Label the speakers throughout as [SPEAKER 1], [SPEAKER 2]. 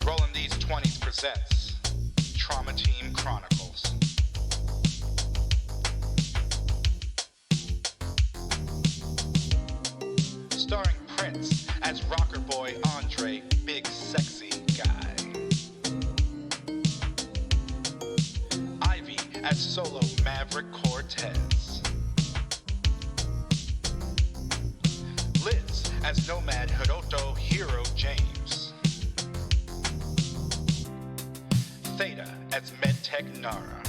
[SPEAKER 1] Rolling These 20's presents Trauma Team Chronicles. Starring Prince as rocker boy Andre, big sexy guy. Ivy as solo Maverick Cortez. Liz as nomad Hiroto Hero James. Theta as MedTech Nara.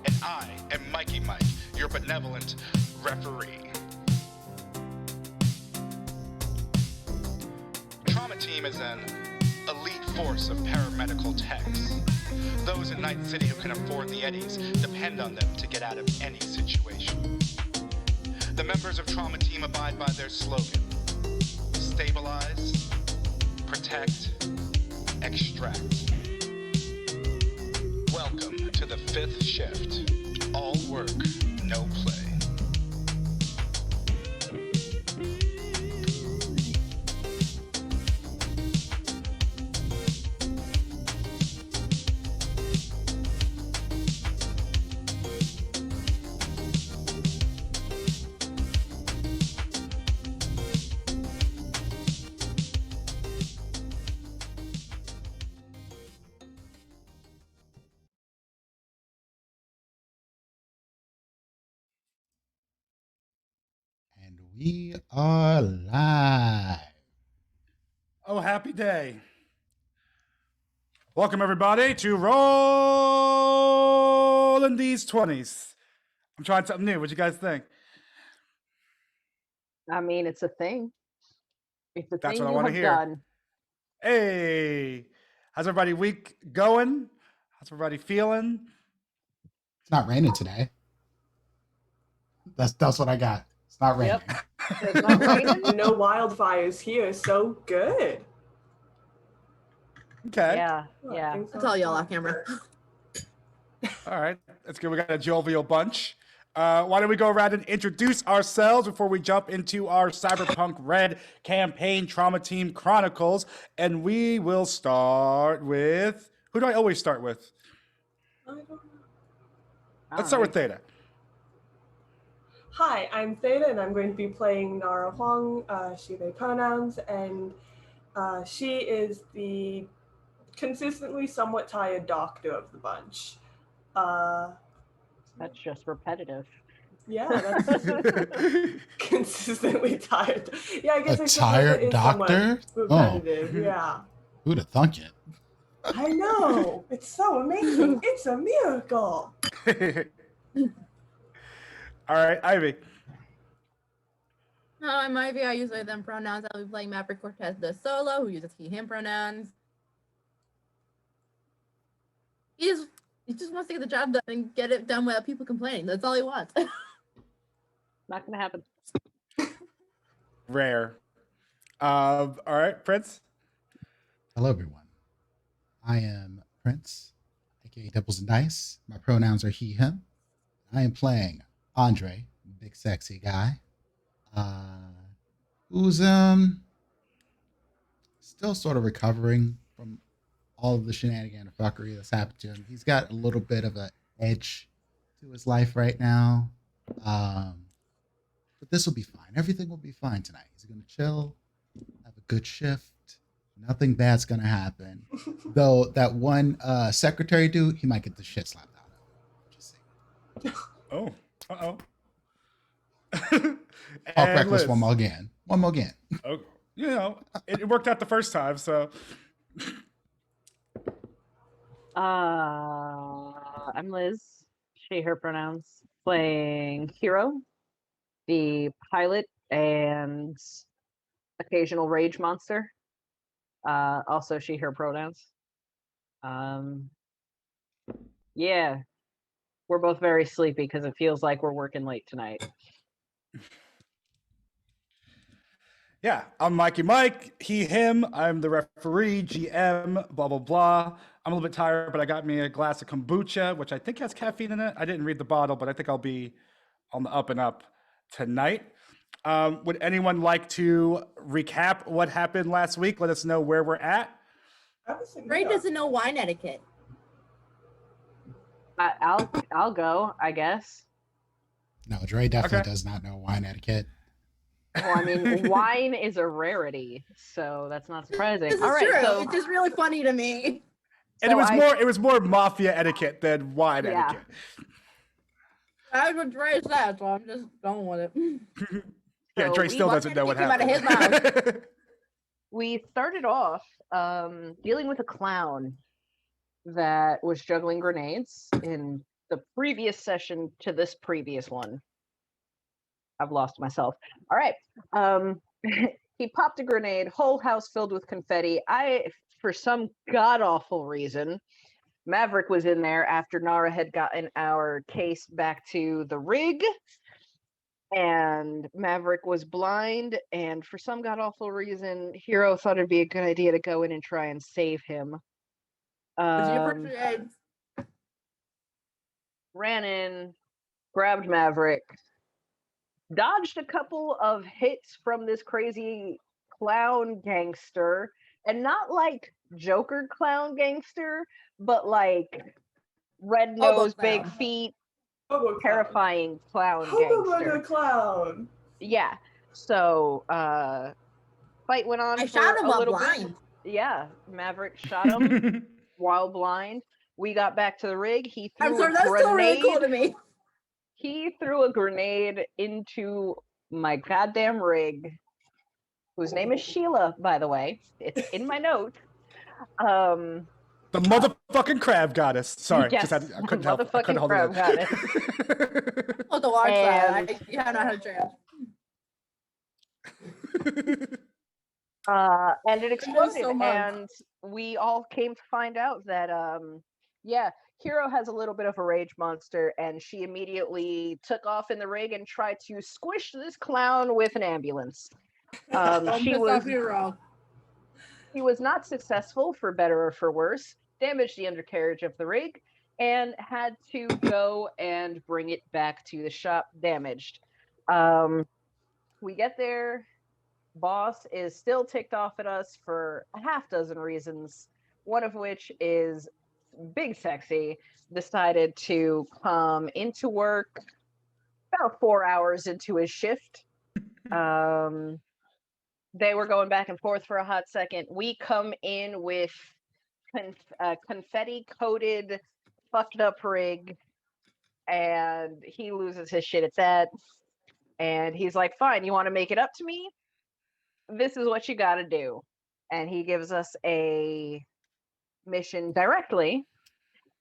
[SPEAKER 1] And I am Mikey Mike, your benevolent referee. Trauma Team is an elite force of paramedical techs. Those in Night City who can afford the eddies depend on them to get out of any situation. The members of Trauma Team abide by their slogan: stabilize, protect, extract. Welcome to the fifth shift. All work, no play.
[SPEAKER 2] And we are live.
[SPEAKER 3] Oh, happy day. Welcome, everybody, to Rolling These 20's. I'm trying something new. What you guys think?
[SPEAKER 4] I mean, it's a thing. It's a
[SPEAKER 3] That's
[SPEAKER 4] thing
[SPEAKER 3] what I
[SPEAKER 4] you
[SPEAKER 3] wanna
[SPEAKER 4] have
[SPEAKER 3] hear.
[SPEAKER 4] done.
[SPEAKER 3] Hey, how's everybody week going? How's everybody feeling?
[SPEAKER 2] It's not raining today. That's what I got. It's not raining.
[SPEAKER 4] Yep. It's not raining.
[SPEAKER 5] No wildfires here, so good.
[SPEAKER 3] Okay.
[SPEAKER 4] Yeah,
[SPEAKER 5] Well,
[SPEAKER 4] yeah.
[SPEAKER 5] things
[SPEAKER 6] I'll
[SPEAKER 5] are
[SPEAKER 6] tell y'all off
[SPEAKER 5] fine.
[SPEAKER 6] camera.
[SPEAKER 3] All right. That's good. We got a jovial bunch. Why don't we go around and introduce ourselves before we jump into our Cyberpunk Red campaign, Trauma Team Chronicles? And we will start with, who do I always start with?
[SPEAKER 5] I don't know.
[SPEAKER 3] Let's start with Theta.
[SPEAKER 5] Hi, I'm Theta, and I'm going to be playing Nara Huang, she, they pronouns, and she is the consistently somewhat tired doctor of the bunch.
[SPEAKER 4] That's just repetitive.
[SPEAKER 5] Yeah, that's consistently tired. Yeah, I guess
[SPEAKER 2] A
[SPEAKER 5] I suppose
[SPEAKER 2] tired
[SPEAKER 5] it is
[SPEAKER 2] doctor?
[SPEAKER 5] somewhat repetitive. Yeah.
[SPEAKER 2] Who'd have thunk it?
[SPEAKER 5] I know. It's so amazing. It's a miracle.
[SPEAKER 3] All right, Ivy.
[SPEAKER 6] No, I'm Ivy. I use them pronouns. I'll be playing Maverick Cortez the solo, who uses he, him pronouns. He just wants to get the job done and get it done without people complaining. That's all he wants.
[SPEAKER 4] Not gonna happen.
[SPEAKER 3] Rare. All right, Prince.
[SPEAKER 2] Hello, everyone. I am Prince, aka Doubles and Dice. My pronouns are he, him. I am playing Andre, big sexy guy, who's still sort of recovering from all of the shenanigan and fuckery that's happened to him. He's got a little bit of an edge to his life right now, but this will be fine. Everything will be fine tonight. He's gonna chill. good shift. Nothing bad's gonna happen. Though that one secretary dude, he might get the shit slapped out of him. Just saying.
[SPEAKER 3] Oh, uh-oh.
[SPEAKER 2] Talk
[SPEAKER 3] And
[SPEAKER 2] reckless
[SPEAKER 3] Liz.
[SPEAKER 2] one more again. One more again.
[SPEAKER 3] Oh, you know, it worked out the first time, so.
[SPEAKER 4] I'm Liz, she, her pronouns, playing Hero, the pilot and occasional rage monster. Also she, her pronouns. Yeah, we're both very sleepy because it feels like we're working late tonight.
[SPEAKER 3] Yeah, I'm Mikey Mike, he, him. I'm the referee, GM, blah, blah, blah. I'm a little bit tired, but I got me a glass of kombucha, which I think has caffeine in it. I didn't read the bottle, but I think I'll be on the up and up tonight. Would anyone like to recap what happened last week? Let us know where we're at.
[SPEAKER 6] Ray doesn't know wine etiquette.
[SPEAKER 4] I'll go, I guess.
[SPEAKER 2] No, Dre definitely
[SPEAKER 3] Okay.
[SPEAKER 2] does not know wine etiquette.
[SPEAKER 4] Well, I mean, wine is a rarity, so that's not surprising.
[SPEAKER 6] This is
[SPEAKER 4] All right,
[SPEAKER 6] true.
[SPEAKER 4] so
[SPEAKER 6] It's just really funny to me.
[SPEAKER 3] And it was more mafia etiquette than wine
[SPEAKER 4] Yeah.
[SPEAKER 3] etiquette.
[SPEAKER 6] That's what Dre said, so I'm just going with it.
[SPEAKER 3] Yeah,
[SPEAKER 4] So
[SPEAKER 3] Dre
[SPEAKER 4] we
[SPEAKER 3] still
[SPEAKER 6] want
[SPEAKER 3] doesn't know what
[SPEAKER 6] came out of his
[SPEAKER 3] happened.
[SPEAKER 4] we started off dealing with a clown that was juggling grenades in the previous session to this previous one. I've lost myself. All right. He popped a grenade, whole house filled with confetti. For some god-awful reason, Maverick was in there after Nara had gotten our case back to the rig. And Maverick was blind, and for some god-awful reason, Hero thought it'd be a good idea to go in and try and save him. Ran in, grabbed Maverick, dodged a couple of hits from this crazy clown gangster, and not like Joker clown gangster, but like red nose, big
[SPEAKER 6] clown.
[SPEAKER 4] feet,
[SPEAKER 5] Hobo
[SPEAKER 4] terrifying clown
[SPEAKER 5] Hobo
[SPEAKER 4] gangster.
[SPEAKER 5] clown.
[SPEAKER 4] Yeah. So fight went on
[SPEAKER 6] I
[SPEAKER 4] for
[SPEAKER 6] shot him
[SPEAKER 4] a
[SPEAKER 6] while
[SPEAKER 4] little
[SPEAKER 6] blind.
[SPEAKER 4] bit. Yeah, Maverick shot him while blind. We got back to the rig. He threw
[SPEAKER 6] I'm sorry,
[SPEAKER 4] a
[SPEAKER 6] that's
[SPEAKER 4] grenade.
[SPEAKER 6] still really cool to me.
[SPEAKER 4] He threw a grenade into my goddamn rig, whose name is Sheila, by the way. It's in my notes.
[SPEAKER 3] The motherfucking crab goddess. Sorry,
[SPEAKER 4] Yes,
[SPEAKER 3] I couldn't help it. I couldn't
[SPEAKER 4] motherfucking
[SPEAKER 3] hold
[SPEAKER 4] crab
[SPEAKER 3] it in.
[SPEAKER 6] Oh, the large
[SPEAKER 4] And-
[SPEAKER 6] side. Yeah, I know how to trans.
[SPEAKER 4] And it exploded,
[SPEAKER 6] so much.
[SPEAKER 4] and we all came to find out that Hero has a little bit of a rage monster, and she immediately took off in the rig and tried to squish this clown with an ambulance. She was not successful, for better or for worse, damaged the undercarriage of the rig, and had to go and bring it back to the shop damaged. We get there. Boss is still ticked off at us for a half dozen reasons, one of which is Big Sexy decided to come into work about 4 hours into his shift. They were going back and forth for a hot second. We come in with confetti-coated, fucked up rig, and he loses his shit at that. And he's like, fine, you want to make it up to me? This is what you got to do. And he gives us a mission directly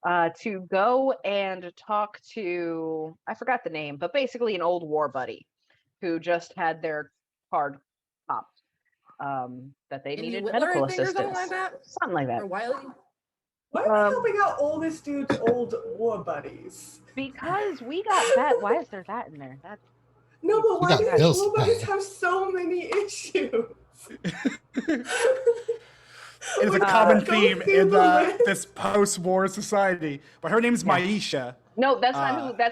[SPEAKER 4] to go and talk to, I forgot the name, but basically an old war buddy who just had their card popped, that they needed medical assistance. Something like that.
[SPEAKER 6] Or Wiley.
[SPEAKER 5] Why are we helping out all this dude's old war buddies?
[SPEAKER 4] Because we got that. Why is there that in there? That's
[SPEAKER 5] No, but why do
[SPEAKER 2] got
[SPEAKER 5] these
[SPEAKER 2] bills
[SPEAKER 5] war
[SPEAKER 2] to
[SPEAKER 5] buddies
[SPEAKER 2] pay.
[SPEAKER 5] have so many issues?
[SPEAKER 3] It is a
[SPEAKER 5] Like,
[SPEAKER 3] common
[SPEAKER 5] go
[SPEAKER 3] theme
[SPEAKER 5] through
[SPEAKER 3] in
[SPEAKER 5] the list.
[SPEAKER 3] this post-war society. But her name's Maisha.
[SPEAKER 4] no, that's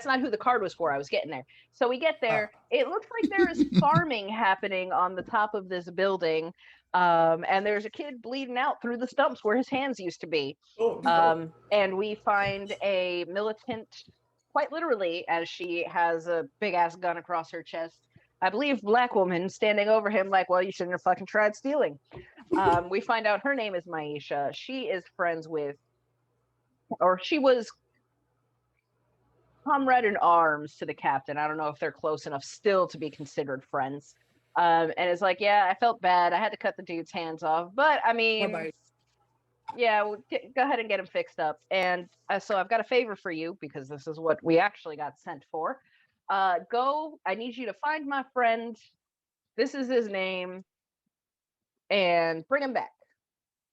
[SPEAKER 4] not who the card was for. I was getting there. So we get there. It looks like there is farming happening on the top of this building. And there's a kid bleeding out through the stumps where his hands used to be.
[SPEAKER 5] Oh, no.
[SPEAKER 4] And we find a militant, quite literally, as she has a big ass gun across her chest, I believe, black woman standing over him like, well, you shouldn't have fucking tried stealing. We find out her name is Maisha. She is friends with, or she was comrade in arms to the captain. I don't know if they're close enough still to be considered friends. And it's like, yeah, I felt bad. I had to cut the dude's hands off. But I mean, yeah, go ahead and get him fixed up. And so I've got a favor for you because this is what we actually got sent for. Go, I need you to find my friend. This is his name. And bring him back.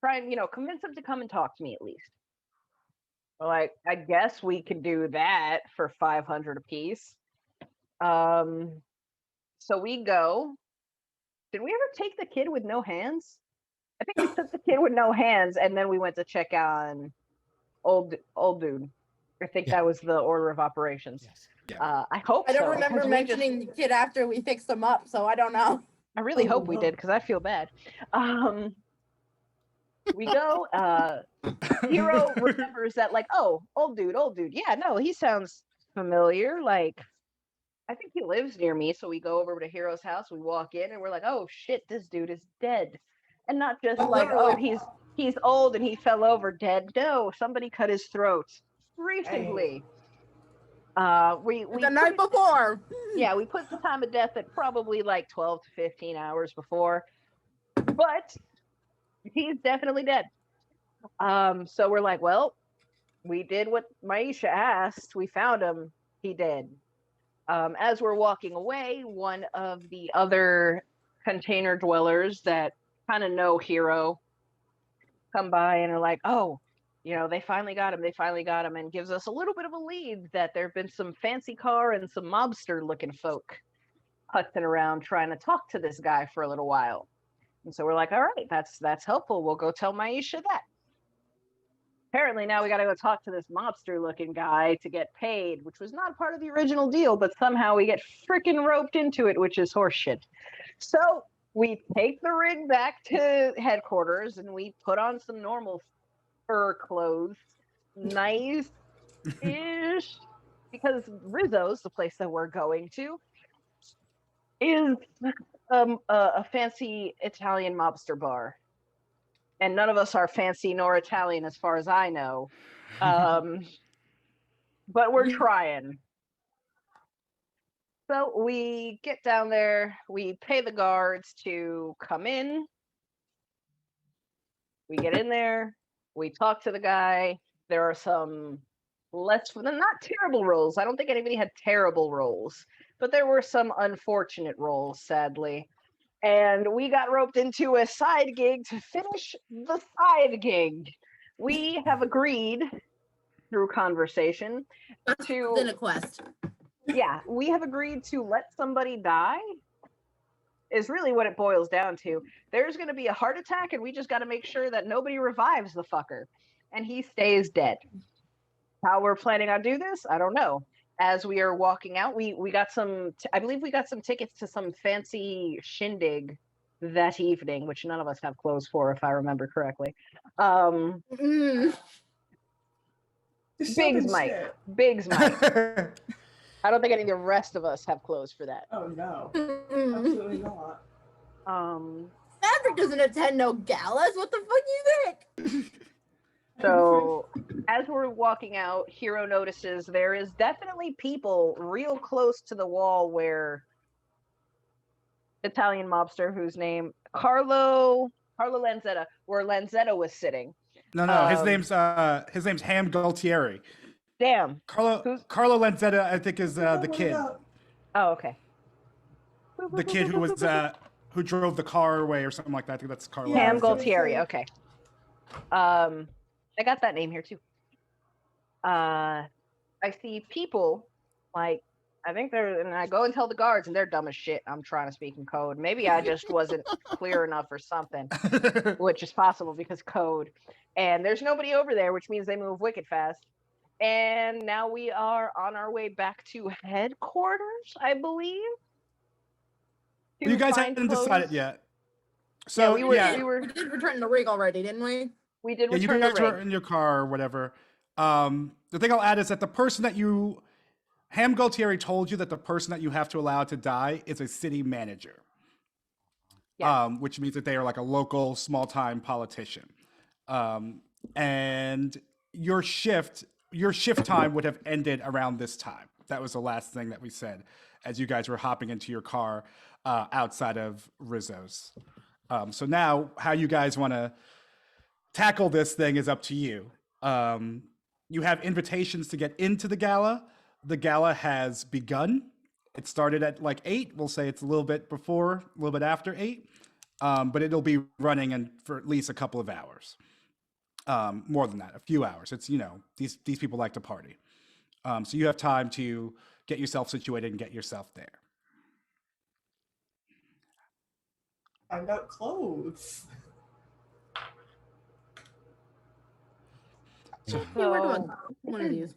[SPEAKER 4] Try and, convince him to come and talk to me at least. Like, I guess we could do that for 500 apiece. So we go. Did we ever take the kid with no hands? I think we took the kid with no hands, and then we went to check on old dude. I think that was the order of operations.
[SPEAKER 2] Yes.
[SPEAKER 3] Yeah.
[SPEAKER 4] I hope
[SPEAKER 6] I don't
[SPEAKER 4] so,
[SPEAKER 6] remember mentioning the kid after we fixed him up, so I don't know.
[SPEAKER 4] I really hope we did, because I feel bad. We go. Hero remembers that, like, oh, old dude. Yeah, no, he sounds familiar. Like, I think he lives near me. So we go over to Hero's house. We walk in, and we're like, oh shit, this dude is dead, and not just like, oh, he's old and he fell over dead. No, somebody cut his throat recently. We
[SPEAKER 6] the night before.
[SPEAKER 4] Yeah, we put the time of death at probably like 12 to 15 hours before, but he's definitely dead. So we're like, well, we did what Maisha asked. We found him. He dead. As we're walking away, one of the other container dwellers that kind of know Hero come by and are like, oh, they finally got him. And gives us a little bit of a lead that there have been some fancy car and some mobster looking folk putzing around trying to talk to this guy for a little while. And so we're like, all right, that's helpful. We'll go tell Maisha that. Apparently now we got to go talk to this mobster looking guy to get paid, which was not part of the original deal, but somehow we get freaking roped into it, which is horseshit. So we take the rig back to headquarters and we put on some normal fur clothes. Nice-ish. Because Rizzo's, the place that we're going to, is a fancy Italian mobster bar. And none of us are fancy nor Italian as far as I know. But we're trying. So we get down there, we pay the guards to come in. We get in there, we talk to the guy. There are some not terrible rolls. I don't think anybody had terrible rolls, but there were some unfortunate rolls, sadly. And we got roped into a side gig to finish the side gig. We have agreed through conversation
[SPEAKER 6] Then a quest.
[SPEAKER 4] Yeah, we have agreed to let somebody die is really what it boils down to. There's going to be a heart attack and we just got to make sure that nobody revives the fucker and he stays dead. How we're planning on do this, I don't know. As we are walking out, we got I believe we got some tickets to some fancy shindig that evening, which none of us have clothes for, if I remember correctly. Biggs Mike. I don't think any of the rest of us have clothes for that.
[SPEAKER 5] Oh no, absolutely not.
[SPEAKER 6] Maverick doesn't attend no galas. What the fuck you think?
[SPEAKER 4] So as we're walking out, Hero notices there is definitely people real close to the wall where Italian mobster, whose name Carlo Lanzetta, where Lanzetta was sitting.
[SPEAKER 3] No, his name's Ham Galtieri.
[SPEAKER 4] Damn.
[SPEAKER 3] Carlo Lanzetta, I think, is the kid.
[SPEAKER 4] Oh, okay.
[SPEAKER 3] The kid who was who drove the car away or something like that. I think that's Carlo.
[SPEAKER 4] Ham Galtieri. Okay. I got that name here too. I see people like I think and I go and tell the guards and they're dumb as shit. I'm trying to speak in code. Maybe I just wasn't clear enough or something, which is possible because code. And there's nobody over there, which means they move wicked fast. And now we are on our way back to headquarters, I believe.
[SPEAKER 3] You guys haven't decided yet. So
[SPEAKER 6] we did return the rig already, didn't we?
[SPEAKER 4] We did
[SPEAKER 3] you
[SPEAKER 4] return
[SPEAKER 3] guys
[SPEAKER 4] the rig.
[SPEAKER 3] were in your car or whatever. The thing I'll add is that the person that you Ham Galtieri told you that the person that you have to allow to die is a city manager.
[SPEAKER 4] Yeah.
[SPEAKER 3] Which means that they are like a local small-time politician. And your shift time would have ended around this time. That was the last thing that we said as you guys were hopping into your car outside of Rizzo's. So now how you guys want to tackle this thing is up to you. You have invitations to get into the gala. The gala has begun. It started at like 8. We'll say it's a little bit before, a little bit after 8. But it'll be running for at least a couple of hours. More than that, a few hours. It's, these people like to party. So you have time to get yourself situated and get yourself there.
[SPEAKER 5] I've got clothes.
[SPEAKER 2] Yeah,
[SPEAKER 6] Hey, we're doing one of these.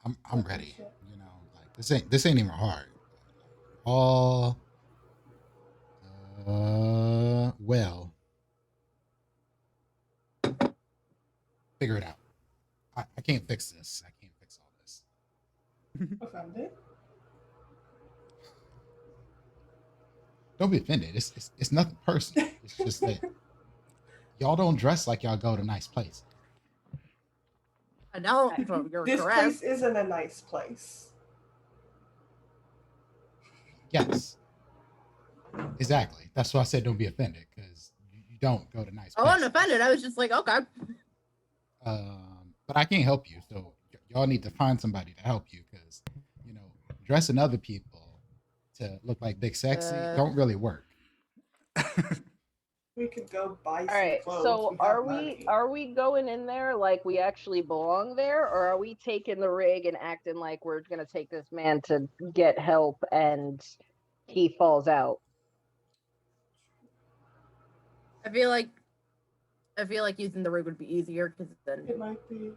[SPEAKER 2] I'm ready. Like this ain't even hard. All well. Figure it out. I can't fix this. I can't fix all this.
[SPEAKER 5] Offended?
[SPEAKER 2] Don't be offended. It's nothing personal. It's just that y'all don't dress like y'all go to nice places.
[SPEAKER 6] I know you're
[SPEAKER 5] This
[SPEAKER 6] correct.
[SPEAKER 5] place isn't a nice place.
[SPEAKER 2] Yes. Exactly. That's why I said don't be offended, because you don't go to nice
[SPEAKER 6] I
[SPEAKER 2] places.
[SPEAKER 6] wasn't offended. I was just like, okay.
[SPEAKER 2] But I can't help you, so y'all need to find somebody to help you, because dressing other people to look like Big Sexy don't really work.
[SPEAKER 5] We could go buy some
[SPEAKER 4] All right.
[SPEAKER 5] clothes.
[SPEAKER 4] So
[SPEAKER 5] have
[SPEAKER 4] are
[SPEAKER 5] money.
[SPEAKER 4] we going in there like we actually belong there, or are we taking the rig and acting like we're gonna take this man to get help and he falls out?
[SPEAKER 6] I feel like using the rig would be easier because then
[SPEAKER 5] It might be.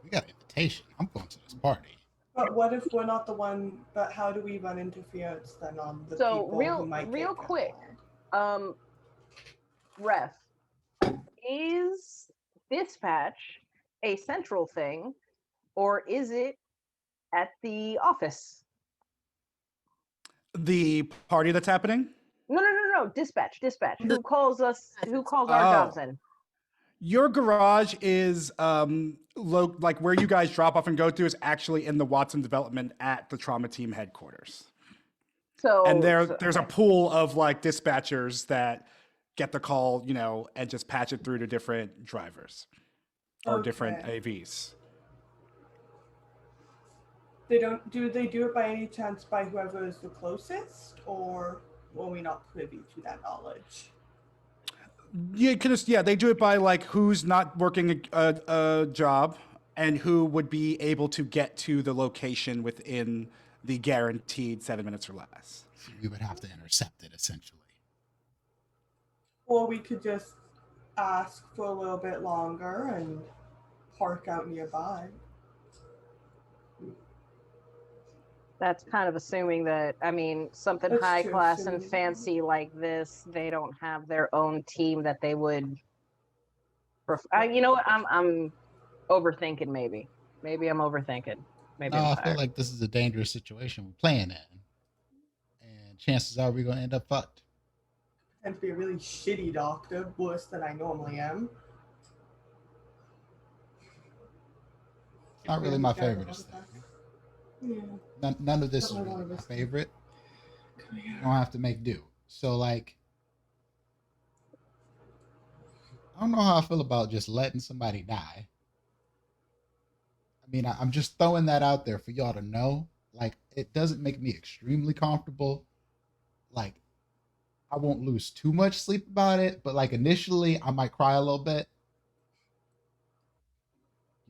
[SPEAKER 2] We got an invitation. I'm going to this party.
[SPEAKER 5] But what if we're not the one? But how do we run interference then on the
[SPEAKER 4] So
[SPEAKER 5] people who might
[SPEAKER 4] real
[SPEAKER 5] get
[SPEAKER 4] quick,
[SPEAKER 5] involved?
[SPEAKER 4] Ref, is dispatch a central thing, or is it at the office?
[SPEAKER 3] The party that's happening?
[SPEAKER 4] No. Dispatch. Who calls us? Who calls our jobs in?
[SPEAKER 3] Your garage is like where you guys drop off and go to is actually in the Watson development at the trauma team headquarters.
[SPEAKER 4] So
[SPEAKER 3] And there's a pool of like dispatchers that get the call, and just patch it through to different drivers or different AVs.
[SPEAKER 5] Do they do it by any chance by whoever is the closest, or were we not privy to that knowledge?
[SPEAKER 3] Yeah, they do it by like who's not working a job and who would be able to get to the location within the guaranteed 7 minutes or less.
[SPEAKER 2] So we would have to intercept it, essentially.
[SPEAKER 5] Or we could just ask for a little bit longer and park out nearby.
[SPEAKER 4] that's kind of assuming that, something
[SPEAKER 5] That's
[SPEAKER 4] high
[SPEAKER 5] true,
[SPEAKER 4] class and
[SPEAKER 5] assuming.
[SPEAKER 4] fancy like this, they don't have their own team that they would. You know what? I'm overthinking. Maybe I'm overthinking. Maybe
[SPEAKER 2] No,
[SPEAKER 4] I'm
[SPEAKER 2] I
[SPEAKER 4] tired.
[SPEAKER 2] feel like this is a dangerous situation we're playing in, and chances are we're gonna end up fucked.
[SPEAKER 5] And to be a really shitty doctor, worse than I normally am.
[SPEAKER 2] It's not really my favorite thing.
[SPEAKER 5] Yeah.
[SPEAKER 2] None of this is
[SPEAKER 5] Not
[SPEAKER 2] really
[SPEAKER 5] one of
[SPEAKER 2] my
[SPEAKER 5] us.
[SPEAKER 2] favorite. You don't have to make do. So like, I don't know how I feel about just letting somebody die. I'm just throwing that out there for y'all to know. Like, it doesn't make me extremely comfortable. Like, I won't lose too much sleep about it, but like initially, I might cry a little bit.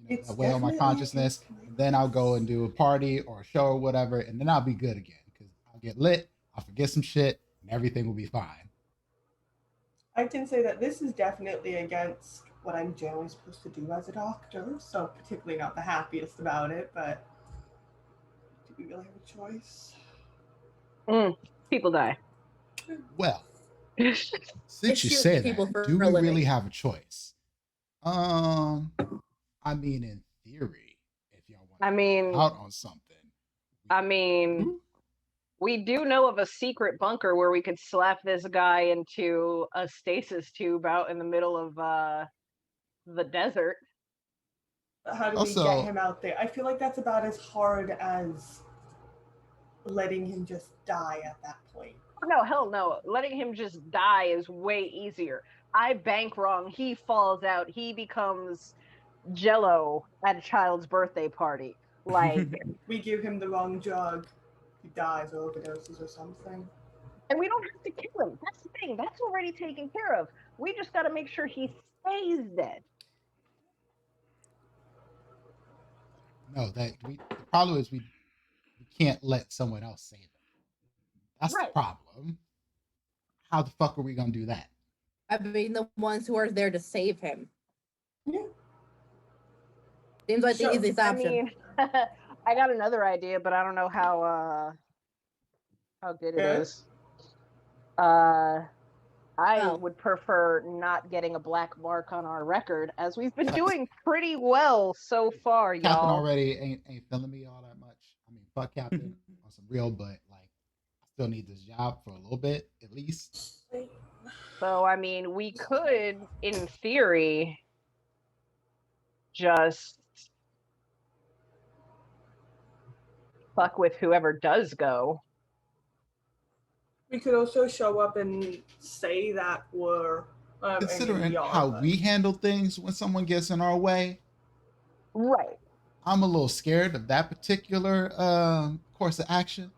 [SPEAKER 5] It's
[SPEAKER 2] Weigh on my
[SPEAKER 5] definitely
[SPEAKER 2] consciousness. And then I'll go and do a party or a show or whatever, and then I'll be good again because I'll get lit. I'll forget some shit, and everything will be fine.
[SPEAKER 5] I can say that this is definitely against what I'm generally supposed to do as a doctor, so particularly not the happiest about it, but do we really have a choice?
[SPEAKER 4] People die.
[SPEAKER 2] Well,
[SPEAKER 6] It's
[SPEAKER 2] since you
[SPEAKER 6] shooting
[SPEAKER 2] say
[SPEAKER 6] people
[SPEAKER 2] that,
[SPEAKER 6] for
[SPEAKER 2] do
[SPEAKER 6] a
[SPEAKER 2] we
[SPEAKER 6] living.
[SPEAKER 2] really have a choice? In theory, if y'all want
[SPEAKER 4] I mean,
[SPEAKER 2] out on something.
[SPEAKER 4] we do know of a secret bunker where we could slap this guy into a stasis tube out in the middle of the desert.
[SPEAKER 5] How do we get
[SPEAKER 2] Also,
[SPEAKER 5] him out there? I feel like that's about as hard as letting him just die at that point.
[SPEAKER 4] No, hell no. Letting him just die is way easier. I bank wrong. He falls out. He becomes Jello at a child's birthday party. Like,
[SPEAKER 5] We give him the wrong drug, he dies or overdoses or something.
[SPEAKER 4] and we don't have to kill him. That's the thing. That's already taken care of. We just got to make sure he stays dead.
[SPEAKER 2] no, the problem is we can't let someone else save him. That's
[SPEAKER 4] Right.
[SPEAKER 2] the problem. How the fuck are we gonna do that?
[SPEAKER 6] I mean, the ones who are there to save him.
[SPEAKER 5] Yeah.
[SPEAKER 6] Seems like
[SPEAKER 5] Sure.
[SPEAKER 6] the easiest
[SPEAKER 4] I
[SPEAKER 6] option.
[SPEAKER 4] mean, I got another idea, but I don't know how good it
[SPEAKER 5] Yeah.
[SPEAKER 4] is. I
[SPEAKER 6] Oh.
[SPEAKER 4] would prefer not getting a black mark on our record, as we've been doing pretty well so far,
[SPEAKER 2] Captain
[SPEAKER 4] y'all.
[SPEAKER 2] already ain't feeling me all that much. I mean, fuck Captain on some real, but like, I still need this job for a little bit at least.
[SPEAKER 4] So I mean, we could, in theory, just fuck with whoever does go.
[SPEAKER 5] We could also show up and say that we're
[SPEAKER 2] Considering
[SPEAKER 5] we are,
[SPEAKER 2] how
[SPEAKER 5] but-
[SPEAKER 2] we handle things when someone gets in our way,
[SPEAKER 4] Right.
[SPEAKER 2] I'm a little scared of that particular course of action.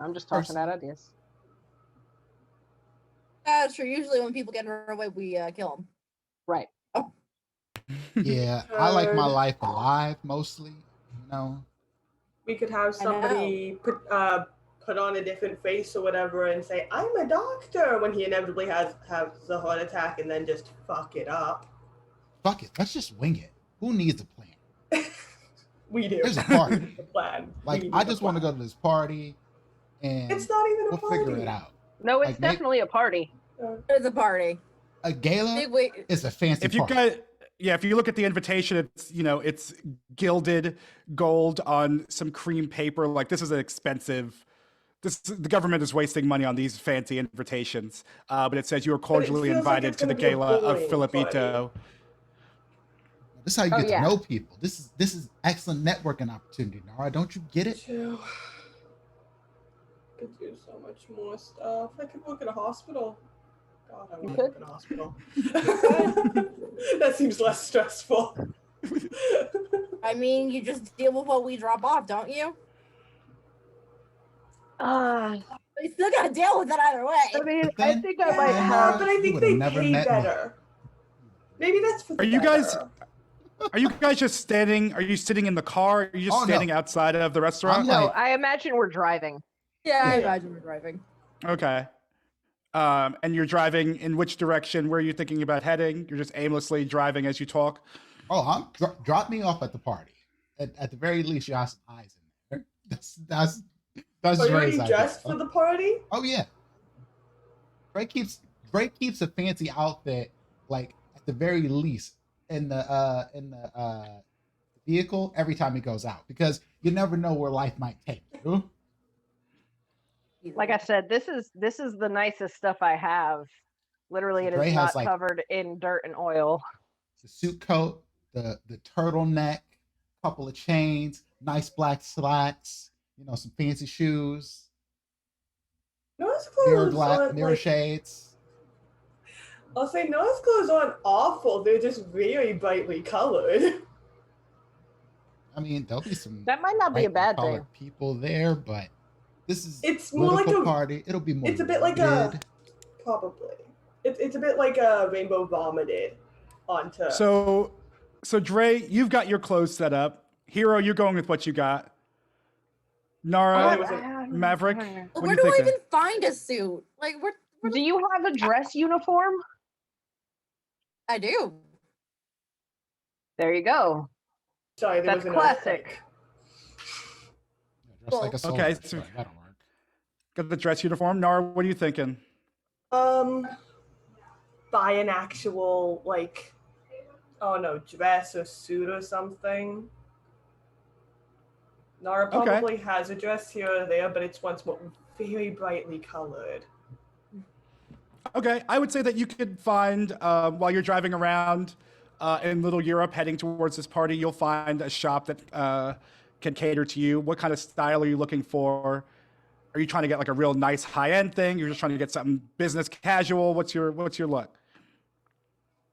[SPEAKER 4] I'm just tossing out ideas.
[SPEAKER 6] Sure. Usually, when people get in our way, we kill them.
[SPEAKER 4] Right.
[SPEAKER 2] Yeah, I like my
[SPEAKER 5] Heard.
[SPEAKER 2] life alive mostly. You know,
[SPEAKER 5] We could have somebody put on a different face or whatever and say, "I'm a doctor," when he inevitably has the heart attack, and then just fuck it up.
[SPEAKER 2] fuck it, let's just wing it. Who needs a plan?
[SPEAKER 5] We do.
[SPEAKER 2] There's a party.
[SPEAKER 5] The plan.
[SPEAKER 2] Like, I just want to go to this party, and
[SPEAKER 5] It's not even a
[SPEAKER 2] we'll
[SPEAKER 5] party.
[SPEAKER 2] figure it out.
[SPEAKER 4] No, it's
[SPEAKER 2] Like, make-
[SPEAKER 4] definitely a party.
[SPEAKER 6] It's a party.
[SPEAKER 2] A gala
[SPEAKER 6] Big wait.
[SPEAKER 2] is a fancy
[SPEAKER 3] If you
[SPEAKER 2] party.
[SPEAKER 3] guys, yeah, if you look at the invitation, it's gilded gold on some cream paper. Like, this is an expensive. The government is wasting money on these fancy invitations. But it says you are cordially
[SPEAKER 5] feels like
[SPEAKER 3] invited
[SPEAKER 5] it's
[SPEAKER 3] to the
[SPEAKER 5] gonna be a
[SPEAKER 3] gala of
[SPEAKER 5] bullying
[SPEAKER 3] Filipito.
[SPEAKER 2] This is how you
[SPEAKER 4] Oh,
[SPEAKER 2] get
[SPEAKER 4] yeah.
[SPEAKER 2] to know people. This is excellent networking opportunity, Nara. Don't you get it?
[SPEAKER 5] Chill. I could do so much more stuff. I could work at a hospital. God, I want to work in a hospital. That seems less stressful.
[SPEAKER 6] I mean, you just deal with what we drop off, don't you? You still gotta deal with it either way.
[SPEAKER 4] I mean,
[SPEAKER 2] But
[SPEAKER 4] I
[SPEAKER 2] then-
[SPEAKER 4] think I
[SPEAKER 2] Yeah,
[SPEAKER 4] might
[SPEAKER 2] Nara,
[SPEAKER 4] have.
[SPEAKER 5] But I
[SPEAKER 2] you
[SPEAKER 5] think
[SPEAKER 2] would've
[SPEAKER 5] they
[SPEAKER 2] never
[SPEAKER 5] pay
[SPEAKER 2] met me.
[SPEAKER 5] better. Maybe that's for the
[SPEAKER 3] Are you guys-
[SPEAKER 5] better.
[SPEAKER 3] Are you guys just standing? Are you sitting in the car? Are you just
[SPEAKER 2] Oh, no.
[SPEAKER 3] standing outside of the restaurant?
[SPEAKER 2] I'm
[SPEAKER 4] No,
[SPEAKER 2] like-
[SPEAKER 4] I imagine we're driving.
[SPEAKER 6] Yeah, I
[SPEAKER 2] Yeah.
[SPEAKER 6] imagine we're driving.
[SPEAKER 3] Okay. And you're driving in which direction? Where are you thinking about heading? You're just aimlessly driving as you talk.
[SPEAKER 2] Oh, drop me off at the party. At the very least, you have some eyes in there. That's
[SPEAKER 5] Are
[SPEAKER 2] as
[SPEAKER 5] you
[SPEAKER 2] right
[SPEAKER 5] already
[SPEAKER 2] as I
[SPEAKER 5] dressed
[SPEAKER 2] go.
[SPEAKER 5] for the party?
[SPEAKER 2] Oh yeah. Bray keeps a fancy outfit, like at the very least in the vehicle every time he goes out, because you never know where life might take you.
[SPEAKER 4] Like I said, this is the nicest stuff I have. Literally, it
[SPEAKER 2] Dre
[SPEAKER 4] is
[SPEAKER 2] has,
[SPEAKER 4] not
[SPEAKER 2] like-
[SPEAKER 4] covered in dirt and oil.
[SPEAKER 2] The suit coat, the turtleneck, couple of chains, nice black slacks, some fancy shoes,
[SPEAKER 5] Noah's
[SPEAKER 2] mirror
[SPEAKER 5] clothes aren't
[SPEAKER 2] mirror
[SPEAKER 5] like,
[SPEAKER 2] shades.
[SPEAKER 5] I'll say Noah's clothes aren't awful. They're just very brightly colored.
[SPEAKER 2] I mean, there'll be some
[SPEAKER 4] That might not be a
[SPEAKER 2] brightly
[SPEAKER 4] bad
[SPEAKER 2] colored
[SPEAKER 4] thing.
[SPEAKER 2] people there, but this is
[SPEAKER 5] It's more like
[SPEAKER 2] political
[SPEAKER 5] a
[SPEAKER 2] party. It'll be more.
[SPEAKER 5] it's a bit like a
[SPEAKER 2] muted.
[SPEAKER 5] probably. It's a bit like a rainbow vomited onto.
[SPEAKER 3] So Dre, you've got your clothes set up. Hero, you're going with what you got. Nara, Maverick, what are
[SPEAKER 6] Where
[SPEAKER 3] you
[SPEAKER 6] do I
[SPEAKER 3] thinking?
[SPEAKER 6] even find a suit? Like, where
[SPEAKER 4] Do you have a dress uniform?
[SPEAKER 6] I do.
[SPEAKER 4] There you go.
[SPEAKER 5] Sorry, there
[SPEAKER 4] That's
[SPEAKER 5] was an
[SPEAKER 4] classic.
[SPEAKER 2] Dressed like a soldier.
[SPEAKER 3] Okay, so-
[SPEAKER 2] Sure, that'll work.
[SPEAKER 3] Got the dress uniform. Nara, what are you thinking?
[SPEAKER 5] Buy an actual dress or suit or something. Nara
[SPEAKER 3] Okay.
[SPEAKER 5] probably has a dress here or there, but it's once more very brightly colored.
[SPEAKER 3] Okay, I would say that you could find while you're driving around in Little Europe, heading towards this party, you'll find a shop that can cater to you. What kind of style are you looking for? Are you trying to get like a real nice high-end thing? You're just trying to get something business casual. What's your look?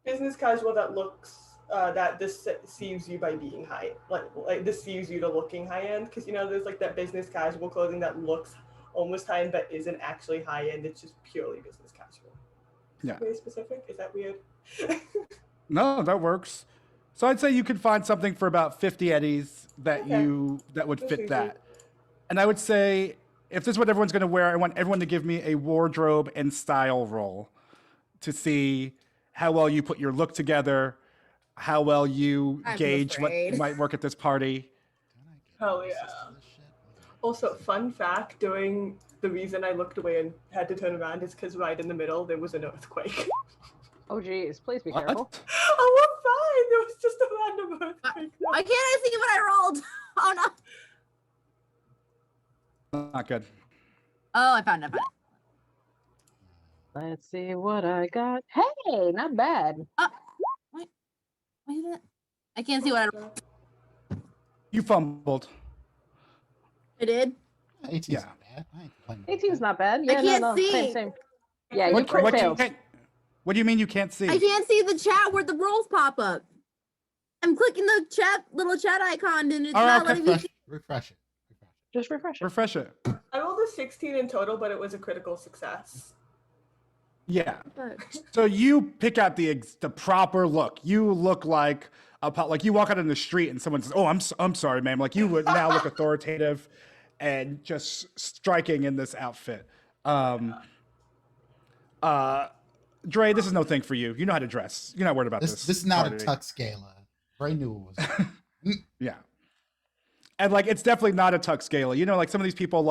[SPEAKER 5] Business casual that looks that deceives you by being high, like deceives you to looking high end. Because there's like that business casual clothing that looks almost high end but isn't actually high end. It's just purely business casual.
[SPEAKER 3] Yeah.
[SPEAKER 5] Very specific. Is that weird?
[SPEAKER 3] No, that works. So I'd say you could find something for about 50 eddies that
[SPEAKER 5] Okay.
[SPEAKER 3] that would
[SPEAKER 5] That's
[SPEAKER 3] fit
[SPEAKER 5] easy.
[SPEAKER 3] that. And I would say if this is what everyone's going to wear, I want everyone to give me a wardrobe and style roll to see how well you put your look together, how well you
[SPEAKER 6] I'm
[SPEAKER 3] gauge what
[SPEAKER 6] afraid.
[SPEAKER 3] might work at this party.
[SPEAKER 5] Hell yeah. Also, fun fact: during the reason I looked away and had to turn around is because right in the middle there was an earthquake.
[SPEAKER 4] Oh geez, please be careful.
[SPEAKER 3] What?
[SPEAKER 5] Oh, I'm fine. There was just a random earthquake.
[SPEAKER 6] Why can't I see what I rolled? Oh no.
[SPEAKER 3] Not good.
[SPEAKER 6] Oh, I found it.
[SPEAKER 4] Let's see what I got. Hey, not bad.
[SPEAKER 6] Wait a minute. I can't see what
[SPEAKER 3] You fumbled.
[SPEAKER 6] I did.
[SPEAKER 2] 18's
[SPEAKER 3] Yeah.
[SPEAKER 2] not bad. I ain't complaining about
[SPEAKER 4] 18's
[SPEAKER 2] that.
[SPEAKER 4] not bad. Yeah,
[SPEAKER 6] can't
[SPEAKER 4] no,
[SPEAKER 6] see.
[SPEAKER 4] same. Yeah, you
[SPEAKER 3] What,
[SPEAKER 4] crit
[SPEAKER 3] what, you
[SPEAKER 4] failed.
[SPEAKER 3] what do you mean you can't see?
[SPEAKER 6] I can't see the chat where the rolls pop up. I'm clicking the little chat icon and it's
[SPEAKER 3] All right,
[SPEAKER 6] not letting me.
[SPEAKER 2] Refresh it.
[SPEAKER 4] Just refresh it.
[SPEAKER 3] Refresh it.
[SPEAKER 5] I rolled a 16 in total, but it was a critical success.
[SPEAKER 3] Yeah. So you pick out the proper look. You look like like you walk out in the street and someone says, "Oh, I'm sorry, ma'am." Like you would now look authoritative and just striking in this outfit. Dre, this is no thing for you. You know how to dress. You're not worried about this.
[SPEAKER 2] This is not
[SPEAKER 3] party.
[SPEAKER 2] a tux gala. Bray knew it was.
[SPEAKER 3] Yeah. And like it's definitely not a tux gala. Like some of these people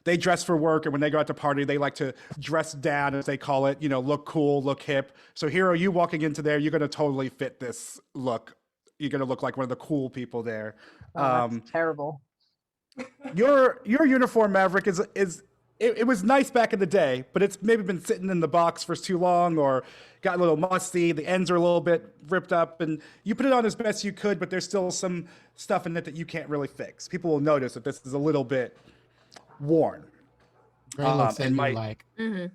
[SPEAKER 3] they dress for work, and when they go out to party, they like to dress down, as they call it, look cool, look hip. So here are you walking into there, you're gonna totally fit this look. You're gonna look like one of the cool people there.
[SPEAKER 4] Oh, that's terrible.
[SPEAKER 3] Your uniform, Maverick, it was nice back in the day, but it's maybe been sitting in the box for too long or got a little musty. The ends are a little bit ripped up, and you put it on as best you could, but there's still some stuff in it that you can't really fix. People will notice that this is a little bit worn.
[SPEAKER 2] Gray looks at
[SPEAKER 3] and
[SPEAKER 2] you
[SPEAKER 3] Mike-
[SPEAKER 2] like,
[SPEAKER 6] Mhm.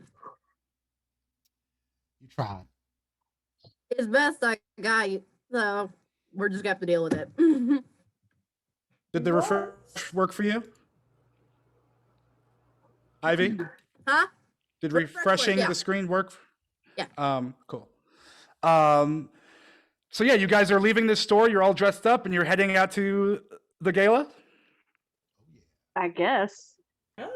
[SPEAKER 2] you tried.
[SPEAKER 6] It's best I got you, so we're just gonna have to deal with it.
[SPEAKER 3] Did the refresh work for you, Ivy?
[SPEAKER 6] Huh?
[SPEAKER 3] Did
[SPEAKER 6] Refresh work,
[SPEAKER 3] refreshing
[SPEAKER 6] yeah.
[SPEAKER 3] the screen work?
[SPEAKER 6] Yeah.
[SPEAKER 3] Cool. So yeah, you guys are leaving this store. You're all dressed up, and you're heading out to the gala.
[SPEAKER 4] I guess.
[SPEAKER 5] Yeah.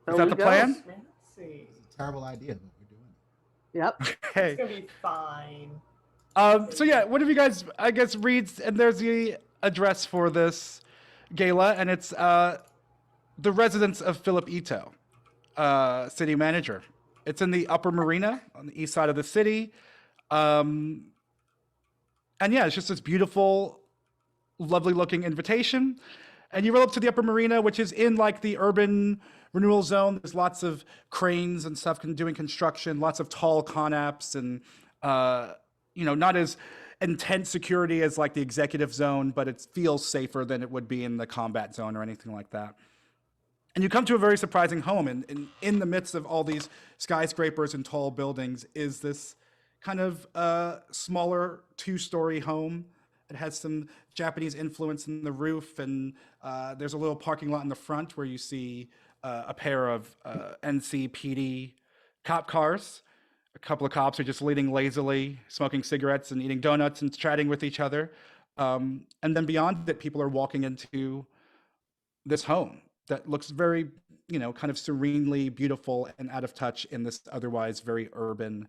[SPEAKER 3] Is that the plan?
[SPEAKER 5] Fancy.
[SPEAKER 2] It's a terrible idea, but we're doing it.
[SPEAKER 4] Yep.
[SPEAKER 3] Hey.
[SPEAKER 5] It's gonna be fine.
[SPEAKER 3] So yeah, what have you guys, I guess, reads, and there's the address for this gala, and it's the residence of Philip Ito, city manager. It's in the Upper Marina on the east side of the city. And yeah, it's just this beautiful, lovely looking invitation. And you roll up to the Upper Marina, which is in like the urban renewal zone. There's lots of cranes and stuff doing construction, lots of tall conapps, and not as intense security as like the executive zone, but it feels safer than it would be in the combat zone or anything like that. And you come to a very surprising home, and in the midst of all these skyscrapers and tall buildings is this kind of smaller 2-story home. It has some Japanese influence in the roof, and there's a little parking lot in the front where you see a pair of NCPD cop cars. A couple of cops are just leaning lazily, smoking cigarettes and eating donuts and chatting with each other. And then beyond it, people are walking into this home that looks very, kind of serenely beautiful and out of touch in this otherwise very urban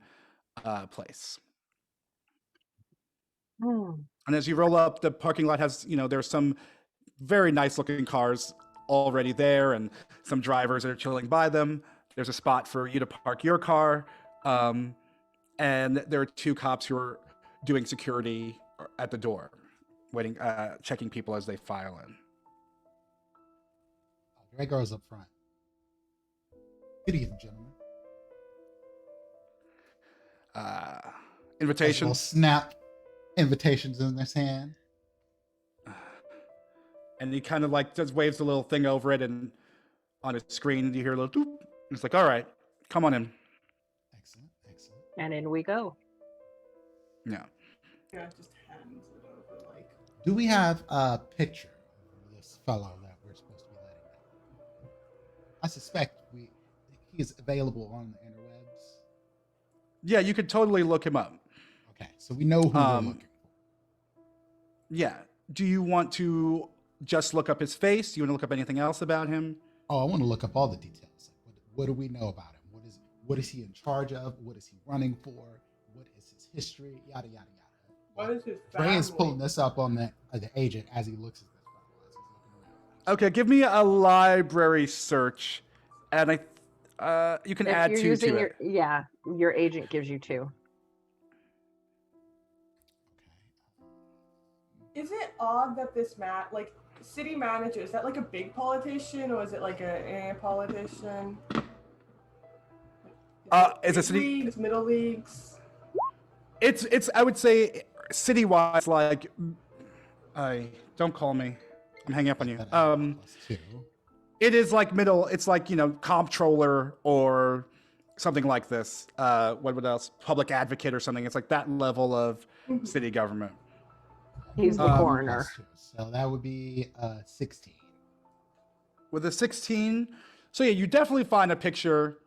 [SPEAKER 3] place. And as you roll up, the parking lot has, there's some very nice looking cars already there, and some drivers are chilling by them. There's a spot for you to park your car. And there are 2 cops who are doing security at the door, waiting, checking people as they file in.
[SPEAKER 2] Gray girl's up front. Good evening, gentlemen.
[SPEAKER 3] Invitation.
[SPEAKER 2] Will snap invitations in this hand.
[SPEAKER 3] And he kind of like just waves a little thing over it, and on his screen you hear a little doop. And it's like, all right, come on in.
[SPEAKER 2] Excellent.
[SPEAKER 4] And in we go.
[SPEAKER 3] Yeah.
[SPEAKER 5] Yeah, just hands it over like.
[SPEAKER 2] Do we have a picture of this fellow that we're supposed to be letting know? I suspect he is available on the interwebs.
[SPEAKER 3] Yeah, you could totally look him up.
[SPEAKER 2] Okay, so we know who we're looking for.
[SPEAKER 3] Yeah. Do you want to just look up his face? Do you want to look up anything else about him?
[SPEAKER 2] Oh, I want to look up all the details. Like, what do we know about him? What is he in charge of? What is he running for? What is his history? Yada yada yada.
[SPEAKER 5] What is his
[SPEAKER 2] Trey is
[SPEAKER 5] family?
[SPEAKER 2] pulling this up on the agent as he looks at this. As he's looking around.
[SPEAKER 3] Okay, give me a library search, and you can
[SPEAKER 4] If
[SPEAKER 3] add
[SPEAKER 4] you're
[SPEAKER 3] 2
[SPEAKER 4] using
[SPEAKER 3] to
[SPEAKER 4] your,
[SPEAKER 3] it.
[SPEAKER 4] yeah, your agent gives you 2.
[SPEAKER 5] Is it odd that this city manager, is that like a big politician or is it like a politician?
[SPEAKER 3] Is a
[SPEAKER 5] Big
[SPEAKER 3] city?
[SPEAKER 5] leagues, middle leagues?
[SPEAKER 3] It's I would say city-wise, like, don't call me. I'm hanging up on you.
[SPEAKER 2] +2.
[SPEAKER 3] It is like middle. It's like, comptroller or something like this. What else? Public advocate or something. It's like that level of city government.
[SPEAKER 4] He's the coroner.
[SPEAKER 2] +2. So that would be 16.
[SPEAKER 3] With a 16, so yeah, you definitely find a picture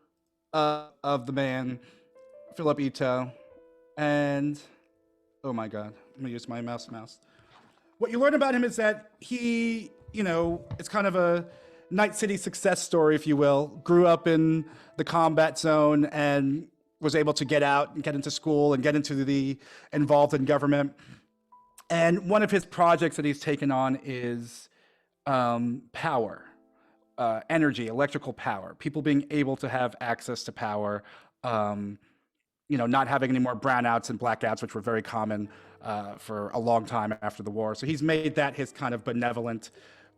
[SPEAKER 3] of the man, Philip Ito, and oh my God, I'm gonna use my mouse. What you learn about him is that he, it's kind of a Night City success story, if you will. Grew up in the combat zone and was able to get out and get into school and get involved in government. And one of his projects that he's taken on is power, energy, electrical power, people being able to have access to power, not having any more brownouts and blackouts, which were very common for a long time after the war. So he's made that his kind of benevolent,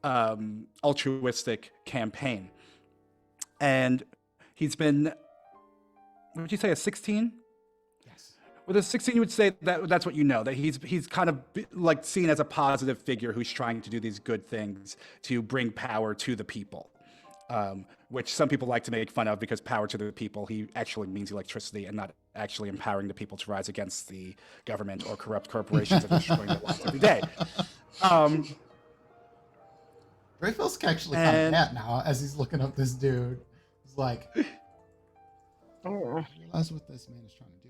[SPEAKER 3] altruistic campaign. And he's been, what would you say, a 16? With a 16, you would say that's what you know, that he's kind of like seen as a positive figure who's trying to do these good things to bring power to the people, which some people like to make fun of because power to the people, he actually means electricity and not actually empowering the people to rise against the government or corrupt corporations that are destroying their lives every day.
[SPEAKER 2] Ray feels actually kind of mad now as he's looking up this dude. He's like, I realize what this man is trying to do,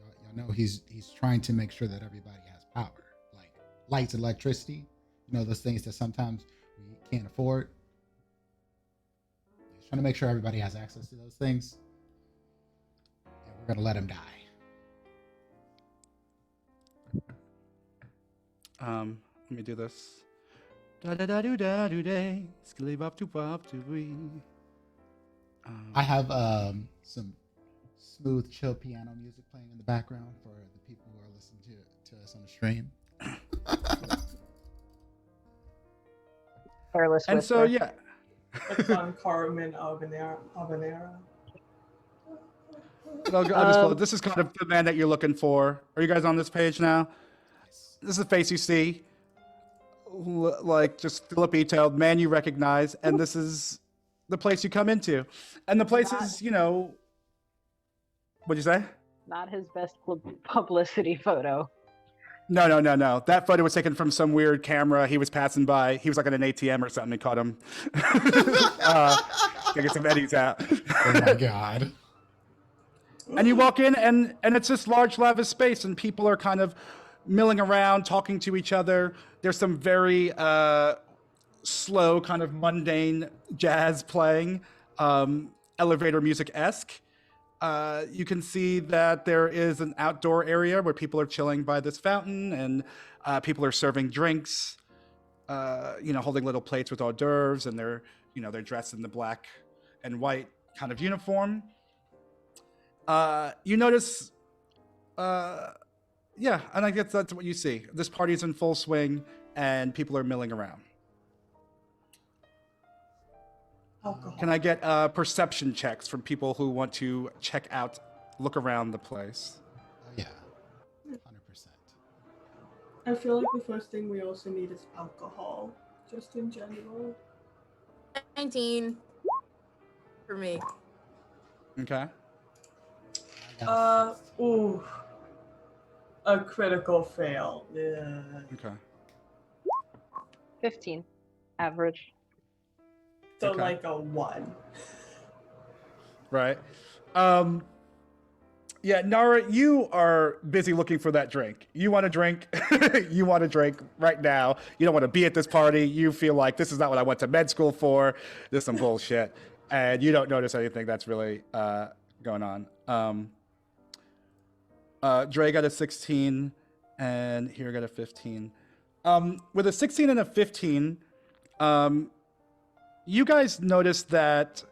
[SPEAKER 2] right? Y'all know he's trying to make sure that everybody has power, like lights, electricity, those things that sometimes we can't afford. He's trying to make sure everybody has access to those things, and we're gonna let him die.
[SPEAKER 3] Let me do this. Da da da do da do day. Skilly bop to we.
[SPEAKER 2] I have some smooth, chill piano music playing in the background for the people who are listening to us on the stream.
[SPEAKER 4] Careless
[SPEAKER 3] And so,
[SPEAKER 4] whisper.
[SPEAKER 3] yeah.
[SPEAKER 5] It's on Carmen Habanera.
[SPEAKER 3] I'll just pull it. This is kind of the man that you're looking for. Are you guys on this page now? This is the face you see. Like just Philip Ito, man you recognize, and this is the place you come into. And the place is, what'd you say?
[SPEAKER 4] Not his best publicity photo.
[SPEAKER 3] No. That photo was taken from some weird camera. He was passing by. He was like at an ATM or something. He caught him. Get some eddies out.
[SPEAKER 2] Oh my God.
[SPEAKER 3] And you walk in, and it's this large lavish space, and people are kind of milling around, talking to each other. There's some very slow, kind of mundane jazz playing, elevator music-esque. You can see that there is an outdoor area where people are chilling by this fountain, and people are serving drinks, holding little plates with hors d'oeuvres, and they're dressed in the black and white kind of uniform. You notice, and I guess that's what you see. This party's in full swing, and people are milling around.
[SPEAKER 5] Alcohol.
[SPEAKER 3] Can I get perception checks from people who want to look around the place?
[SPEAKER 2] Oh yeah, 100%.
[SPEAKER 5] I feel like the first thing we also need is alcohol, just in general.
[SPEAKER 6] 19 for me.
[SPEAKER 3] Okay.
[SPEAKER 2] I got a 16.
[SPEAKER 5] Ooh. A critical fail. Yeah.
[SPEAKER 3] Okay.
[SPEAKER 4] 15. Average.
[SPEAKER 5] So
[SPEAKER 3] Okay.
[SPEAKER 5] like a 1.
[SPEAKER 3] Right. Yeah, Nara, you are busy looking for that drink. You want a drink. You want a drink right now. You don't want to be at this party. You feel like this is not what I went to med school for. This is some bullshit. And you don't notice anything that's really going on. Dre got a 16, and here got a 15. With a 16 and a 15, you guys notice that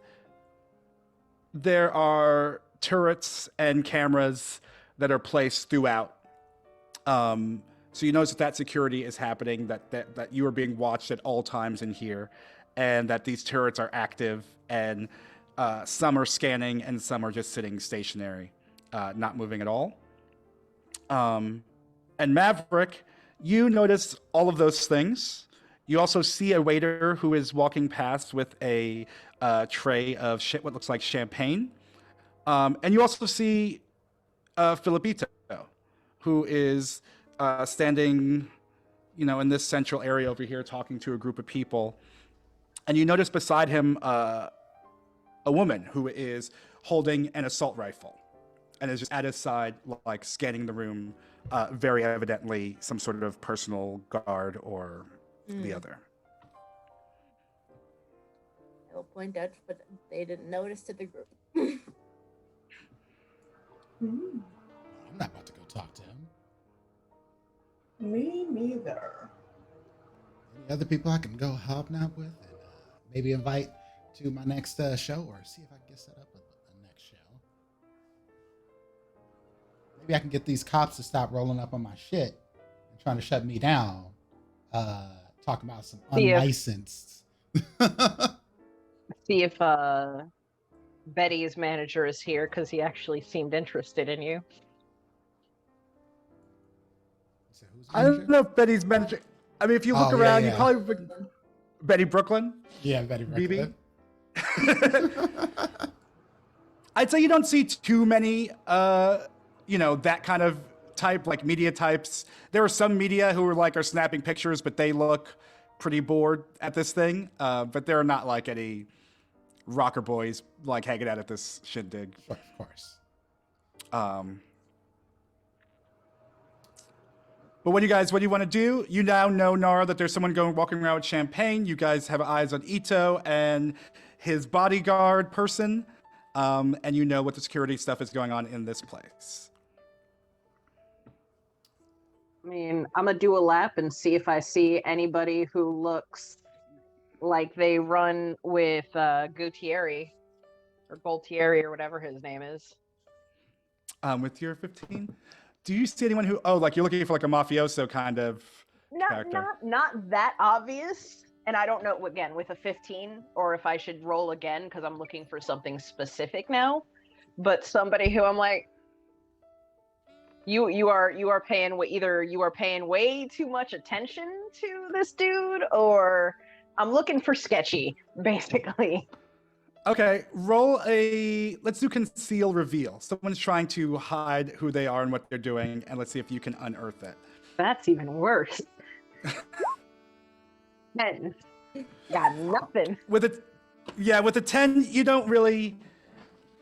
[SPEAKER 3] there are turrets and cameras that are placed throughout. So you notice that security is happening, that you are being watched at all times in here, and that these turrets are active, and some are scanning and some are just sitting stationary, not moving at all. And Maverick, you notice all of those things. You also see a waiter who is walking past with a tray of what looks like champagne. And you also see Filipito, who is standing, in this central area over here, talking to a group of people. And you notice beside him a woman who is holding an assault rifle and is just at his side, like scanning the room, very evidently some sort of personal guard or the other.
[SPEAKER 6] I will point out, but they didn't notice to the group.
[SPEAKER 2] I'm not about to go talk to him.
[SPEAKER 5] Me neither.
[SPEAKER 2] Any other people I can go hobnob with and maybe invite to my next show, or see if I can get set up with the next show. Maybe I can get these cops to stop rolling up on my shit and trying to shut me down. Talking about some unlicensed.
[SPEAKER 4] See if Betty's manager is here, because he actually seemed interested in you.
[SPEAKER 2] So who's
[SPEAKER 3] I don't know if Betty's manager. I mean, if you look around, you probably Betty Brooklyn.
[SPEAKER 2] Yeah, Betty Brooklyn.
[SPEAKER 3] I'd say you don't see too many, that kind of type, like media types. There are some media who are snapping pictures, but they look pretty bored at this thing. But there are not like any rocker boys like hanging out at this shindig.
[SPEAKER 2] Sure, of course.
[SPEAKER 3] But what do you want to do? You now know, Nara, that there's someone walking around with champagne. You guys have eyes on Ito and his bodyguard person. And you know what the security stuff is going on in this place.
[SPEAKER 4] I mean, I'm gonna do a lap and see if I see anybody who looks like they run with Gutierrez or Goltieri or whatever his name is.
[SPEAKER 3] With your 15, do you see anyone who? Oh, like you're looking for like a mafioso kind of character.
[SPEAKER 4] Not that obvious. And I don't know again with a 15 or if I should roll again because I'm looking for something specific now. But somebody who I'm like, you are paying either you are paying way too much attention to this dude, or I'm looking for sketchy, basically.
[SPEAKER 3] Okay, let's do conceal reveal. Someone's trying to hide who they are and what they're doing, and let's see if you can unearth it.
[SPEAKER 4] That's even worse. 10. Got nothing.
[SPEAKER 3] With a 10, you don't really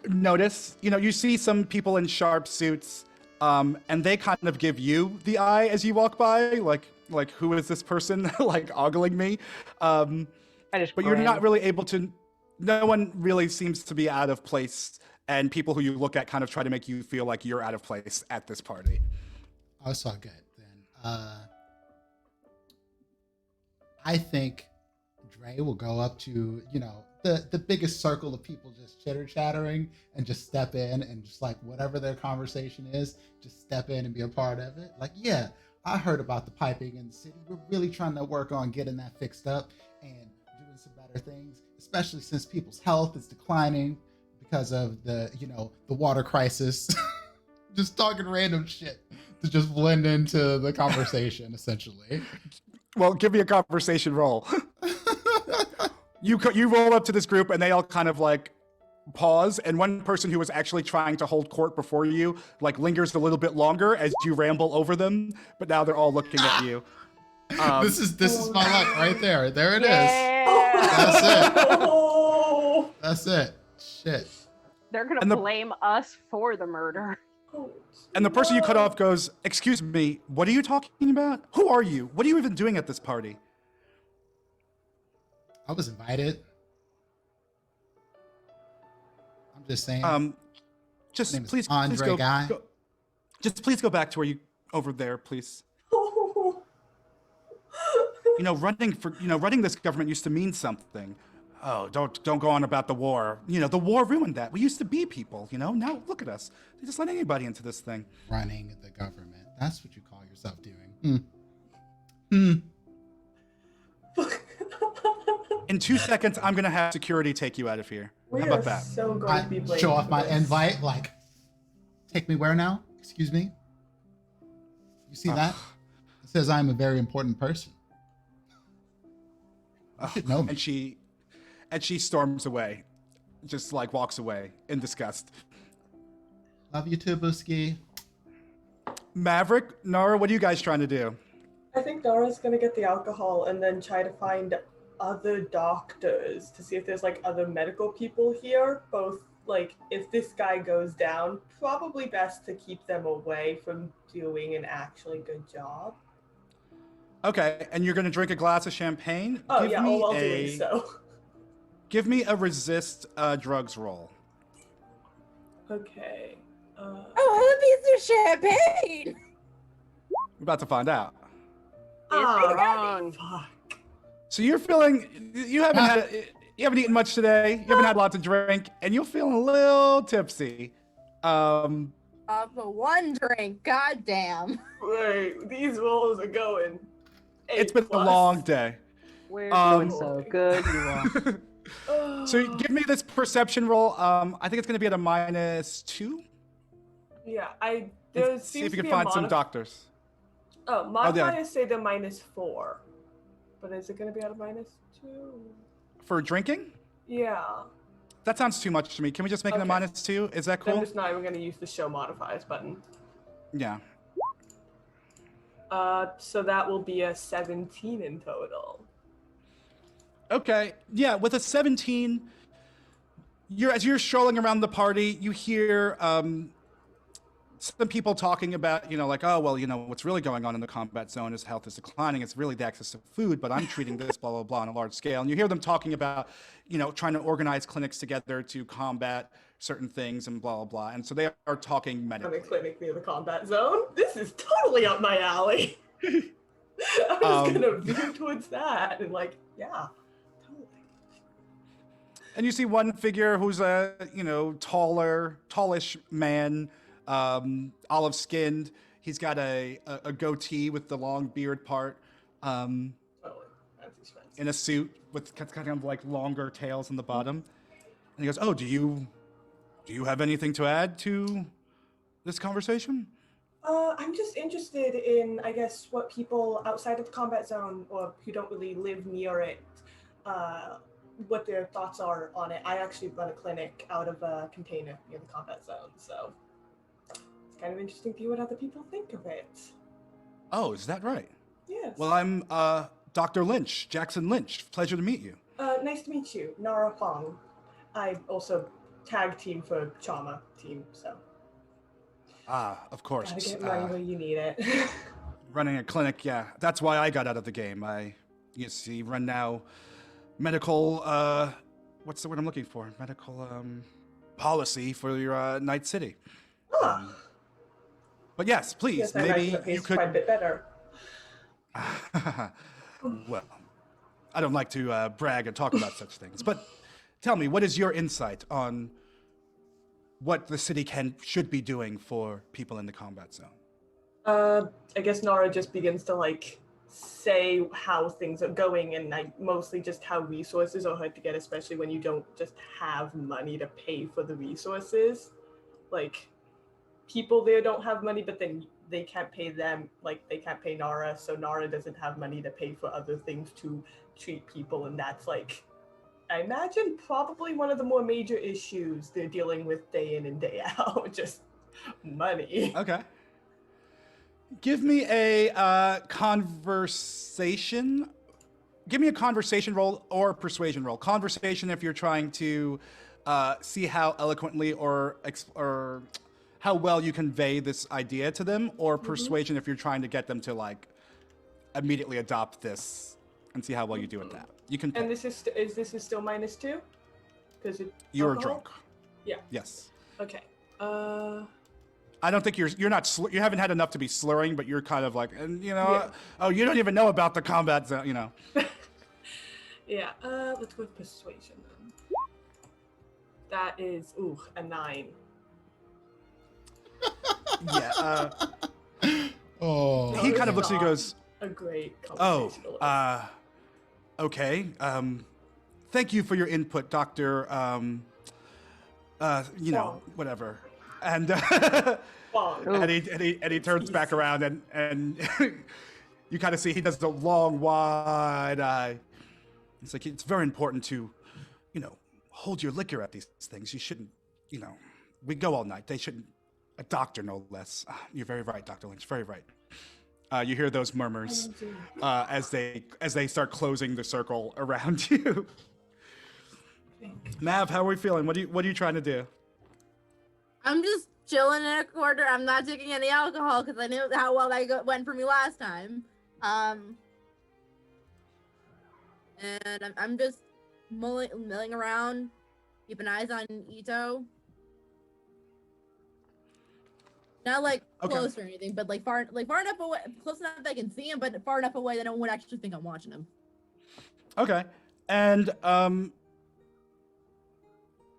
[SPEAKER 3] notice. You see some people in sharp suits, and they kind of give you the eye as you walk by, like who is this person, like ogling me? But you're not really able to. No one really seems to be out of place, and people who you look at kind of try to make you feel like you're out of place at this party.
[SPEAKER 2] Oh, it's all good then. I think Dre will go up to, the biggest circle of people just chitter-chattering and just step in and just like whatever their conversation is, just step in and be a part of it. Like, yeah, I heard about the piping in the city. We're really trying to work on getting that fixed up and doing some better things, especially since people's health is declining because of the water crisis. Just talking random shit to just blend into the conversation, essentially.
[SPEAKER 3] Well, give me a conversation roll. You roll up to this group, and they all kind of like pause, and one person who was actually trying to hold court before you like lingers a little bit longer as you ramble over them, but now they're all looking at you.
[SPEAKER 2] This is my luck right there. There it is.
[SPEAKER 4] Yeah.
[SPEAKER 2] That's it. That's it. Shit.
[SPEAKER 4] They're gonna blame us for the murder.
[SPEAKER 3] And the person you cut off goes, "Excuse me, what are you talking about? Who are you? What are you even doing at this party?"
[SPEAKER 2] I was invited. I'm just saying.
[SPEAKER 3] Just
[SPEAKER 2] name is
[SPEAKER 3] please
[SPEAKER 2] Andre
[SPEAKER 3] go,
[SPEAKER 2] Guy.
[SPEAKER 3] just please go back to where you over there, please. Running this government used to mean something. Oh, don't go on about the war. The war ruined that. We used to be people, Now look at us. They just let anybody into this thing.
[SPEAKER 2] Running the government. That's what you call yourself doing.
[SPEAKER 3] In 2 seconds, I'm going to have security take you out of here. How about that?
[SPEAKER 5] So going to be blamed
[SPEAKER 2] show off
[SPEAKER 5] for
[SPEAKER 2] my
[SPEAKER 5] this.
[SPEAKER 2] invite, like, take me where now? Excuse me? You see that? It says I'm a very important person. You should know me.
[SPEAKER 3] And she storms away, just like walks away in disgust.
[SPEAKER 2] Love you too, Booski.
[SPEAKER 3] Maverick, Nara, what are you guys trying to do?
[SPEAKER 5] I think Nora's gonna get the alcohol and then try to find other doctors to see if there's like other medical people here. Both like if this guy goes down, probably best to keep them away from doing an actually good job.
[SPEAKER 3] Okay, and you're going to drink a glass of champagne?
[SPEAKER 5] Oh yeah, while doing so.
[SPEAKER 3] Give me a resist drugs roll.
[SPEAKER 5] Okay.
[SPEAKER 6] Oh, a piece of champagne.
[SPEAKER 3] We're about to find out.
[SPEAKER 4] Wrong.
[SPEAKER 5] Fuck.
[SPEAKER 3] So you're feeling you haven't eaten much today. You haven't had lots of drink, and you're feeling a little tipsy.
[SPEAKER 6] For one drink, goddamn.
[SPEAKER 5] Wait, these rolls are going.
[SPEAKER 3] It's been a long day.
[SPEAKER 4] We're doing so good, you are.
[SPEAKER 3] So give me this perception roll. I think it's going to be at a -2.
[SPEAKER 5] Yeah,
[SPEAKER 3] See if you can find some doctors.
[SPEAKER 5] Oh, modifiers say they're -4. But is it going to be at a -2?
[SPEAKER 3] For drinking?
[SPEAKER 5] Yeah.
[SPEAKER 3] That sounds too much to me. Can we just make it a -2? Is that cool?
[SPEAKER 5] I'm just not even going to use the show modifiers button.
[SPEAKER 3] Yeah.
[SPEAKER 5] So that will be a 17 in total.
[SPEAKER 3] Okay. Yeah, with a 17, as you're strolling around the party, you hear some people talking about, like, oh, well, what's really going on in the combat zone is health is declining. It's really the access to food, but I'm treating this blah, blah, blah on a large scale. And you hear them talking about, trying to organize clinics together to combat certain things and blah, blah, blah. And so they are talking medically.
[SPEAKER 5] I'm a clinic near the combat zone. This is totally up my alley. I was going to veer towards that and yeah, totally.
[SPEAKER 3] And you see one figure who's a, tallish man, olive-skinned. He's got a goatee with the long beard part,
[SPEAKER 5] Totally. That's expensive.
[SPEAKER 3] in a suit with kind of like longer tails on the bottom. And he goes, "Oh, do you have anything to add to this conversation?"
[SPEAKER 5] I'm just interested in, I guess, what people outside of the combat zone or who don't really live near it, what their thoughts are on it. I actually run a clinic out of a container near the combat zone, so it's kind of interesting to hear what other people think of it.
[SPEAKER 3] Oh, is that right?
[SPEAKER 5] Yes.
[SPEAKER 3] Well, I'm Dr. Lynch, Jackson Lynch. Pleasure to meet you.
[SPEAKER 5] Nice to meet you, Nara Fong. I also tag team for Trauma team, so.
[SPEAKER 3] Ah, of course.
[SPEAKER 5] Gotta get money where you need it.
[SPEAKER 3] Running a clinic, yeah. That's why I got out of the game. Run now medical, what's the word I'm looking for? Medical policy for your Night City. But yes, please,
[SPEAKER 5] Yes, I
[SPEAKER 3] maybe
[SPEAKER 5] imagine it pays
[SPEAKER 3] you could.
[SPEAKER 5] quite a bit better.
[SPEAKER 3] Well, I don't like to brag or talk about such things, but tell me, what is your insight on what the city should be doing for people in the combat zone?
[SPEAKER 5] I guess Nara just begins to say how things are going, and like mostly just how resources are hard to get, especially when you don't just have money to pay for the resources. Like people there don't have money, but then they can't pay them, like they can't pay Nara, so Nara doesn't have money to pay for other things to treat people, and that's like, I imagine, probably one of the more major issues they're dealing with day in and day out, just money.
[SPEAKER 3] Okay. Give me a conversation. Give me a conversation roll or persuasion roll. Conversation if you're trying to see how eloquently or how well you convey this idea to them, or persuasion if you're trying to get them to like immediately adopt this and see how well you do at that. You can.
[SPEAKER 5] And this is still -2? Because
[SPEAKER 3] you were drunk.
[SPEAKER 5] Yeah.
[SPEAKER 3] Yes.
[SPEAKER 5] Okay.
[SPEAKER 3] I don't think you haven't had enough to be slurring, but you're kind of like, and you know, oh, you don't even know about the combat zone, you know.
[SPEAKER 5] Yeah. Let's go with persuasion then. That is a 9.
[SPEAKER 3] Yeah.
[SPEAKER 2] Oh.
[SPEAKER 3] He kind of looks at you and goes,
[SPEAKER 5] a great
[SPEAKER 3] oh,
[SPEAKER 5] conversationalist.
[SPEAKER 3] okay. Thank you for your input, Doctor. You know, whatever. And and he turns back around and you kind of see he does the long, wide eye. It's like, it's very important to, you know, hold your liquor at these things. You shouldn't, you know, we go all night. They shouldn't, a doctor no less. You're very right, Dr. Lynch, very right. You hear those murmurs as they start closing the circle around you. Mav, how are we feeling? What are you trying to do?
[SPEAKER 6] I'm just chilling in a corner. I'm not drinking any alcohol because I knew how well that went for me last time. And I'm just milling around, keeping eyes on Ito. Not like close or anything, but like far enough away, close enough that I can see him, but far enough away that no one would actually think I'm watching him.
[SPEAKER 3] Okay, and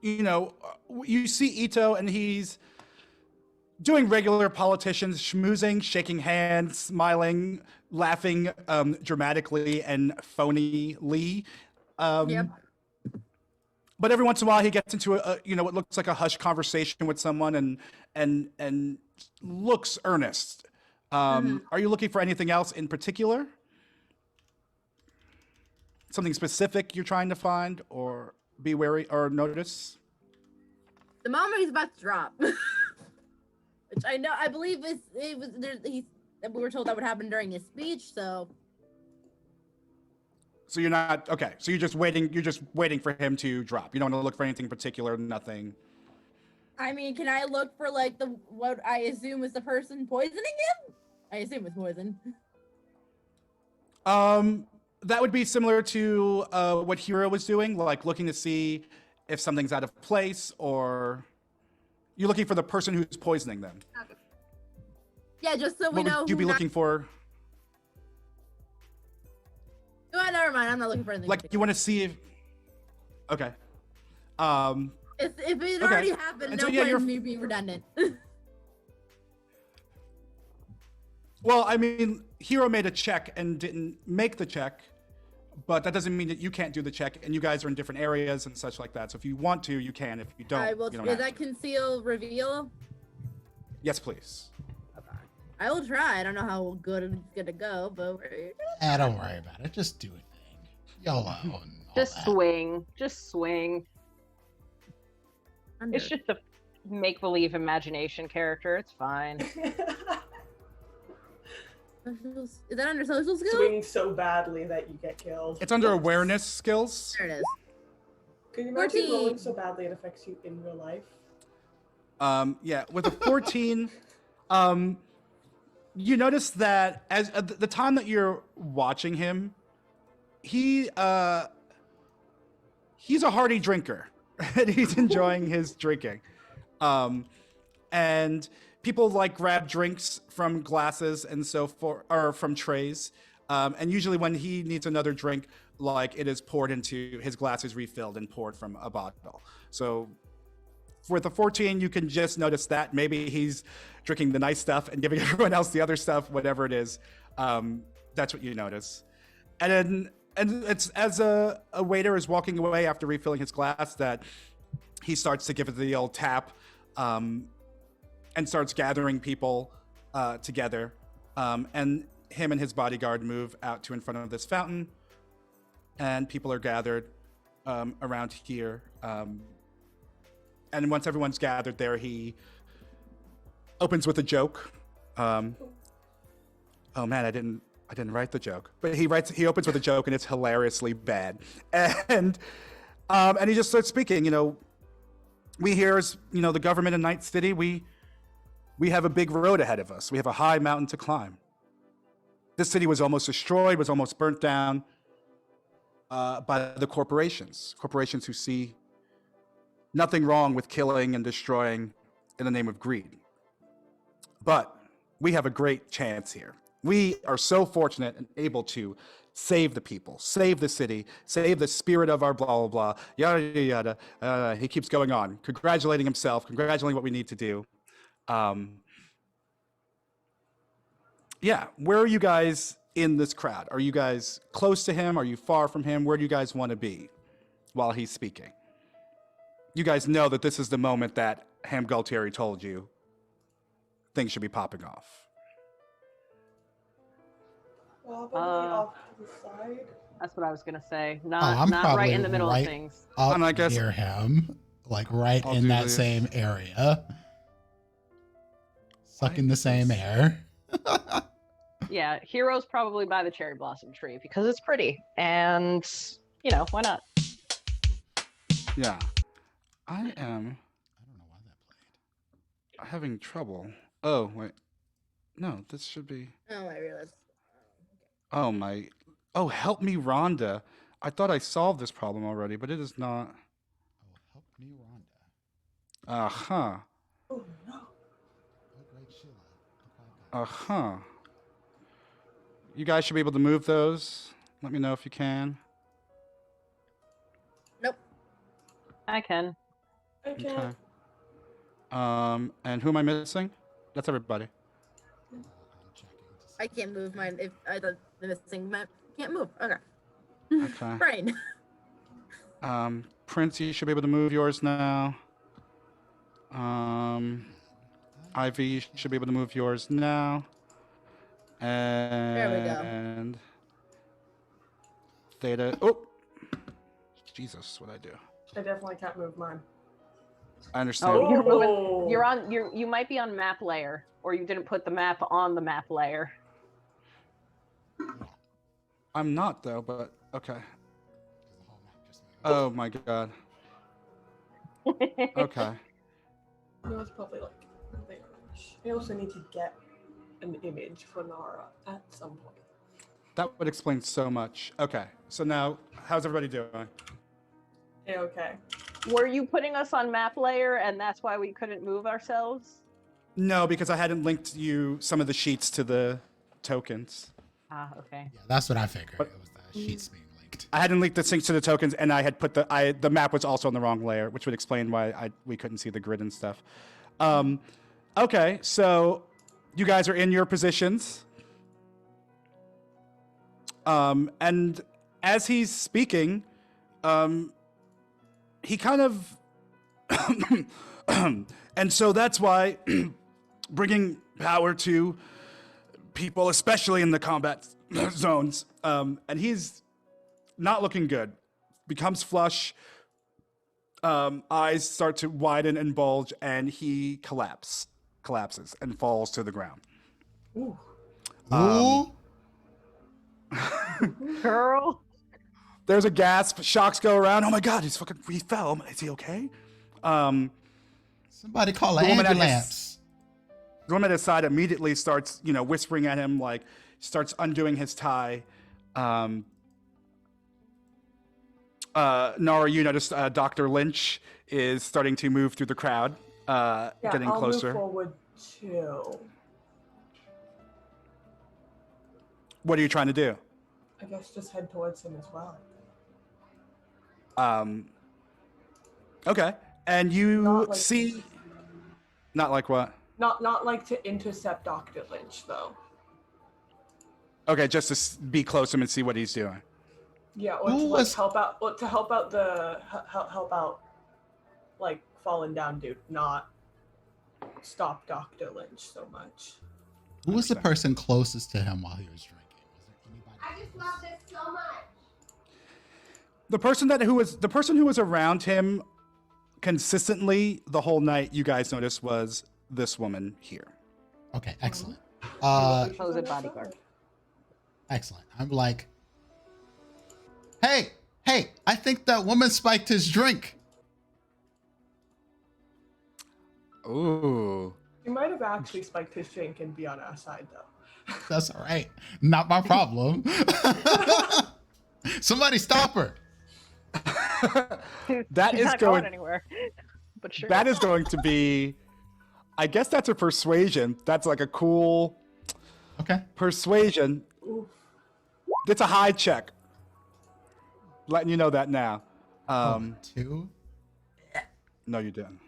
[SPEAKER 3] you know, you see Ito, and he's doing regular politicians, schmoozing, shaking hands, smiling, laughing dramatically and phonyly.
[SPEAKER 6] Yep.
[SPEAKER 3] But every once in a while, he gets into a you know, what looks like a hushed conversation with someone, and looks earnest. Are you looking for anything else in particular? Something specific you're trying to find, or be wary, or notice?
[SPEAKER 6] The moment he's about to drop, which I believe we were told that would happen during his speech, so.
[SPEAKER 3] So you're not, okay, so you're just waiting for him to drop. You don't want to look for anything particular, nothing.
[SPEAKER 6] I mean, can I look for like what I assume is the person poisoning him? I assume it's poison.
[SPEAKER 3] That would be similar to what Hero was doing, like looking to see if something's out of place, or you're looking for the person who's poisoning them.
[SPEAKER 6] Okay. Yeah, just so we know.
[SPEAKER 3] What would you be looking for?
[SPEAKER 6] Oh, never mind. I'm not looking for anything.
[SPEAKER 3] Like, you want to see if. Okay.
[SPEAKER 6] If it already happened, no point in me being redundant.
[SPEAKER 3] Well, I mean, Hero made a check and didn't make the check, but that doesn't mean that you can't do the check, and you guys are in different areas and such like that. So if you want to, you can. If you don't,
[SPEAKER 6] I will.
[SPEAKER 3] You don't
[SPEAKER 6] Is
[SPEAKER 3] have
[SPEAKER 6] that
[SPEAKER 3] to.
[SPEAKER 6] conceal reveal?
[SPEAKER 3] Yes, please.
[SPEAKER 6] I will try. I don't know how good it's gonna go, but
[SPEAKER 2] Don't worry about it. Just do a thing. YOLO. And all
[SPEAKER 4] Just
[SPEAKER 2] that.
[SPEAKER 4] swing. Just swing. It's just a make-believe imagination character. It's fine.
[SPEAKER 6] Is that under social skills?
[SPEAKER 5] Swing so badly that you get killed.
[SPEAKER 3] It's under awareness skills.
[SPEAKER 6] There it is.
[SPEAKER 5] Can you imagine
[SPEAKER 6] 14.
[SPEAKER 5] rolling so badly it affects you in real life?
[SPEAKER 3] Yeah, with a 14, you notice that as the time that you're watching him, he's a hearty drinker, and he's enjoying his drinking. And people like grab drinks from glasses and so forth, or from trays. And usually when he needs another drink, like, it is poured into his glass, is refilled and poured from a bottle. So for the 14, you can just notice that maybe he's drinking the nice stuff and giving everyone else the other stuff, whatever it is. That's what you notice. And it's as a waiter is walking away after refilling his glass that he starts to give it the old tap, and starts gathering people together. And him and his bodyguard move out to in front of this fountain, and people are gathered around here. And once everyone's gathered there, he opens with a joke. Oh man, I didn't write the joke, but he opens with a joke, and it's hilariously bad. And he just starts speaking. We here as the government in Night City, we have a big road ahead of us. We have a high mountain to climb. This city was almost destroyed, was almost burnt down by the corporations who see nothing wrong with killing and destroying in the name of greed. But we have a great chance here. We are so fortunate and able to save the people, save the city, save the spirit of our blah, blah, blah, yada, yada, yada. He keeps going on, congratulating himself, congratulating what we need to do. Yeah, where are you guys in this crowd? Are you guys close to him? Are you far from him? Where do you guys want to be while he's speaking? You guys know that this is the moment that Ham Galtieri told you things should be popping off.
[SPEAKER 5] Probably off to the side.
[SPEAKER 4] That's what I was gonna say.
[SPEAKER 2] I'm
[SPEAKER 4] Not right in the
[SPEAKER 2] probably
[SPEAKER 4] middle
[SPEAKER 2] right
[SPEAKER 4] of things.
[SPEAKER 2] Up
[SPEAKER 3] And I guess-
[SPEAKER 2] near him, like right
[SPEAKER 3] I'll
[SPEAKER 2] in
[SPEAKER 3] do
[SPEAKER 2] that
[SPEAKER 3] this.
[SPEAKER 2] same area, sucking the same air.
[SPEAKER 4] Yeah, Hero's probably by the cherry blossom tree because it's pretty, and why not?
[SPEAKER 3] Yeah. I am
[SPEAKER 2] I don't know why that played.
[SPEAKER 3] having trouble. Oh, wait. No, this should be...
[SPEAKER 6] Oh, I realized.
[SPEAKER 3] Oh, my... Oh, help me, Rhonda. I thought I solved this problem already, but it is not...
[SPEAKER 2] Oh, help me, Rhonda.
[SPEAKER 3] Uh-huh.
[SPEAKER 5] Oh no.
[SPEAKER 2] Oh, great Sheila. Look what I got.
[SPEAKER 3] Uh-huh. You guys should be able to move those. Let me know if you can.
[SPEAKER 6] Nope.
[SPEAKER 4] I can.
[SPEAKER 5] Okay.
[SPEAKER 3] Okay. And who am I missing? That's everybody.
[SPEAKER 2] I'm checking to see.
[SPEAKER 6] I can't move mine. If I the missing map can't move. Okay.
[SPEAKER 3] Okay.
[SPEAKER 6] Brain.
[SPEAKER 3] Prince, you should be able to move yours now. Ivy, you should be able to move yours now. And
[SPEAKER 6] we go.
[SPEAKER 3] And Theta. Oh, Jesus! What'd I do?
[SPEAKER 5] I definitely can't move mine.
[SPEAKER 3] I understand.
[SPEAKER 4] Oh, you're moving.
[SPEAKER 5] Oh.
[SPEAKER 4] You're on. You might be on map layer, or you didn't put the map on the map layer.
[SPEAKER 3] I'm not though, but okay.
[SPEAKER 2] The whole map just moved.
[SPEAKER 3] Oh my God. Okay.
[SPEAKER 5] No, it's probably like there. I also need to get an image for Nara at some point.
[SPEAKER 3] That would explain so much. Okay. So now, how's everybody doing?
[SPEAKER 5] Yeah, okay.
[SPEAKER 4] Were you putting us on map layer, and that's why we couldn't move ourselves?
[SPEAKER 3] No, because I hadn't linked you some of the sheets to the tokens.
[SPEAKER 4] Ah, okay.
[SPEAKER 2] Yeah, that's what I figured.
[SPEAKER 3] What-
[SPEAKER 2] It was the sheets being linked.
[SPEAKER 3] I hadn't linked the syncs to the tokens, and I had put the map was also on the wrong layer, which would explain why we couldn't see the grid and stuff. Okay, so you guys are in your positions, and as he's speaking, he kind of, and so that's why bringing power to people, especially in the combat zones, and he's not looking good. Becomes flush, eyes start to widen and bulge, and he collapses and falls to the ground.
[SPEAKER 5] Ooh.
[SPEAKER 2] Ooh.
[SPEAKER 4] Girl.
[SPEAKER 3] There's a gasp, shocks go around. Oh my God, he fell. Is he okay?
[SPEAKER 2] Somebody call an
[SPEAKER 3] The woman at
[SPEAKER 2] ambulance.
[SPEAKER 3] The woman at his side immediately starts, whispering at him, like, starts undoing his tie. Nara, you noticed Dr. Lynch is starting to move through the crowd, getting
[SPEAKER 5] I'll
[SPEAKER 3] closer.
[SPEAKER 5] move forward too.
[SPEAKER 3] What are you trying to do?
[SPEAKER 5] I guess just head towards him as well.
[SPEAKER 3] Okay. And you
[SPEAKER 5] Not like-
[SPEAKER 3] see... Not like what?
[SPEAKER 5] Not like to intercept Dr. Lynch though.
[SPEAKER 3] Okay, just to be close to him and see what he's doing.
[SPEAKER 5] Yeah, or to
[SPEAKER 2] Who
[SPEAKER 5] like
[SPEAKER 2] was-
[SPEAKER 5] help out help out like fallen down dude, not stop Dr. Lynch so much.
[SPEAKER 2] Who was the person closest to him while he was drinking? Was there anybody?
[SPEAKER 7] I just love this so much.
[SPEAKER 3] The person who was around him consistently the whole night, you guys noticed, was this woman here.
[SPEAKER 2] Okay, excellent.
[SPEAKER 4] Supposed bodyguard.
[SPEAKER 2] Excellent. I'm like, hey, I think that woman spiked his drink.
[SPEAKER 3] Ooh.
[SPEAKER 5] You might have actually spiked his drink and be on our side though.
[SPEAKER 2] That's all right. Not my problem. Somebody stop her.
[SPEAKER 3] That
[SPEAKER 4] She's
[SPEAKER 3] is
[SPEAKER 4] not
[SPEAKER 3] going
[SPEAKER 4] anywhere. But sure.
[SPEAKER 3] That is going to be, I guess that's a persuasion. That's like a cool
[SPEAKER 2] Okay.
[SPEAKER 3] persuasion.
[SPEAKER 5] Oof.
[SPEAKER 3] It's a high check. Letting you know that now.
[SPEAKER 2] 2.
[SPEAKER 3] No, you didn't.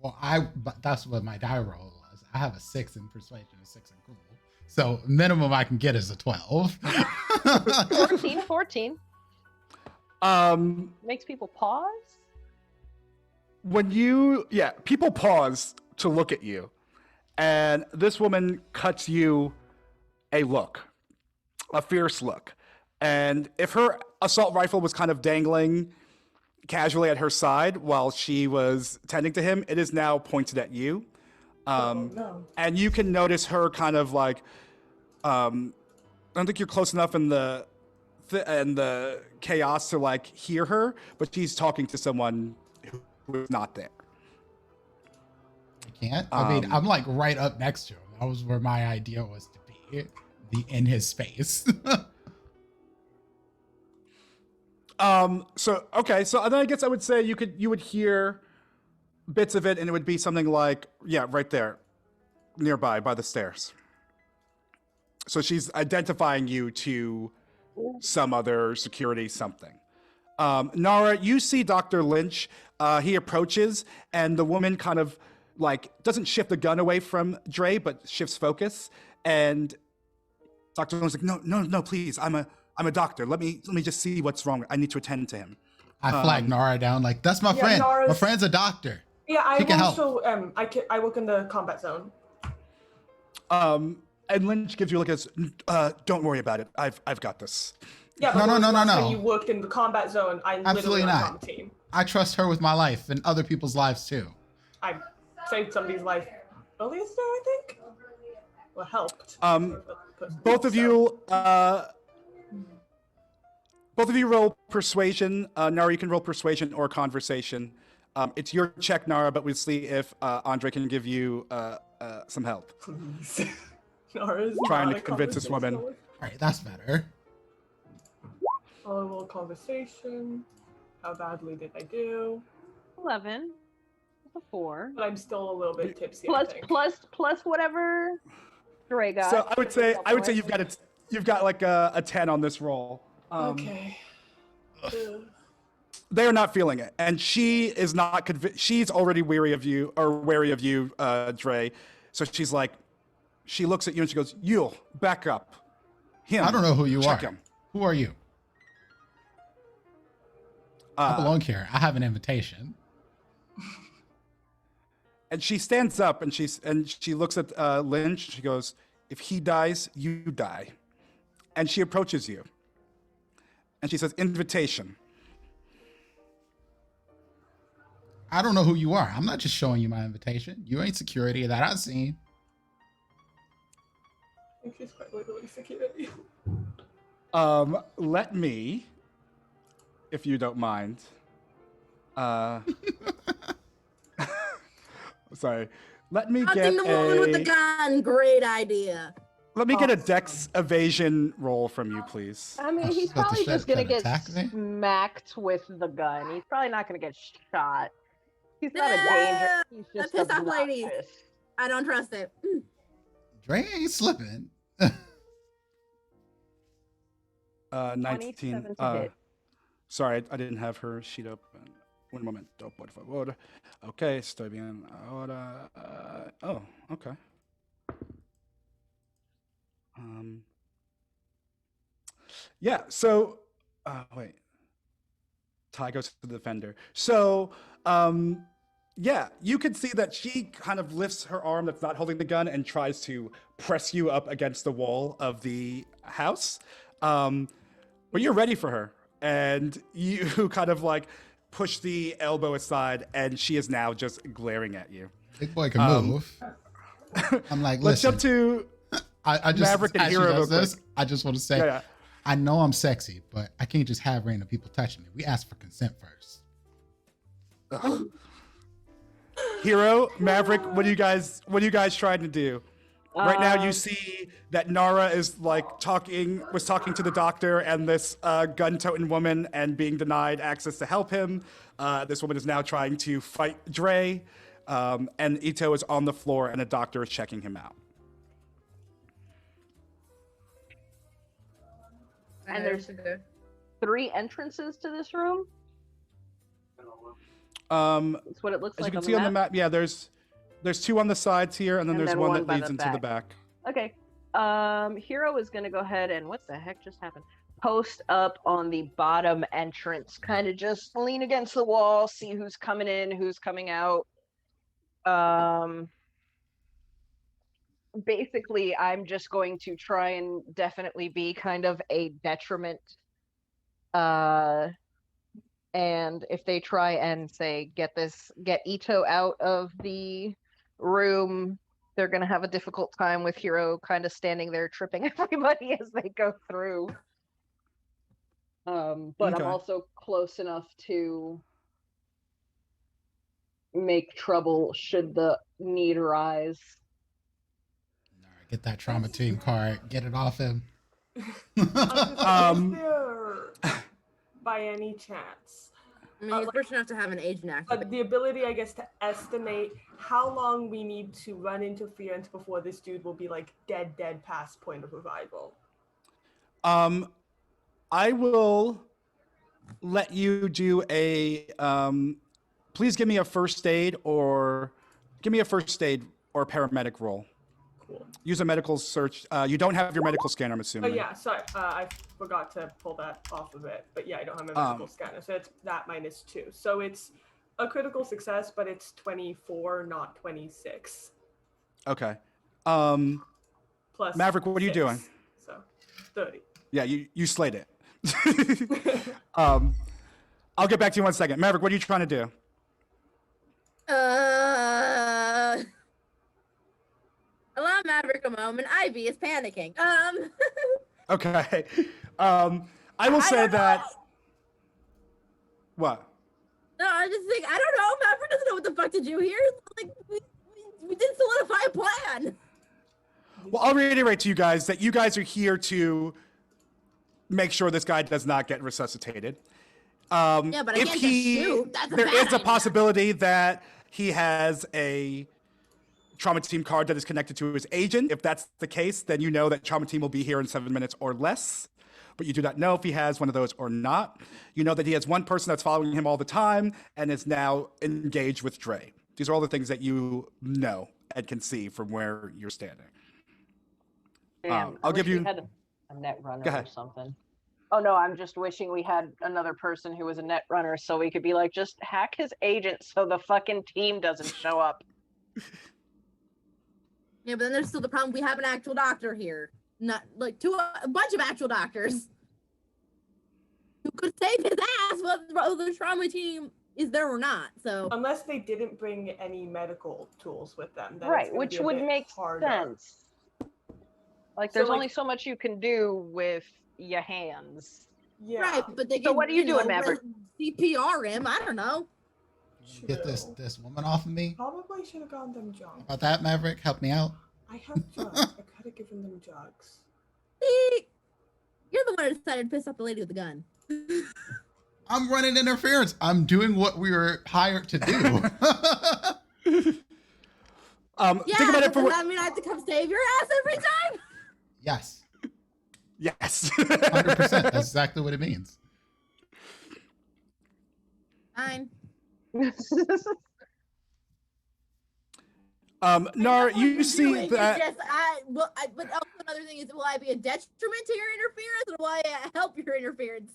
[SPEAKER 2] Well, but that's what my die roll was. I have a 6 in persuasion, a 6 in cool. So minimum I can get is a 12.
[SPEAKER 4] 14. Makes people pause.
[SPEAKER 3] When people pause to look at you, and this woman cuts you a look, a fierce look. And if her assault rifle was kind of dangling casually at her side while she was tending to him, it is now pointed at you.
[SPEAKER 5] No.
[SPEAKER 3] And you can notice her kind of like, I don't think you're close enough in the chaos to like hear her, but she's talking to someone who is not there.
[SPEAKER 2] I can't. I mean, I'm like right up next to him. That was where my idea was to be. In his space.
[SPEAKER 3] So then I guess I would say you would hear bits of it, and it would be something like, yeah, right there, nearby by the stairs. So she's identifying you to some other security something. Nara, you see Dr. Lynch. He approaches, and the woman kind of like doesn't shift the gun away from Dre, but shifts focus. And Dr. Lynch's like, no, please, I'm a doctor. Let me just see what's wrong. I need to attend to him.
[SPEAKER 2] I flag Nara down like, that's my friend.
[SPEAKER 5] Nara's-
[SPEAKER 2] My friend's a doctor.
[SPEAKER 5] Yeah,
[SPEAKER 2] He can help.
[SPEAKER 5] I work in the combat zone.
[SPEAKER 3] And Lynch gives you like this, don't worry about it. I've got this.
[SPEAKER 5] Yeah,
[SPEAKER 2] No,
[SPEAKER 5] but
[SPEAKER 2] no,
[SPEAKER 5] when
[SPEAKER 2] no,
[SPEAKER 5] was the
[SPEAKER 2] no,
[SPEAKER 5] last
[SPEAKER 2] no.
[SPEAKER 5] time you worked in the combat zone. I
[SPEAKER 2] Absolutely
[SPEAKER 5] literally on
[SPEAKER 2] not.
[SPEAKER 5] the team.
[SPEAKER 2] I trust her with my life and other people's lives too.
[SPEAKER 5] I saved somebody's life earlier today, I think. Or helped.
[SPEAKER 3] Both of you roll persuasion. Nara, you can roll persuasion or conversation. It's your check, Nara, but we'll see if Andre can give you some help.
[SPEAKER 5] Please. Nara's
[SPEAKER 3] Trying
[SPEAKER 5] not
[SPEAKER 3] to
[SPEAKER 5] a
[SPEAKER 3] convince this woman.
[SPEAKER 5] conversationalist.
[SPEAKER 2] All right, that's better.
[SPEAKER 5] A little conversation. How badly did I do?
[SPEAKER 4] 11. That's a 4.
[SPEAKER 5] But I'm still a little bit tipsy.
[SPEAKER 4] Plus,
[SPEAKER 5] I think.
[SPEAKER 4] plus whatever Dre got.
[SPEAKER 3] So I would say you've got like a 10 on this roll.
[SPEAKER 5] Okay.
[SPEAKER 3] They are not feeling it, and she is not convinced. She's already wary of you, Dre. So she's like, she looks at you and she goes, "You back up." Him.
[SPEAKER 2] I don't know who you
[SPEAKER 3] Check
[SPEAKER 2] are.
[SPEAKER 3] him.
[SPEAKER 2] Who are you? I belong here. I have an invitation.
[SPEAKER 3] And she stands up and she looks at Lynch. She goes, "If he dies, you die." And she approaches you. And she says, "Invitation."
[SPEAKER 2] I don't know who you are. I'm not just showing you my invitation. You ain't security that I've seen.
[SPEAKER 5] I think she's quite literally security.
[SPEAKER 3] Let me, if you don't mind. Sorry. Let me get
[SPEAKER 6] Nothing the woman with the gun. Great idea.
[SPEAKER 3] Let me get a dex evasion roll from you, please.
[SPEAKER 4] I mean,
[SPEAKER 2] Oh,
[SPEAKER 4] he's
[SPEAKER 2] she's about to
[SPEAKER 4] probably just gonna
[SPEAKER 2] try to
[SPEAKER 4] get
[SPEAKER 2] attack me?
[SPEAKER 4] smacked with the gun. He's probably not gonna get shot. He's not a
[SPEAKER 6] No,
[SPEAKER 4] danger. He's
[SPEAKER 6] that
[SPEAKER 4] just
[SPEAKER 6] pissed off ladies.
[SPEAKER 4] obnoxious.
[SPEAKER 6] I don't trust it.
[SPEAKER 2] Dre ain't slipping.
[SPEAKER 3] 19.
[SPEAKER 4] 27 to hit.
[SPEAKER 3] Sorry, I didn't have her sheet open. Un momento, por favor. Okay, estoy bien ahora. Oh, okay. Yeah. So, wait. Ty goes to the defender. So, yeah, you can see that she kind of lifts her arm that's not holding the gun and tries to press you up against the wall of the house. But you're ready for her, and you kind of like push the elbow aside, and she is now just glaring at you.
[SPEAKER 2] Big boy can move. I'm like,
[SPEAKER 3] Let's
[SPEAKER 2] listen.
[SPEAKER 3] jump to
[SPEAKER 2] I just
[SPEAKER 3] Maverick and
[SPEAKER 2] as she
[SPEAKER 3] Hero
[SPEAKER 2] does
[SPEAKER 3] real
[SPEAKER 2] this,
[SPEAKER 3] quick.
[SPEAKER 2] I just want to say,
[SPEAKER 3] Yeah, yeah.
[SPEAKER 2] I know I'm sexy, but I can't just have random people touching me. We ask for consent first.
[SPEAKER 3] Hero, Maverick, what are you guys trying to do? Right now, you
[SPEAKER 4] Um,
[SPEAKER 3] see that Nara is like talking to the doctor and this gun-toting woman and being denied access to help him. This woman is now trying to fight Dre, and Ito is on the floor and a doctor is checking him out.
[SPEAKER 4] And there's 3 entrances to this room. That's what it looks
[SPEAKER 3] As
[SPEAKER 4] like
[SPEAKER 3] you can see on the map, yeah, there's 2 on the sides here, and then
[SPEAKER 4] And
[SPEAKER 3] there's
[SPEAKER 4] then
[SPEAKER 3] one
[SPEAKER 4] one
[SPEAKER 3] that
[SPEAKER 4] by
[SPEAKER 3] leads
[SPEAKER 4] the
[SPEAKER 3] into the back.
[SPEAKER 4] Okay. Hero is gonna go ahead and what the heck just happened? Post up on the bottom entrance, kind of just lean against the wall, see who's coming in, who's coming out. Basically, I'm just going to try and definitely be kind of a detriment. And if they try and say get Ito out of the room, they're gonna have a difficult time with Hero kind of standing there tripping everybody as they go through. But
[SPEAKER 3] Okay.
[SPEAKER 4] I'm also close enough to make trouble should the need arise.
[SPEAKER 2] All right, get that trauma team card. Get it off him.
[SPEAKER 5] Is there, by any chance,
[SPEAKER 6] I mean, he's rich enough to have an agent activate.
[SPEAKER 5] the ability, I guess, to estimate how long we need to run interference before this dude will be like dead past point of revival?
[SPEAKER 3] I will let you do a please give me a first aid or paramedic roll.
[SPEAKER 5] Cool.
[SPEAKER 3] Use a medical search. You don't have your medical scanner, I'm
[SPEAKER 5] Oh
[SPEAKER 3] assuming.
[SPEAKER 5] yeah, sorry, I forgot to pull that off of it. But yeah, I don't have my medical scanner, so it's that -2. So it's a critical success, but it's 24, not 26.
[SPEAKER 3] Okay.
[SPEAKER 5] Plus
[SPEAKER 3] Maverick, what are you
[SPEAKER 5] 6,
[SPEAKER 3] doing?
[SPEAKER 5] So 30.
[SPEAKER 3] Yeah, you slayed it. I'll get back to you in 1 second. Maverick, what are you trying to do?
[SPEAKER 6] Allow Maverick a moment. Ivy is panicking.
[SPEAKER 3] Okay. I will say that. What?
[SPEAKER 6] No, I just think I don't know. Maverick doesn't know what the fuck to do here. Like we didn't solidify a plan.
[SPEAKER 3] Well, I'll reiterate to you guys that you guys are here to make sure this guy does not get resuscitated.
[SPEAKER 6] Yeah, but I
[SPEAKER 3] If
[SPEAKER 6] can't
[SPEAKER 3] he,
[SPEAKER 6] just shoot. That's a
[SPEAKER 3] there
[SPEAKER 6] bad
[SPEAKER 3] is a
[SPEAKER 6] idea.
[SPEAKER 3] possibility that he has a trauma team card that is connected to his agent. If that's the case, then you know that trauma team will be here in 7 minutes or less. But you do not know if he has one of those or not. You know that he has one person that's following him all the time and is now engaged with Dre. These are all the things that you know and can see from where you're standing.
[SPEAKER 4] Damn,
[SPEAKER 3] I'll
[SPEAKER 4] I
[SPEAKER 3] give
[SPEAKER 4] wish we
[SPEAKER 3] you.
[SPEAKER 4] had a net runner
[SPEAKER 3] Go
[SPEAKER 4] or
[SPEAKER 3] ahead.
[SPEAKER 4] something. Oh no, I'm just wishing we had another person who was a net runner so we could be like, just hack his agent so the fucking team doesn't show up.
[SPEAKER 6] Yeah, but then there's still the problem. We have an actual doctor here, not like a bunch of actual doctors who could save his ass whether the trauma team is there or not. So
[SPEAKER 5] Unless they didn't bring any medical tools with them. Then it's
[SPEAKER 4] Right,
[SPEAKER 5] gonna
[SPEAKER 4] which
[SPEAKER 5] be a
[SPEAKER 4] would
[SPEAKER 5] bit
[SPEAKER 4] make
[SPEAKER 5] harder.
[SPEAKER 4] sense. Like,
[SPEAKER 5] So,
[SPEAKER 4] there's
[SPEAKER 5] like-
[SPEAKER 4] only so much you can do with your hands.
[SPEAKER 5] Yeah.
[SPEAKER 6] right, but they
[SPEAKER 4] So
[SPEAKER 6] can,
[SPEAKER 4] what are you doing, Maverick?
[SPEAKER 6] CPR him. I don't know.
[SPEAKER 2] Get this woman off of me.
[SPEAKER 5] Probably should have gotten them jugs.
[SPEAKER 2] About that, Maverick, help me out.
[SPEAKER 5] I have jugs. I could have given them jugs.
[SPEAKER 6] See, you're the one who decided to piss off the lady with the gun.
[SPEAKER 2] I'm running interference. I'm doing what we were hired to do.
[SPEAKER 6] Yeah,
[SPEAKER 3] Think about it
[SPEAKER 6] but
[SPEAKER 3] for
[SPEAKER 6] does that mean I have to come save your ass every time?
[SPEAKER 2] Yes,
[SPEAKER 3] Yes.
[SPEAKER 2] 100%. That's exactly what it means.
[SPEAKER 6] Fine.
[SPEAKER 3] Nar, you see
[SPEAKER 6] Doing.
[SPEAKER 3] that.
[SPEAKER 6] It's just, but also other thing is, will I be a detriment to your interference, or will I help your interference?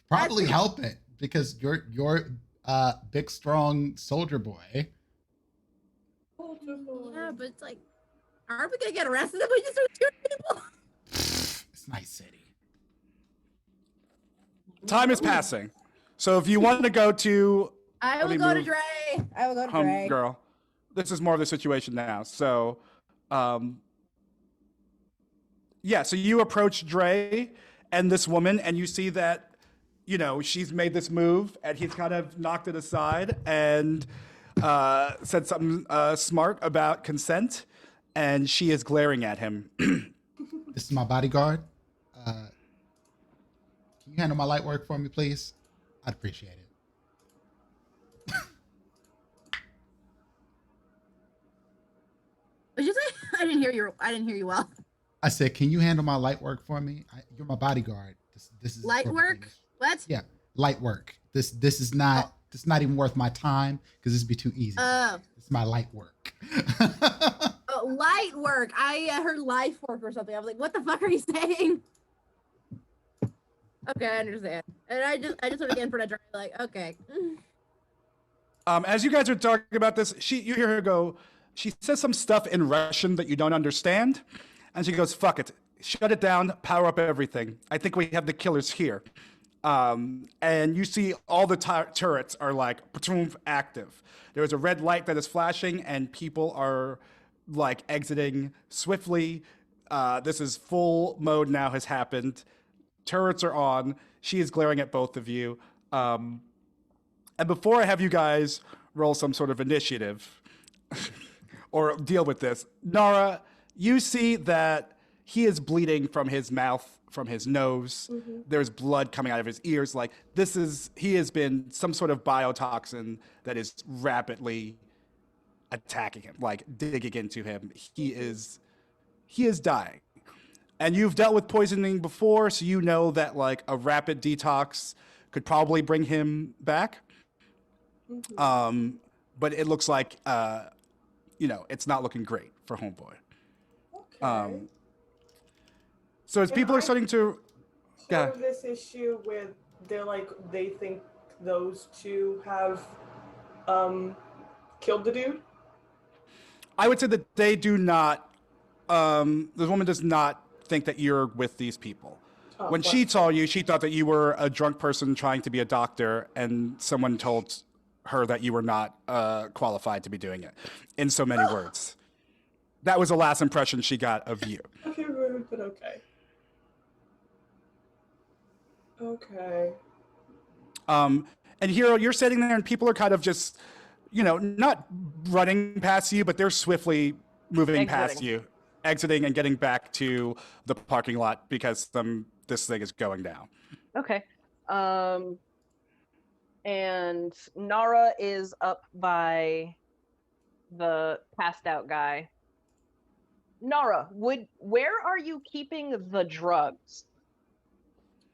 [SPEAKER 2] Probably help it because you're big strong soldier boy.
[SPEAKER 6] Yeah, but it's like, aren't we gonna get arrested if we just start shooting people?
[SPEAKER 2] It's Night City.
[SPEAKER 3] Time is passing. So if you want to go to
[SPEAKER 6] I will go to Dre. I will go to Dre.
[SPEAKER 3] Girl, this is more of the situation now. So, yeah, so you approach Dre and this woman, and you see that, you know, she's made this move, and he's kind of knocked it aside and said something smart about consent, and she is glaring at him.
[SPEAKER 2] This is my bodyguard. Can you handle my light work for me, please? I'd appreciate it.
[SPEAKER 6] What'd you say? I didn't hear you well.
[SPEAKER 2] I said, can you handle my light work for me? You're my bodyguard. This is
[SPEAKER 6] Light work? What?
[SPEAKER 2] Yeah, light work. This is not even worth my time because this would be too easy. It's my light work.
[SPEAKER 6] Light work. I heard life work or something. I was like, what the fuck are you saying? Okay, I understand. And I just sort of for that like, okay.
[SPEAKER 3] As you guys are talking about this, you hear her go, she says some stuff in Russian that you don't understand. And she goes, fuck it. Shut it down. Power up everything. I think we have the killers here. And you see all the turrets are like active. There's a red light that is flashing and people are like exiting swiftly. This is full mode now has happened. Turrets are on. She is glaring at both of you. And before I have you guys roll some sort of initiative or deal with this, Nara, you see that he is bleeding from his mouth, from his nose. Mm-hmm. There's blood coming out of his ears. Like he has been some sort of biotoxin that is rapidly attacking him, like digging into him. He is dying. And you've dealt with poisoning before, so you know that like a rapid detox could probably bring him back. Mm-hmm. But it looks like, it's not looking great for Homeboy.
[SPEAKER 5] Okay.
[SPEAKER 3] So as people are starting to...
[SPEAKER 5] Part of this issue with they think those two have killed the dude?
[SPEAKER 3] I would say that they do not... the woman does not think that you're with these people. When she saw you, she thought that you were a drunk person trying to be a doctor, and someone told her that you were not qualified to be doing it, in so many words. That was the last impression she got of you.
[SPEAKER 5] Okay, rude, but okay. Okay.
[SPEAKER 3] And Hero, you're sitting there, and people are kind of just, not running past you, but they're swiftly moving past you, exiting and getting back to the parking lot because this thing is going down.
[SPEAKER 4] Okay. And Nara is up by the passed out guy. Nara, where are you keeping the drugs?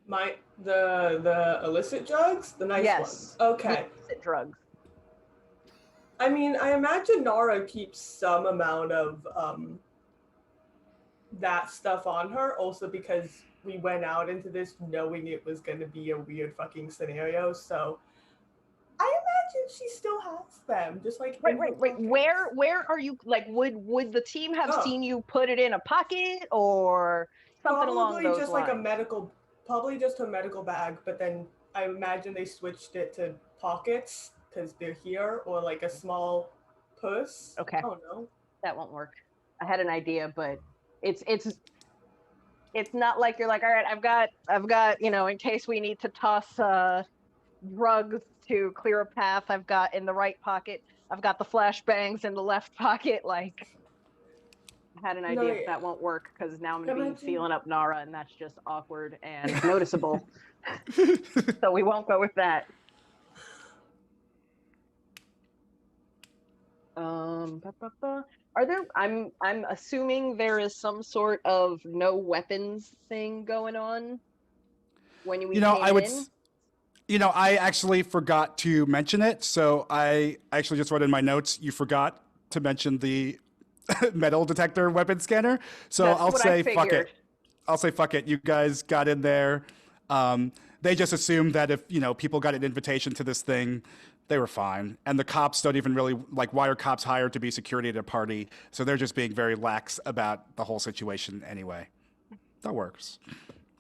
[SPEAKER 5] The illicit drugs? The nice ones? Okay.
[SPEAKER 4] Illicit drugs.
[SPEAKER 5] I mean, I imagine Nara keeps some amount of that stuff on her, also because we went out into this knowing it was going to be a weird fucking scenario, so I imagine she still has them, just like
[SPEAKER 4] right. Where are you? Like, would the team have seen you put it in a pocket or something along those lines?
[SPEAKER 5] Probably just a medical bag. But then I imagine they switched it to pockets because they're here, or like a small purse.
[SPEAKER 4] Okay.
[SPEAKER 5] I don't know.
[SPEAKER 4] That won't work. I had an idea, but it's not like you're like, all right, I've got, in case we need to toss drugs to clear a path, I've got in the right pocket. I've got the flashbangs in the left pocket. Like, I had an idea, but that won't work because now I'm going to be feeling up Nara, and that's just awkward and noticeable. So we won't go with that. Are there? I'm assuming there is some sort of no weapons thing going on when we came in.
[SPEAKER 3] I actually forgot to mention it, so I actually just wrote in my notes. You forgot to mention the metal detector weapon scanner. So
[SPEAKER 4] That's
[SPEAKER 3] I'll
[SPEAKER 4] what I
[SPEAKER 3] say fuck
[SPEAKER 4] figured.
[SPEAKER 3] it. I'll say fuck it. You guys got in there. They just assumed that if people got an invitation to this thing, they were fine. And the cops don't even really like. Why are cops hired to be security at a party? So they're just being very lax about the whole situation anyway. That works.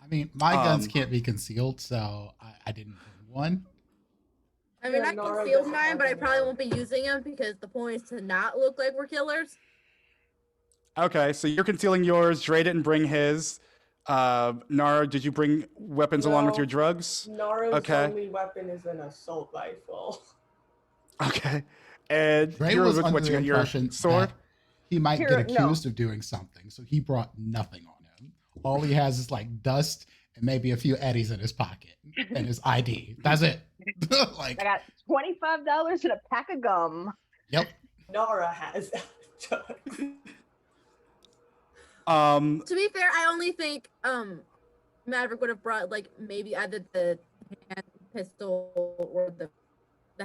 [SPEAKER 2] I mean, my guns can't be concealed, so I didn't bring one.
[SPEAKER 6] I mean,
[SPEAKER 5] Yeah,
[SPEAKER 6] I
[SPEAKER 5] Nora
[SPEAKER 6] concealed
[SPEAKER 5] doesn't
[SPEAKER 6] mine,
[SPEAKER 5] have
[SPEAKER 6] but I
[SPEAKER 5] one
[SPEAKER 6] probably
[SPEAKER 5] now.
[SPEAKER 6] won't be using them because the point is to not look like we're killers.
[SPEAKER 3] Okay, so you're concealing yours. Dre didn't bring his. Nara, did you bring weapons along with
[SPEAKER 5] No.
[SPEAKER 3] your drugs?
[SPEAKER 5] Nora's
[SPEAKER 3] Okay.
[SPEAKER 5] only weapon is an assault rifle.
[SPEAKER 3] Okay. And
[SPEAKER 2] Ray
[SPEAKER 3] you're
[SPEAKER 2] was
[SPEAKER 3] with
[SPEAKER 2] under
[SPEAKER 3] what you
[SPEAKER 2] the
[SPEAKER 3] got, your
[SPEAKER 2] impression
[SPEAKER 3] sword?
[SPEAKER 2] that he might get
[SPEAKER 4] Here, no.
[SPEAKER 2] accused of doing something, so he brought nothing on him. All he has is like dust and maybe a few eddies in his pocket and his ID. That's it. Like,
[SPEAKER 4] I got $25 and a pack of gum.
[SPEAKER 2] yep.
[SPEAKER 5] Nora has.
[SPEAKER 6] To be fair, I only think Maverick would have brought like maybe either the hand pistol or the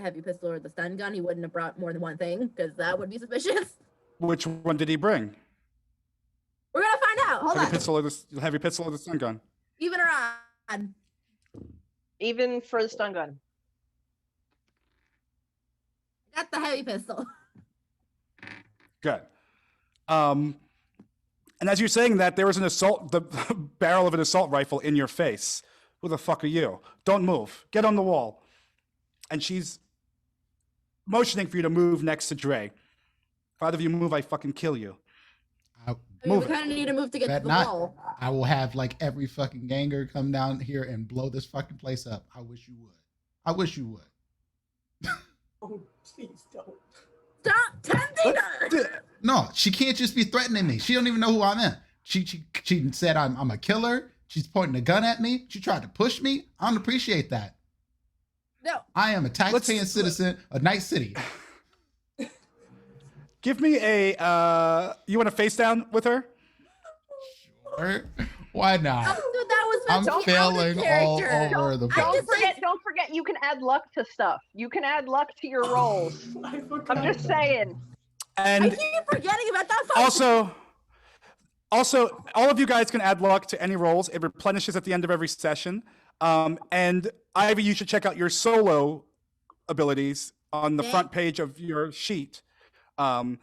[SPEAKER 6] heavy pistol or the stun gun. He wouldn't have brought more than one thing because that would be suspicious.
[SPEAKER 3] Which one did he bring?
[SPEAKER 6] We're gonna find out. Hold
[SPEAKER 3] Heavy
[SPEAKER 6] on.
[SPEAKER 3] pistol or the heavy pistol or the stun gun?
[SPEAKER 6] Even or odd.
[SPEAKER 4] Even for the stun gun.
[SPEAKER 6] Got the heavy pistol.
[SPEAKER 3] Good. And as you're saying that, there was the barrel of an assault rifle in your face. Who the fuck are you? Don't move. Get on the wall. And she's motioning for you to move next to Dre. If either of you move, I fucking kill you.
[SPEAKER 6] I mean,
[SPEAKER 3] Move
[SPEAKER 6] we
[SPEAKER 3] it.
[SPEAKER 6] kind of need to move to get to
[SPEAKER 2] Bet
[SPEAKER 6] the
[SPEAKER 2] not.
[SPEAKER 6] wall.
[SPEAKER 2] I will have like every fucking ganger come down here and blow this fucking place up. I wish you would. I wish you would.
[SPEAKER 5] Oh, please don't.
[SPEAKER 6] Stop tempting her.
[SPEAKER 2] No, she can't just be threatening me. She don't even know who I am. She said I'm a killer. She's pointing a gun at me. She tried to push me. I don't appreciate that.
[SPEAKER 6] No.
[SPEAKER 2] I am a tax-paying citizen of Night City.
[SPEAKER 3] Give me a. You want to face down with her?
[SPEAKER 2] Sure. Why not?
[SPEAKER 6] Dude, that was
[SPEAKER 2] I'm
[SPEAKER 6] meant to be out of
[SPEAKER 2] failing all
[SPEAKER 6] character.
[SPEAKER 2] over the
[SPEAKER 6] I
[SPEAKER 2] place.
[SPEAKER 6] just
[SPEAKER 4] Don't forget, you can add luck to stuff. You can add luck to your rolls.
[SPEAKER 5] I forgot.
[SPEAKER 4] I'm just saying.
[SPEAKER 6] I
[SPEAKER 3] And
[SPEAKER 6] keep forgetting about that. Fucking
[SPEAKER 3] also, all of you guys can add luck to any rolls. It replenishes at the end of every session. And Ivy, you should check out your solo abilities on the
[SPEAKER 6] Yeah.
[SPEAKER 3] front page of your sheet. And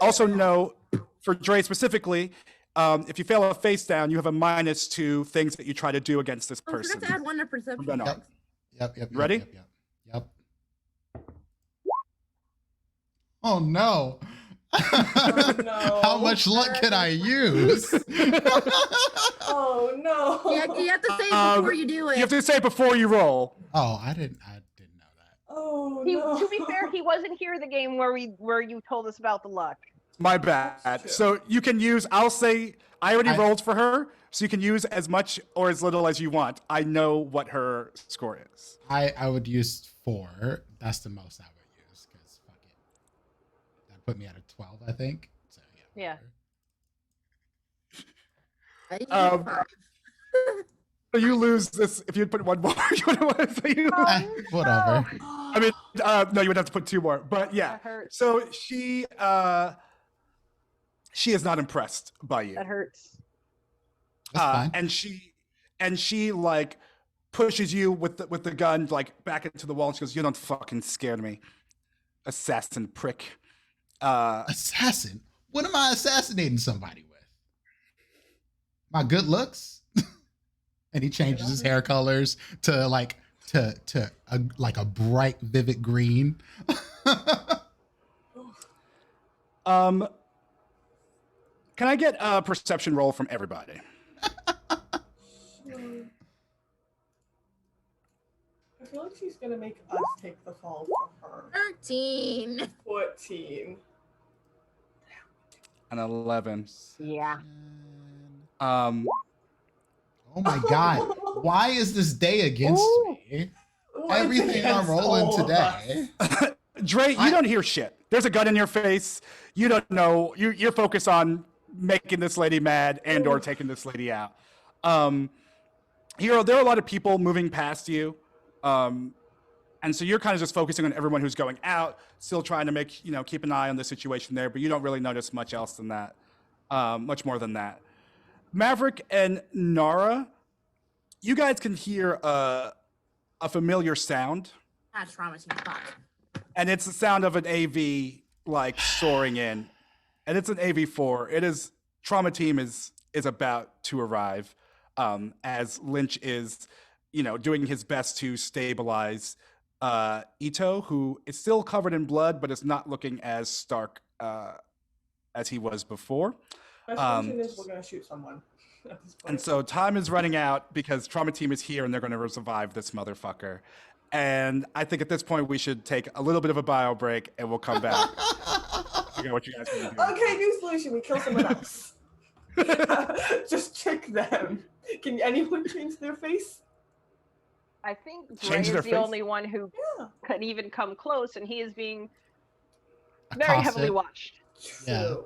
[SPEAKER 3] also know, for Dre specifically, if you fail a face down, you have a minus to things that you try to do against this
[SPEAKER 6] I forgot
[SPEAKER 3] person.
[SPEAKER 6] to add one to perception.
[SPEAKER 3] From then on.
[SPEAKER 2] Yep.
[SPEAKER 3] Ready?
[SPEAKER 2] Yep. Oh no.
[SPEAKER 5] no.
[SPEAKER 2] How much luck can I use?
[SPEAKER 5] Oh no.
[SPEAKER 6] Yeah, you have to say it before you do it.
[SPEAKER 3] You have to say it before you roll.
[SPEAKER 2] Oh, I didn't know that.
[SPEAKER 5] Oh
[SPEAKER 4] He,
[SPEAKER 5] no.
[SPEAKER 4] to be fair, he wasn't here the game where you told us about the luck.
[SPEAKER 3] My bad. So you can use, I'll say, I already
[SPEAKER 2] I-
[SPEAKER 3] rolled for her, so you can use as much or as little as you want. I know what her score is.
[SPEAKER 2] I would use 4. That's the most I would use because fuck it. That put me at a 12, I think. So
[SPEAKER 4] Yeah.
[SPEAKER 6] I used
[SPEAKER 3] Um,
[SPEAKER 6] 5.
[SPEAKER 3] So you lose this if you put one more. So you-
[SPEAKER 2] Whatever.
[SPEAKER 3] I mean, no, you would have to put 2 more. But yeah.
[SPEAKER 4] That hurts.
[SPEAKER 3] So she is not impressed by you.
[SPEAKER 4] That hurts.
[SPEAKER 2] That's fine.
[SPEAKER 3] And she like pushes you with the gun like back into the wall and she goes, "You don't fucking scare me, assassin prick."
[SPEAKER 2] Assassin? What am I assassinating somebody with? My good looks? And he changes his hair colors to like a bright, vivid green.
[SPEAKER 3] Can I get a perception roll from everybody?
[SPEAKER 5] I feel like she's gonna make us take the fall for her.
[SPEAKER 6] 13.
[SPEAKER 5] 14.
[SPEAKER 3] An 11.
[SPEAKER 4] Yeah.
[SPEAKER 3] Um,
[SPEAKER 2] Oh my god. Why is this day against me? Everything I'm rolling today.
[SPEAKER 3] Dre, you don't hear shit. There's a gun in your face. You don't know. You're focused on making this lady mad and or taking this lady out. Hero, there are a lot of people moving past you. And so you're kind of just focusing on everyone who's going out, still trying to make, keep an eye on the situation there, but you don't really notice much else than that, much more than that. Maverick and Nara, you guys can hear a familiar sound.
[SPEAKER 6] That's trauma team. Fuck.
[SPEAKER 3] And it's the sound of an AV like soaring in. And it's an AV4. It is Trauma Team is about to arrive, as Lynch is, doing his best to stabilize Ito, who is still covered in blood, but is not looking as stark as he was before.
[SPEAKER 5] Best function is we're gonna shoot someone at this point.
[SPEAKER 3] And so time is running out because Trauma Team is here and they're going to survive this motherfucker. And I think at this point we should take a little bit of a bio break and we'll come back. Figure out what you guys want to do.
[SPEAKER 5] Okay, new solution. We kill someone else. Just trick them. Can anyone change their face?
[SPEAKER 4] I think Dre
[SPEAKER 3] Change
[SPEAKER 4] is
[SPEAKER 3] their
[SPEAKER 4] the
[SPEAKER 3] face?
[SPEAKER 4] only one who
[SPEAKER 5] Yeah.
[SPEAKER 4] could even come close, and he is being very heavily
[SPEAKER 2] Accosted.
[SPEAKER 4] watched.
[SPEAKER 5] True.
[SPEAKER 2] Yeah.
[SPEAKER 5] Can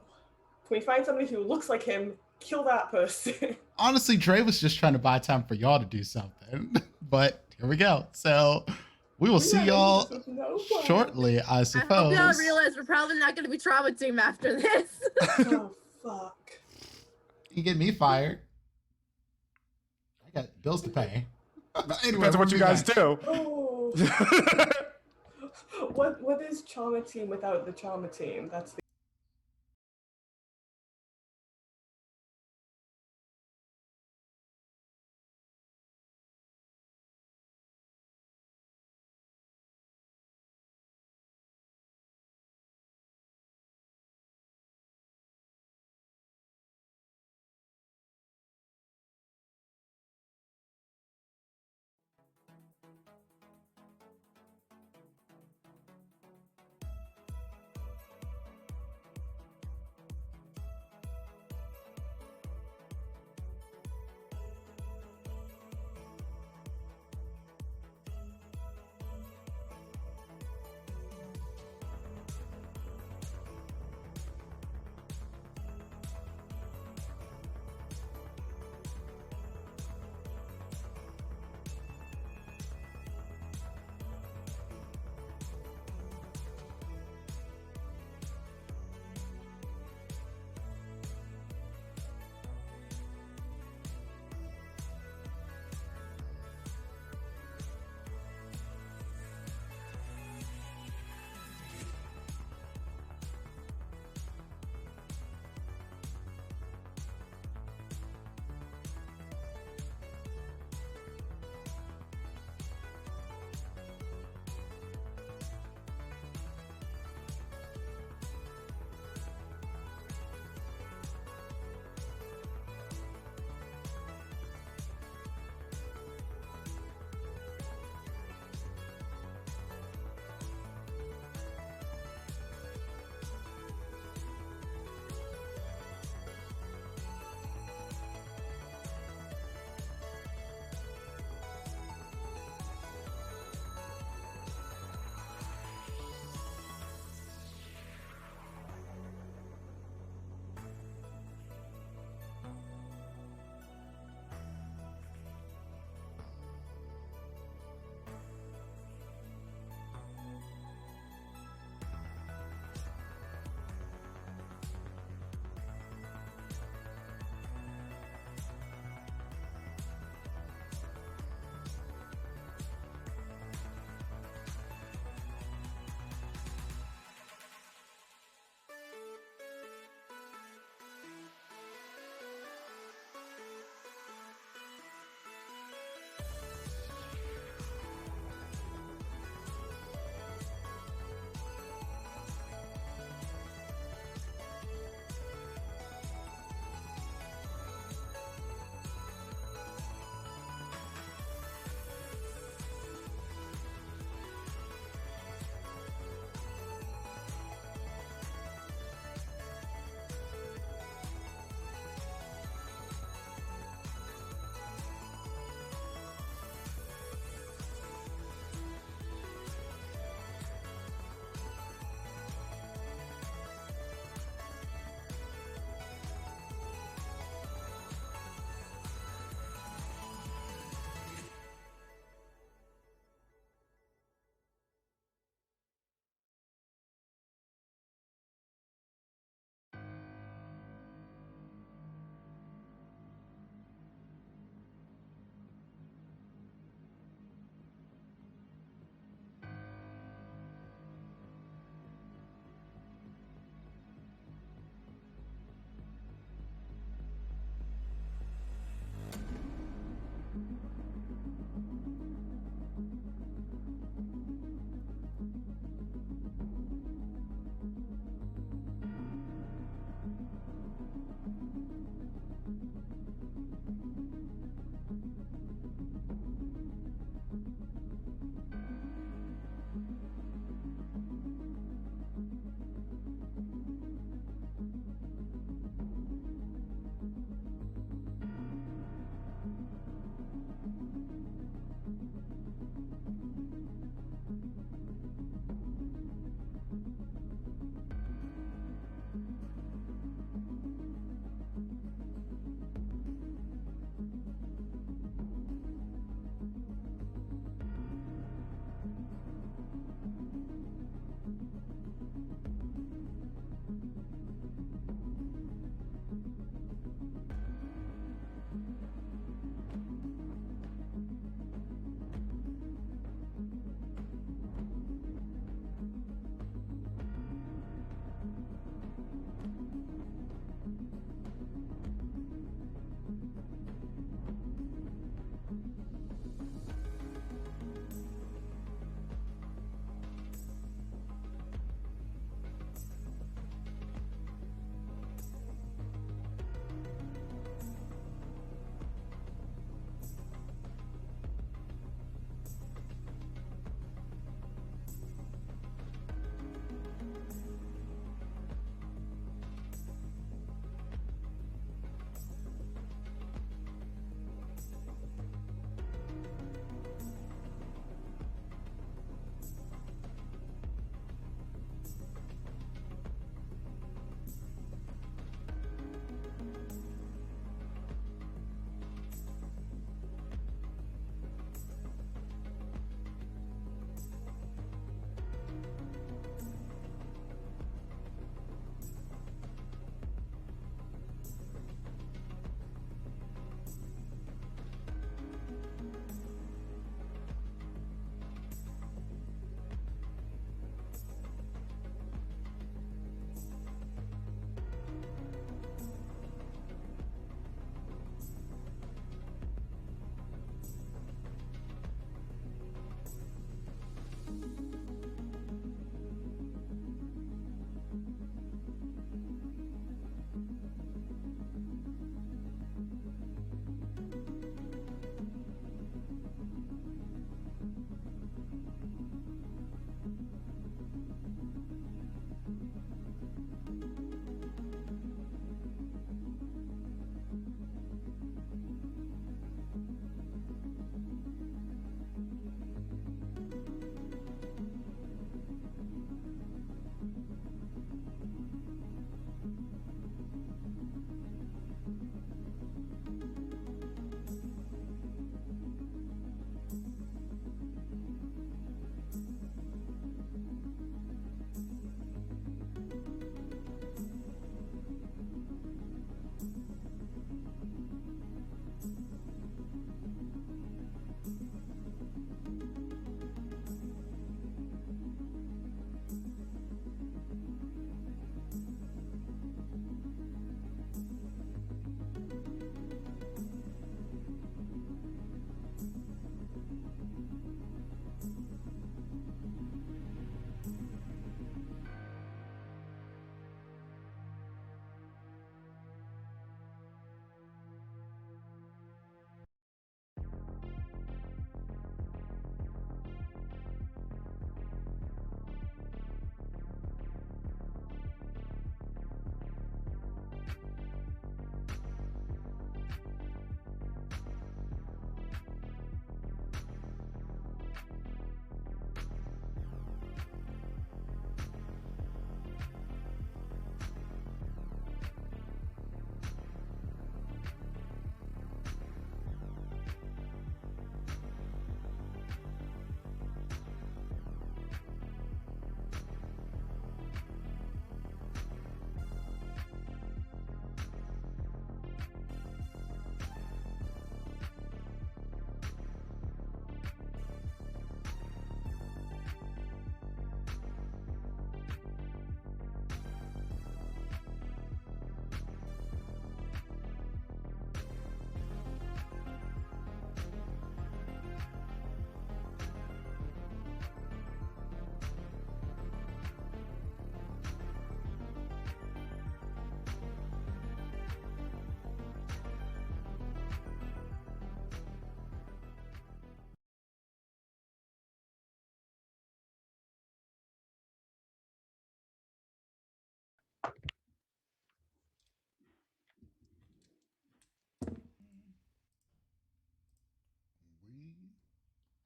[SPEAKER 5] we find somebody who looks like him? Kill that person.
[SPEAKER 2] Honestly, Dre was just trying to buy time for y'all to do something. But here we go. So we will see
[SPEAKER 5] ran
[SPEAKER 2] y'all
[SPEAKER 5] into this with no plan.
[SPEAKER 2] shortly, I
[SPEAKER 6] I hope
[SPEAKER 2] suppose.
[SPEAKER 6] y'all realize we're probably not going to be Trauma Team after this.
[SPEAKER 5] Oh fuck.
[SPEAKER 2] You get me fired. I got bills to pay. Anyway,
[SPEAKER 3] Depends on what you guys do.
[SPEAKER 5] Oh. What is Trauma Team without the Trauma Team? That's the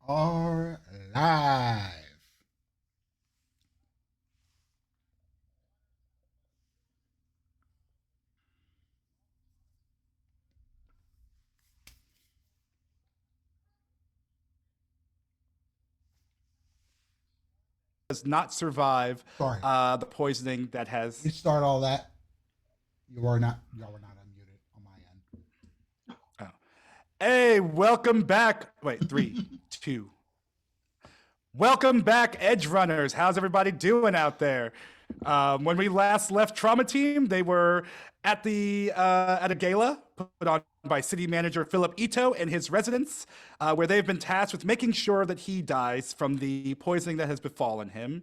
[SPEAKER 2] are live.
[SPEAKER 3] Does not survive
[SPEAKER 2] Sorry.
[SPEAKER 3] the poisoning that has.
[SPEAKER 2] You start all that. Y'all were not unmuted on my end.
[SPEAKER 3] Oh. Hey, welcome back. Wait, 3, 2. Welcome back, Edge Runners. How's everybody doing out there? When we last left Trauma Team, they were at a gala put on by City Manager Philip Ito and his residents, where they've been tasked with making sure that he dies from the poisoning that has befallen him.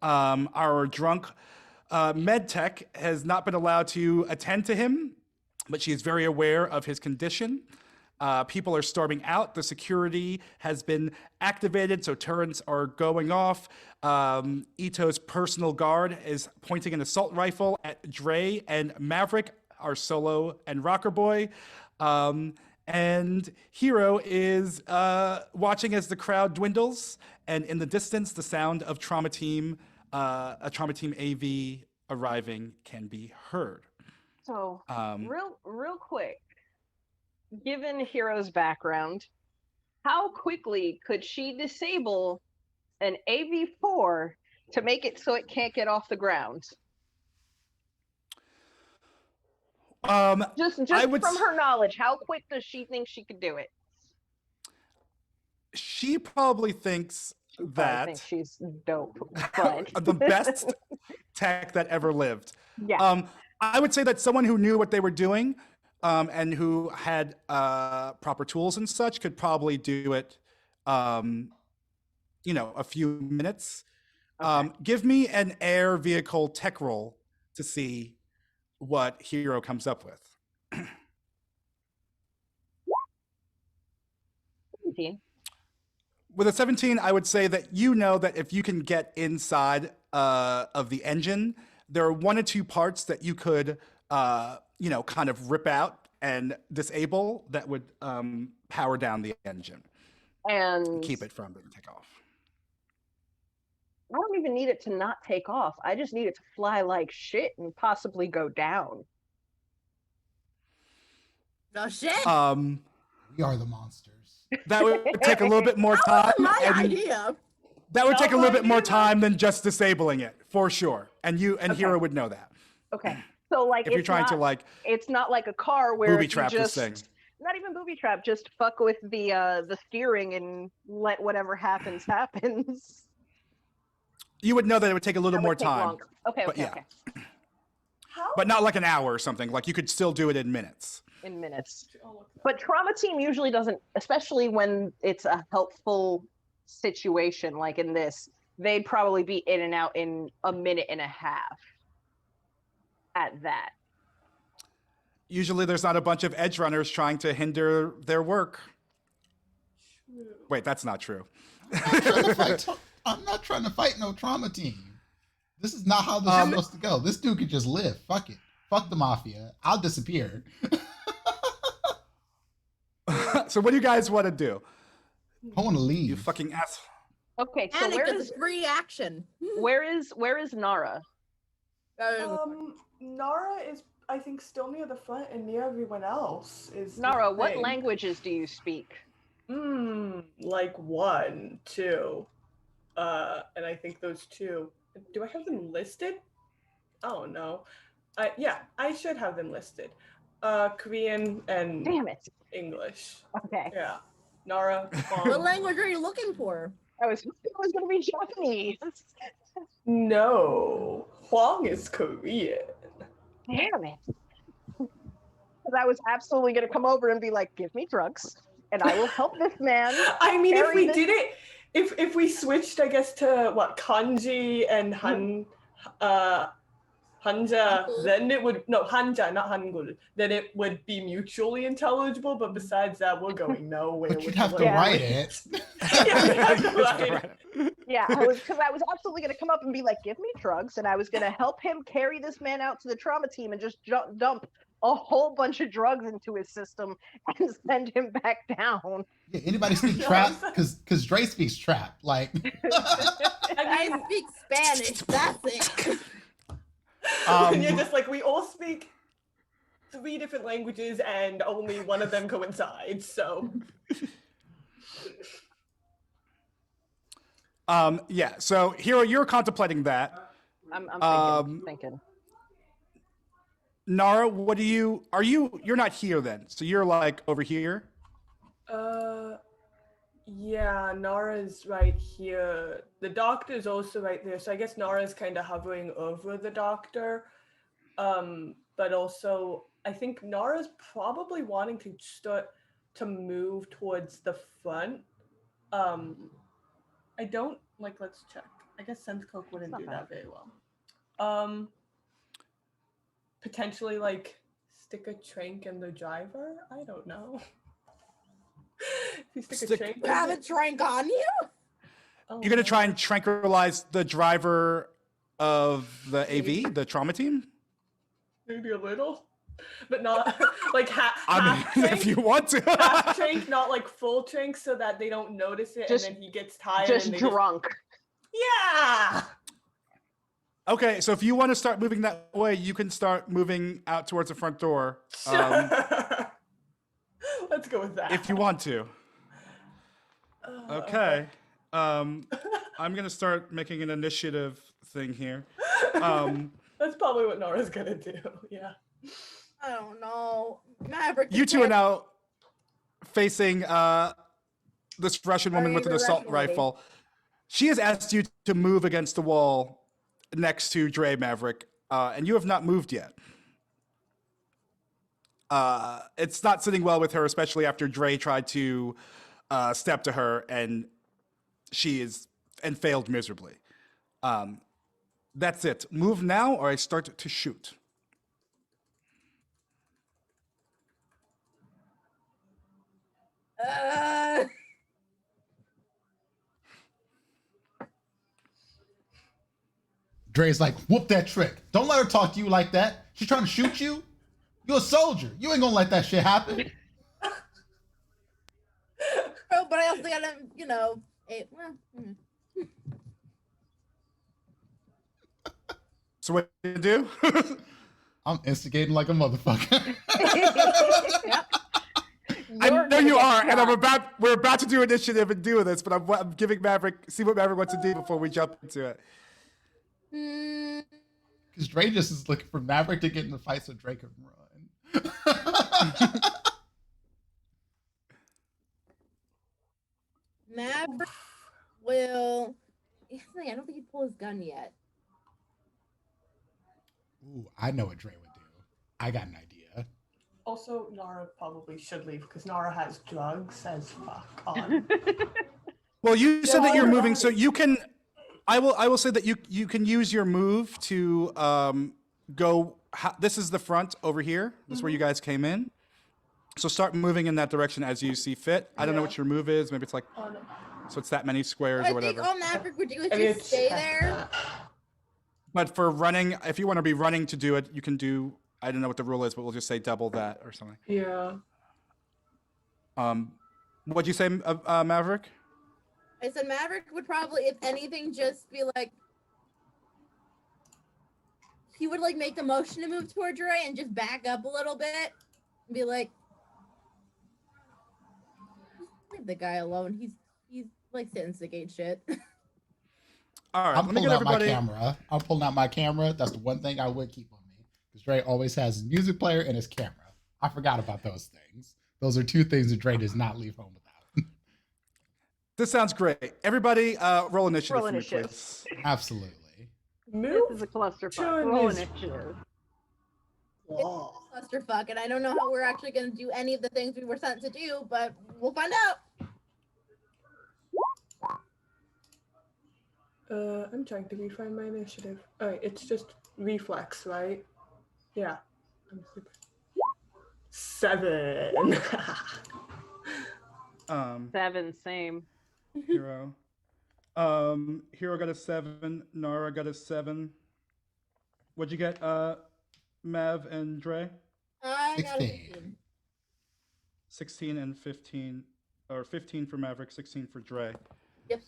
[SPEAKER 3] Our drunk med tech has not been allowed to attend to him, but she is very aware of his condition. People are storming out. The security has been activated, so turrets are going off. Ito's personal guard is pointing an assault rifle at Dre and Maverick, our solo and rocker boy. And Hero is watching as the crowd dwindles, and in the distance, the sound of a Trauma Team AV arriving can be heard.
[SPEAKER 4] So, real quick, given Hero's background, how quickly could she disable an AV4 to make it so it can't get off the ground? Just from her knowledge, how quick does she think she could do it?
[SPEAKER 3] She probably thinks
[SPEAKER 4] I think she's dope. But...
[SPEAKER 3] the best tech that ever lived.
[SPEAKER 4] Yeah.
[SPEAKER 3] I would say that someone who knew what they were doing and who had proper tools and such could probably do it, a few minutes. Okay. Give me an air vehicle tech roll to see what Hero comes up with.
[SPEAKER 4] 17.
[SPEAKER 3] With a 17, I would say that you know that if you can get inside of the engine, there are 1 or 2 parts that you could, kind of rip out and disable that would power down the engine
[SPEAKER 4] and
[SPEAKER 3] keep it from being take off.
[SPEAKER 4] I don't even need it to not take off. I just need it to fly like shit and possibly go down.
[SPEAKER 6] No shit.
[SPEAKER 2] We are the monsters.
[SPEAKER 3] That would take a little bit more time.
[SPEAKER 6] My idea.
[SPEAKER 3] That would take a little bit more time than just disabling it, for sure. And Hero would know that.
[SPEAKER 4] Okay. So like
[SPEAKER 3] if you're trying to
[SPEAKER 4] it's not like a car where
[SPEAKER 3] booby trap this thing.
[SPEAKER 4] Not even booby trap, just fuck with the steering and let whatever happens.
[SPEAKER 3] You would know that it would take a little more time.
[SPEAKER 4] Longer. Okay.
[SPEAKER 3] But not like an hour or something. Like you could still do it in minutes.
[SPEAKER 4] But Trauma Team usually doesn't, especially when it's a helpful situation like in this, they'd probably be in and out in a minute and a half at that.
[SPEAKER 3] Usually there's not a bunch of edge runners trying to hinder their work.
[SPEAKER 5] True.
[SPEAKER 3] Wait, that's not true.
[SPEAKER 2] I'm not trying to fight no Trauma Team. This is not how this is supposed to go. This dude could just live. Fuck it. Fuck the mafia. I'll disappear.
[SPEAKER 3] So what do you guys want to do?
[SPEAKER 2] I want to leave.
[SPEAKER 3] You fucking ass.
[SPEAKER 4] Okay, so
[SPEAKER 6] where's free action?
[SPEAKER 4] Where is Nara?
[SPEAKER 5] Nara is, I think, still near the front and near everyone else.
[SPEAKER 4] Nara, what languages do you speak?
[SPEAKER 5] Like 1, 2, and I think those 2. Do I have them listed? Oh no. Yeah, I should have them listed. Korean and
[SPEAKER 4] damn it,
[SPEAKER 5] English.
[SPEAKER 4] Okay.
[SPEAKER 5] Yeah. Nara.
[SPEAKER 6] What language are you looking for?
[SPEAKER 4] It was gonna be Japanese.
[SPEAKER 5] No, Huang is Korean.
[SPEAKER 4] Damn it. Because I was absolutely gonna come over and be like, give me drugs and I will help this man.
[SPEAKER 5] I mean, if we did it, if we switched, I guess, to what, kanji and Hanja, then it would, no, Hanja, not Hangul, then it would be mutually intelligible, but besides that, we're going nowhere.
[SPEAKER 2] But you'd have to write it.
[SPEAKER 4] Yeah, I was absolutely going to come up and be like, give me drugs, and I was going to help him carry this man out to the Trauma Team and just dump a whole bunch of drugs into his system and send him back down.
[SPEAKER 2] Yeah, anybody speak trap? Because Dre speaks trap. Like,
[SPEAKER 6] I speak Spanish. That's it.
[SPEAKER 5] And you're just like, we all speak 3 different languages and only one of them coincides. So.
[SPEAKER 3] Yeah. So Hero, you're contemplating that.
[SPEAKER 4] I'm thinking.
[SPEAKER 3] Nara, what are you? You're not here then. So you're like over here.
[SPEAKER 5] Yeah, Nara's right here. The doctor's also right there. So I guess Nara's kind of hovering over the doctor. But also I think Nara's probably wanting to start to move towards the front. I don't like, let's check. I guess Sense Coke wouldn't do that very well. Potentially like stick a trank in the driver? I don't know. If you stick a trank,
[SPEAKER 6] Have a trank on you?
[SPEAKER 5] Oh,
[SPEAKER 3] You're gonna try and tranquilize the driver of the AV, the trauma team.
[SPEAKER 5] maybe a little, but not like
[SPEAKER 3] I
[SPEAKER 5] half
[SPEAKER 3] mean,
[SPEAKER 5] trank,
[SPEAKER 3] if you want to.
[SPEAKER 5] half trank, not like full trank, so that they don't notice it,
[SPEAKER 4] Just-
[SPEAKER 5] and then he gets tired.
[SPEAKER 4] Just
[SPEAKER 5] and they
[SPEAKER 4] drunk.
[SPEAKER 5] Yeah.
[SPEAKER 3] Okay, so if you want to start moving that way, you can start moving out towards the front door.
[SPEAKER 5] Let's go with that.
[SPEAKER 3] If you want to. Okay. I'm gonna start making an initiative thing here.
[SPEAKER 5] That's probably what Nora's gonna do. Yeah.
[SPEAKER 6] I don't know. Maverick.
[SPEAKER 3] You two are now facing this Russian woman with an
[SPEAKER 6] the
[SPEAKER 3] assault
[SPEAKER 6] Russian lady.
[SPEAKER 3] rifle. She has asked you to move against the wall next to Dre Maverick, and you have not moved yet. It's not sitting well with her, especially after Dre tried to step to her and failed miserably. That's it. Move now, or I start to shoot.
[SPEAKER 2] Dre's like, whoop that trick. Don't let her talk to you like that. She's trying to shoot you. You're a soldier. You ain't gonna let that shit happen.
[SPEAKER 6] Oh, but I also gotta,
[SPEAKER 3] So what do you do?
[SPEAKER 2] I'm instigating like a motherfucker.
[SPEAKER 4] Yep.
[SPEAKER 3] I
[SPEAKER 4] You're
[SPEAKER 3] know
[SPEAKER 4] gonna
[SPEAKER 3] you
[SPEAKER 4] get
[SPEAKER 3] are, and
[SPEAKER 4] shot.
[SPEAKER 3] we're about to do initiative and do this, but I'm giving Maverick, see what Maverick wants to do before we jump into it.
[SPEAKER 2] Because Dre just is looking for Maverick to get in the fight so Dre can run.
[SPEAKER 6] Maverick will. I don't think he pulled his gun yet.
[SPEAKER 2] Ooh, I know what Dre would do. I got an idea.
[SPEAKER 5] Also, Nara probably should leave because Nara has drugs as fuck on.
[SPEAKER 3] Well, you said that you're moving, so you can. I will say that you can use your move to go. This is the front over here. This is where you guys came in. So start moving in that direction as you see fit. I don't know what your move is. Maybe it's like, so it's that many squares or
[SPEAKER 6] I
[SPEAKER 3] whatever.
[SPEAKER 6] think all Maverick would do is
[SPEAKER 5] I mean,
[SPEAKER 6] just stay there.
[SPEAKER 3] But for running, if you want to be running to do it, you can do. I don't know what the rule is, but we'll just say double that or something.
[SPEAKER 5] Yeah.
[SPEAKER 3] What'd you say, Maverick?
[SPEAKER 6] I said Maverick would probably, if anything, just be like, he would like make the motion to move toward Dre and just back up a little bit and be like, leave the guy alone. He's like to instigate shit.
[SPEAKER 3] All right,
[SPEAKER 2] I'm
[SPEAKER 3] let me
[SPEAKER 2] pulling
[SPEAKER 3] get
[SPEAKER 2] out my
[SPEAKER 3] everybody.
[SPEAKER 2] camera. I'm pulling out my camera. That's the one thing I would keep on me. Because Dre always has his music player and his camera. I forgot about those things. Those are two things that Dre does not leave home without.
[SPEAKER 3] This sounds great. Everybody, roll initiative
[SPEAKER 4] Roll
[SPEAKER 3] for me,
[SPEAKER 4] initiative.
[SPEAKER 3] please.
[SPEAKER 2] Absolutely.
[SPEAKER 5] Move.
[SPEAKER 4] This is a clusterfuck.
[SPEAKER 5] Turn
[SPEAKER 4] Roll
[SPEAKER 5] is-
[SPEAKER 4] initiative.
[SPEAKER 5] Whoa.
[SPEAKER 6] Clusterfuck, and I don't know how we're actually going to do any of the things we were sent to do, but we'll find out.
[SPEAKER 5] I'm trying to refine my initiative. Alright, it's just reflex, right? Yeah. I'm super. 7.
[SPEAKER 4] 7, same.
[SPEAKER 3] Hero. Hero got a 7. Nara got a 7. What'd you get, Mav and Dre?
[SPEAKER 6] I got a
[SPEAKER 2] 16.
[SPEAKER 6] 15.
[SPEAKER 3] 16 and 15, or 15 for Maverick, 16 for Dre.
[SPEAKER 6] Yep.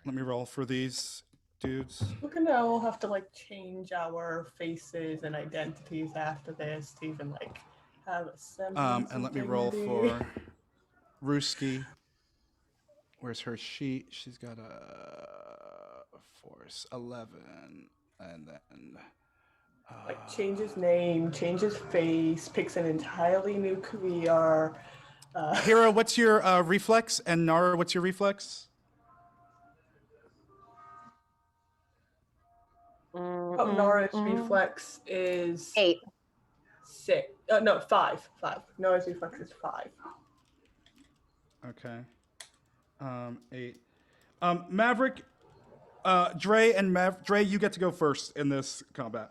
[SPEAKER 3] Let me roll for these dudes.
[SPEAKER 5] We're gonna all have to like change our faces and identities after this to even like have a semblance
[SPEAKER 3] And
[SPEAKER 5] of
[SPEAKER 3] let me roll
[SPEAKER 5] dignity.
[SPEAKER 3] for Ruski. Where's her sheet? She's got a force 11, and then
[SPEAKER 5] Like change his name, change his face, picks an entirely new career.
[SPEAKER 3] Hero, what's your reflex? And Nara, what's your reflex?
[SPEAKER 5] Nora's reflex is
[SPEAKER 4] 8.
[SPEAKER 5] 6. No, 5. 5. Nora's reflex is 5.
[SPEAKER 3] Okay. 8. Maverick, Dre, and Dre, you get to go first in this combat.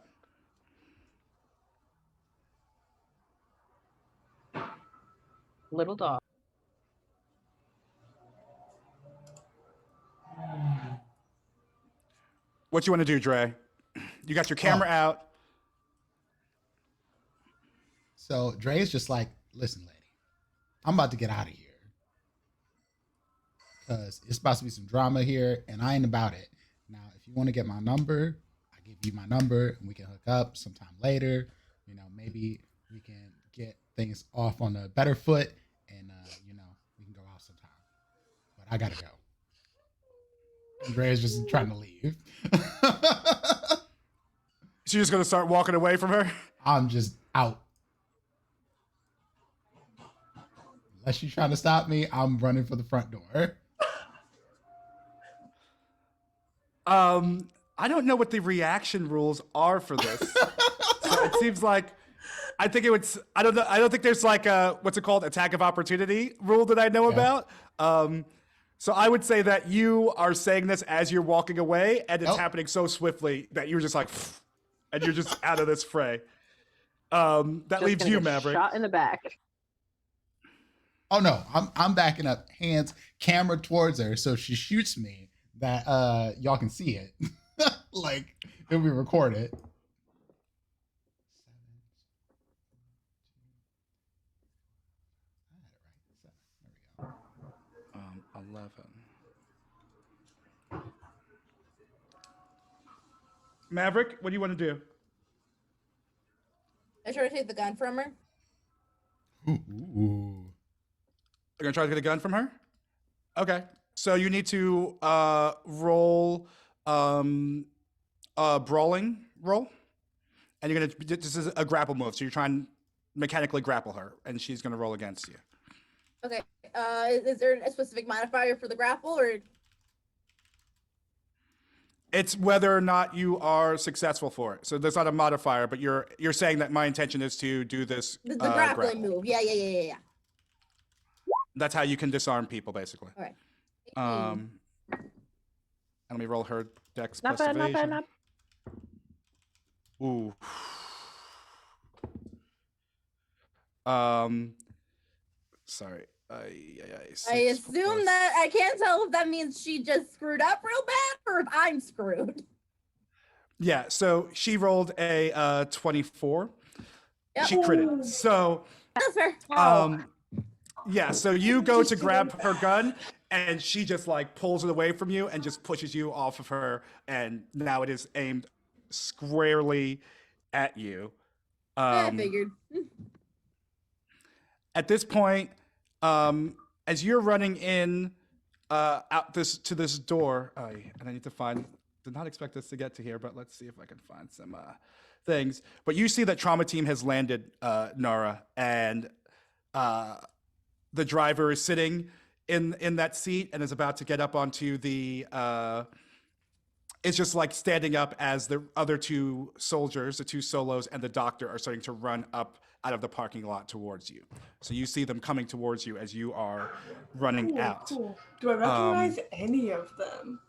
[SPEAKER 4] Little dog.
[SPEAKER 3] What you want to do, Dre? You got your camera out.
[SPEAKER 2] So Dre's just like, listen, lady, I'm about to get out of here. Because it's about to be some drama here, and I ain't about it. Now, if you want to get my number, I give you my number, and we can hook up sometime later. You know, maybe we can get things off on a better foot, and, you know, we can go out sometime. But I got to go. And Dre's just trying to leave.
[SPEAKER 3] So you're just going to start walking away from her?
[SPEAKER 2] I'm just out. Unless you're trying to stop me, I'm running for the front door.
[SPEAKER 3] I don't know what the reaction rules are for this. So it seems like I think it would. I don't know. I don't think there's like a what's it called, attack of opportunity rule that I know about. So I would say that you are saying this as you're walking away, and it's happening so swiftly that you're just like, and you're just out of this fray. That
[SPEAKER 4] Just
[SPEAKER 3] leaves
[SPEAKER 4] gonna
[SPEAKER 3] you,
[SPEAKER 4] get
[SPEAKER 3] Maverick.
[SPEAKER 4] Shot in the back.
[SPEAKER 2] Oh no, I'm backing up, hands, camera towards her, so she shoots me that y'all can see it. Like it'll be recorded.
[SPEAKER 3] 11. Maverick, what do you want to do?
[SPEAKER 6] I try to take the gun from her.
[SPEAKER 2] Ooh.
[SPEAKER 3] You're gonna try to get a gun from her? Okay. So you need to roll a brawling roll, and you're gonna. This is a grapple move, so you're trying to mechanically grapple her, and she's gonna roll against you.
[SPEAKER 6] Okay. Is there a specific modifier for the grapple, or?
[SPEAKER 3] It's whether or not you are successful for it. So there's not a modifier, but you're saying that my intention is to do this.
[SPEAKER 6] The grappling
[SPEAKER 3] grapple.
[SPEAKER 6] move. Yeah.
[SPEAKER 3] That's how you can disarm people, basically.
[SPEAKER 6] All right.
[SPEAKER 3] And let me roll her dex
[SPEAKER 4] Not
[SPEAKER 3] plus
[SPEAKER 4] bad, not
[SPEAKER 3] evasion.
[SPEAKER 4] bad, not
[SPEAKER 3] Ooh. Sorry.
[SPEAKER 6] I assume that I can't tell if that means she just screwed up real bad or if I'm screwed.
[SPEAKER 3] Yeah, so she rolled a 24.
[SPEAKER 6] Yep.
[SPEAKER 3] She critted. So
[SPEAKER 6] That's fair.
[SPEAKER 3] yeah, so you go to grab her gun and she just like pulls it away from you and just pushes you off of her, and now it is aimed squarely at you.
[SPEAKER 6] I figured.
[SPEAKER 3] At this point, as you're running in out this door, and I need to find. Did not expect us to get to here, but let's see if I can find some things. But you see that trauma team has landed, Nara, and the driver is sitting in that seat and is about to get up onto the. It's just like standing up as the other two soldiers, the two solos, and the doctor are starting to run up out of the parking lot towards you. So you see them coming towards you as you are running out.
[SPEAKER 5] Cool. Do I recognize any of them?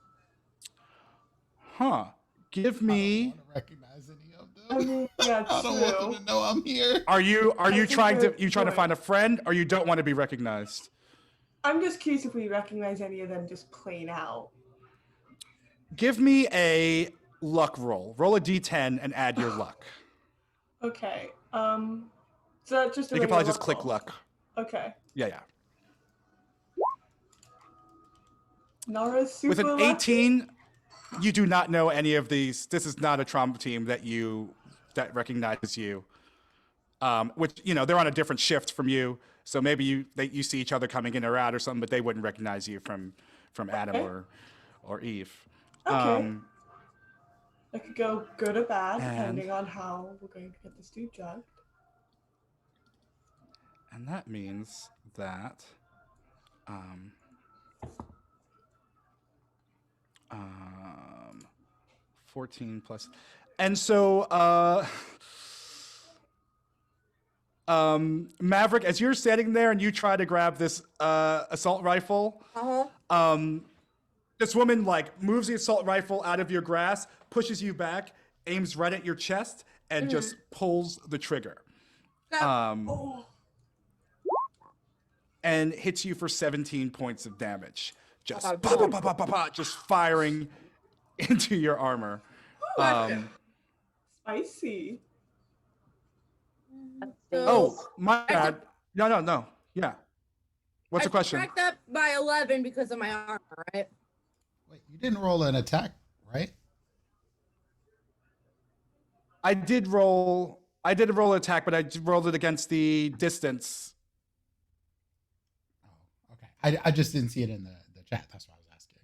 [SPEAKER 3] Huh. Give me.
[SPEAKER 2] I don't want to recognize any of them.
[SPEAKER 5] I mean, yeah,
[SPEAKER 2] I don't want them to know I'm here.
[SPEAKER 3] Are you
[SPEAKER 5] think
[SPEAKER 3] trying
[SPEAKER 5] they're
[SPEAKER 3] to
[SPEAKER 5] good.
[SPEAKER 3] find a friend, or you don't want to be recognized?
[SPEAKER 5] I'm just curious if we recognize any of them just plain out.
[SPEAKER 3] Give me a luck roll. Roll a d10 and add your luck.
[SPEAKER 5] Okay. So that's just a
[SPEAKER 3] You can
[SPEAKER 5] regular
[SPEAKER 3] probably just click
[SPEAKER 5] roll.
[SPEAKER 3] luck.
[SPEAKER 5] Okay.
[SPEAKER 3] Yeah.
[SPEAKER 5] Nara's super
[SPEAKER 3] With an
[SPEAKER 5] lucky.
[SPEAKER 3] 18, you do not know any of these. This is not a trauma team that recognizes you. Which, they're on a different shift from you. So maybe you see each other coming in or out or something, but they wouldn't recognize you from Adam or Eve.
[SPEAKER 5] Okay. That could go good or bad,
[SPEAKER 3] And-
[SPEAKER 5] depending on how we're going to get this dude drugged.
[SPEAKER 3] And that means that 14 plus. And so Maverick, as you're standing there and you try to grab this assault rifle, this woman like moves the assault rifle out of your grasp, pushes you back, aims right at your chest, and just pulls the trigger. And hits you for 17 points of damage. Just pop, pop, pop, pop, pop, pop, just firing into your armor.
[SPEAKER 5] Spicy.
[SPEAKER 3] Oh, my bad. No. Yeah. What's the question?
[SPEAKER 6] I subtract that by 11 because of my armor, right?
[SPEAKER 2] Wait, you didn't roll an attack, right?
[SPEAKER 3] I did roll an attack, but I rolled it against the distance.
[SPEAKER 2] Oh, okay. I just didn't see it in the chat. That's why I was asking.